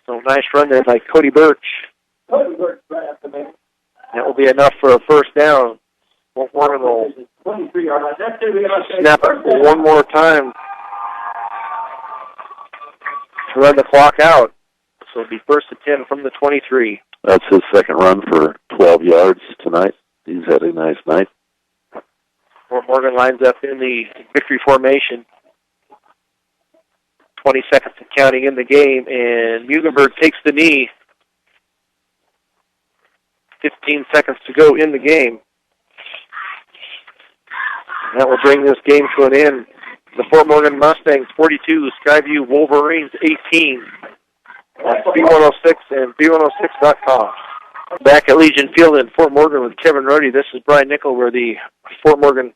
So nice run there by Cody Birch. That will be enough for a first down. Morgan will snap it one more time to run the clock out. So it'll be 1st and 10 from the 23. That's his second run for 12 yards tonight. He's had a nice night. Fort Morgan lines up in the victory formation. 20 seconds and counting in the game, and Mugenberg takes the knee. 15 seconds to go in the game. And that will bring this game to an end. The Fort Morgan Mustangs 42, Skyview Wolverines 18. That's B106 and B106.com. Back at Legion Field in Fort Morgan with Kevin Rohde. This is Brian Nickel, where the Fort Morgan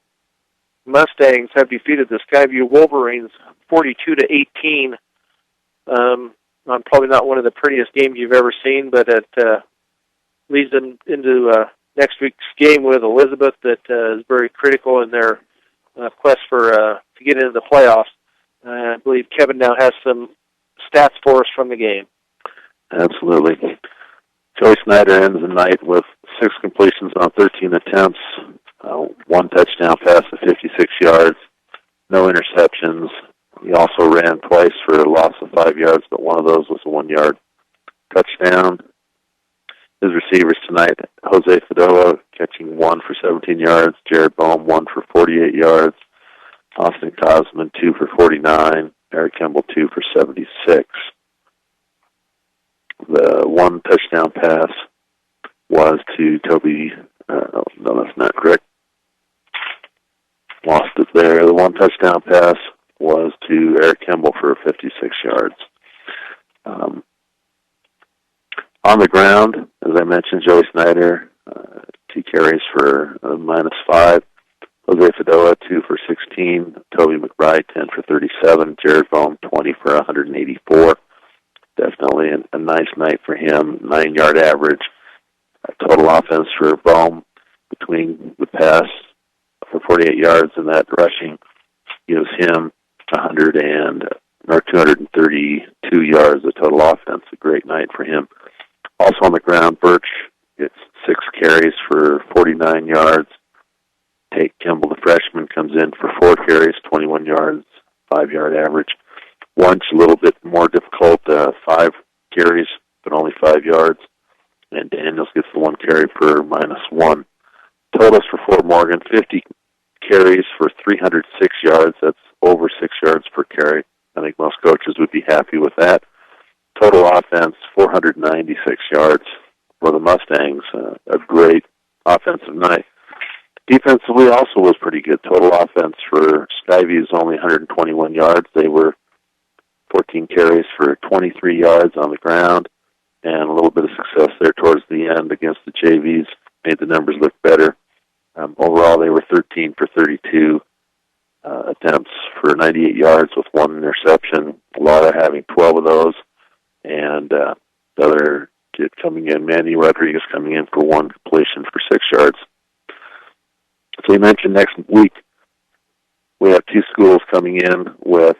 Mustangs have defeated the Skyview Wolverines 42-18. On probably not one of the prettiest games you've ever seen, but it leads them into next week's game with Elizabeth that is very critical in their quest for to get into the playoffs. I believe Kevin now has some stats for us from the game. Absolutely. Joey Snyder ends the night with 6 completions on 13 attempts, 1 touchdown pass of 56 yards, no interceptions. He also ran twice for a loss of 5 yards, but one of those was a 1-yard touchdown. His receivers tonight, Jose Fedora catching 1 for 17 yards, Jared Bohm 1 for 48 yards, Austin Cosman 2 for 49, Eric Kimball 2 for 76. The 1 touchdown pass was to Toby. No, that's not correct. Lost it there. The 1 touchdown pass was to Eric Kimball for 56 yards. On the ground, as I mentioned, Joey Snyder, 2 carries for -5. Jose Fedora, 2 for 16. Toby McBride, 10 for 37. Jared Bohm, 20 for 184. Definitely a nice night for him. 9-yard average. Total offense for Bohm between the pass for 48 yards and that rushing gives him 232 yards of total offense. A great night for him. Also on the ground, Birch gets 6 carries for 49 yards. Tate Kimball, the freshman, comes in for 4 carries, 21 yards, 5-yard average. Wunsch, a little bit more difficult, 5 carries, but only 5 yards. And Daniels gets the 1 carry for -1. Totals for Fort Morgan, 50 carries for 306 yards. That's over 6 yards per carry. I think most coaches would be happy with that. Total offense, 496 yards for the Mustangs. A great offensive night. Defensively also was pretty good. Total offense for Skyview is only 121 yards. They were 14 carries for 23 yards on the ground, and a little bit of success there towards the end against the JVs made the numbers look better. Overall, they were 13 for 32 attempts for 98 yards with 1 interception. Laura having 12 of those, and the other kid coming in, Manny Rodriguez, coming in for 1 completion for 6 yards. So you mentioned next week we have 2 schools coming in with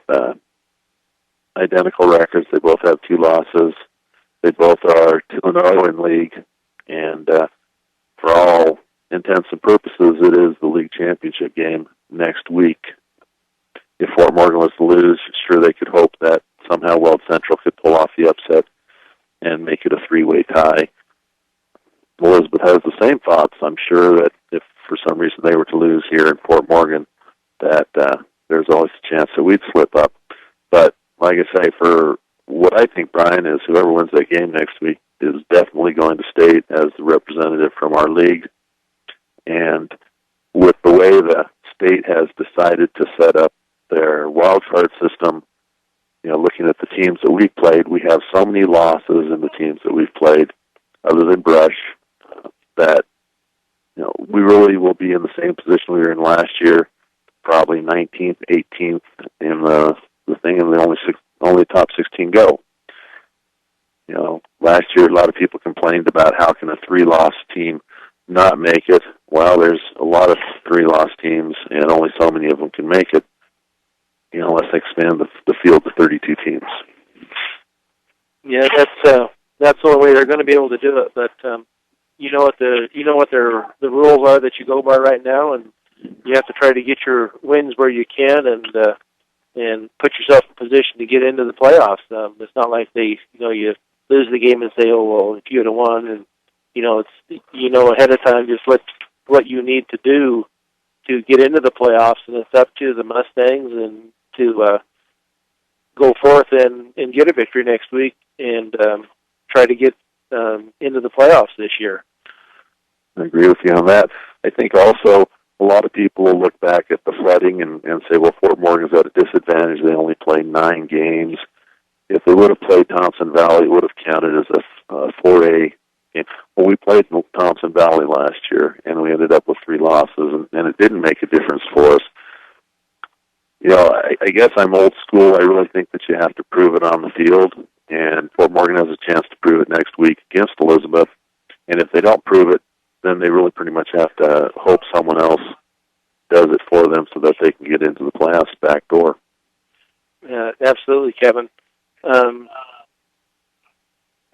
identical records. They both have 2 losses. They both are 2-0 in league, and for all intents and purposes, it is the league championship game next week. If Fort Morgan was to lose, sure they could hope that somehow Weld Central could pull off the upset and make it a three-way tie. Elizabeth has the same thoughts. I'm sure that if for some reason they were to lose here in Fort Morgan, that there's always a chance that we'd slip up. But like I say, for what I think, Brian, is whoever wins that game next week is definitely going to state as the representative from our league. And with the way the state has decided to set up their wild card system, looking at the teams that we've played, we have so many losses in the teams that we've played, other than Brush, that we really will be in the same position we were in last year, probably 19th, 18th in the thing, and the only top 16 go. Last year a lot of people complained about how can a 3-loss team not make it. Well, there's a lot of 3-loss teams, and only so many of them can make it. Let's expand the field to 32 teams. Yeah, that's the only way they're going to be able to do it. But what the rules are that you go by right now, and you have to try to get your wins where you can, and put yourself in position to get into the playoffs. It's not like you lose the game and say, oh well, if you had won, and it's ahead of time just what you need to do to get into the playoffs, and it's up to the Mustangs and to go forth and get a victory next week and try to get into the playoffs this year. I agree with you on that. I think also a lot of people will look back at the flooding and say, well, Fort Morgan's at a disadvantage. They only played 9 games. If they would have played Thompson Valley, it would have counted as a 4A game. Well, we played Thompson Valley last year, and we ended up with 3 losses, and it didn't make a difference for us. I guess I'm old school. I really think that you have to prove it on the field, and Fort Morgan has a chance to prove it next week against Elizabeth. And if they don't prove it, then they really pretty much have to hope someone else does it for them so that they can get into the playoffs back door. Absolutely, Kevin.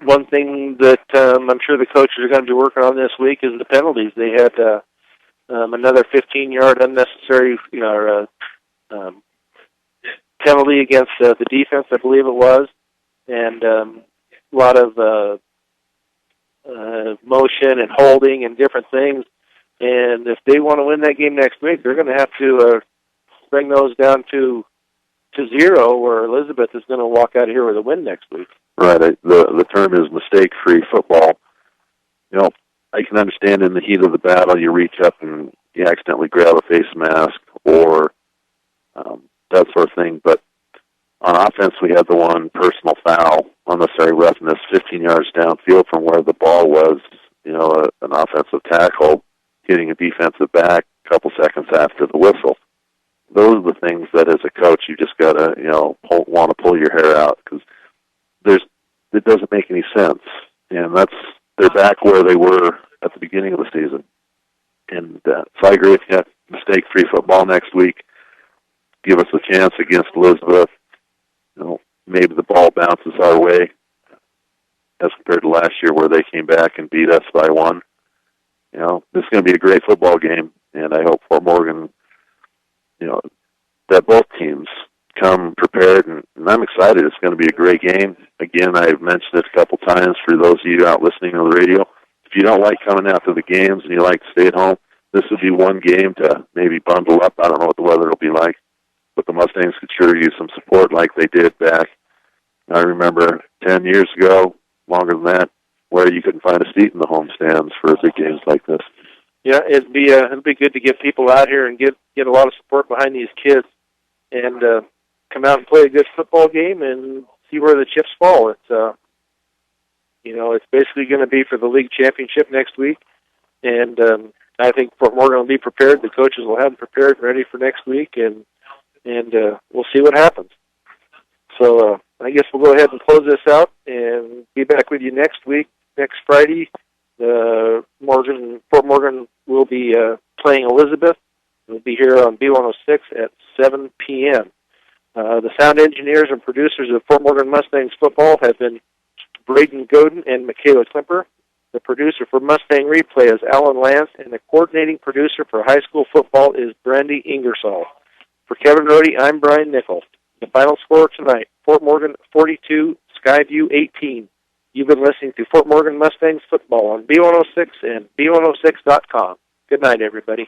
One thing that I'm sure the coaches are going to be working on this week is the penalties. They had another 15-yard unnecessary penalty against the defense, I believe it was, and a lot of motion and holding and different things. And if they want to win that game next week, they're going to have to bring those down to 0, or Elizabeth is going to walk out of here with a win next week. Right. The term is mistake-free football. I can understand in the heat of the battle you reach up and you accidentally grab a face mask or that sort of thing. But on offense, we had the one personal foul, unnecessary roughness, 15 yards downfield from where the ball was, an offensive tackle hitting a defensive back a couple seconds after the whistle. Those are the things that as a coach you just got to, want to pull your hair out because it doesn't make any sense. And they're back where they were at the beginning of the season. And so I agree with you. Mistake-free football next week. Give us a chance against Elizabeth. Maybe the ball bounces our way as compared to last year where they came back and beat us by 1. This is going to be a great football game, and I hope Fort Morgan, that both teams come prepared, and I'm excited. It's going to be a great game. Again, I've mentioned it a couple times for those of you out listening on the radio. If you don't like coming out to the games and you like to stay at home, this would be one game to maybe bundle up. I don't know what the weather will be like, but the Mustangs could sure use some support like they did back, I remember 10 years ago, longer than that, where you couldn't find a seat in the home stands for big games like this. Yeah, it'd be good to get people out here and get a lot of support behind these kids, and come out and play a good football game and see where the chips fall. It's it's basically going to be for the league championship next week, and I think Fort Morgan will be prepared. The coaches will have them prepared, ready for next week, and we'll see what happens. So I guess we'll go ahead and close this out and be back with you next week, next Friday. Fort Morgan will be playing Elizabeth. We'll be here on B106 at 7 p.m. The sound engineers and producers of Fort Morgan Mustangs football have been Braden Godin and Michaela Klimper. The producer for Mustang Replay is Alan Lance, and the coordinating producer for high school football is Brandy Ingersoll. For Kevin Rohde, I'm Brian Nichols. The final score tonight, Fort Morgan 42, Skyview 18. You've been listening to Fort Morgan Mustangs football on B106 and B106.com. Good night, everybody.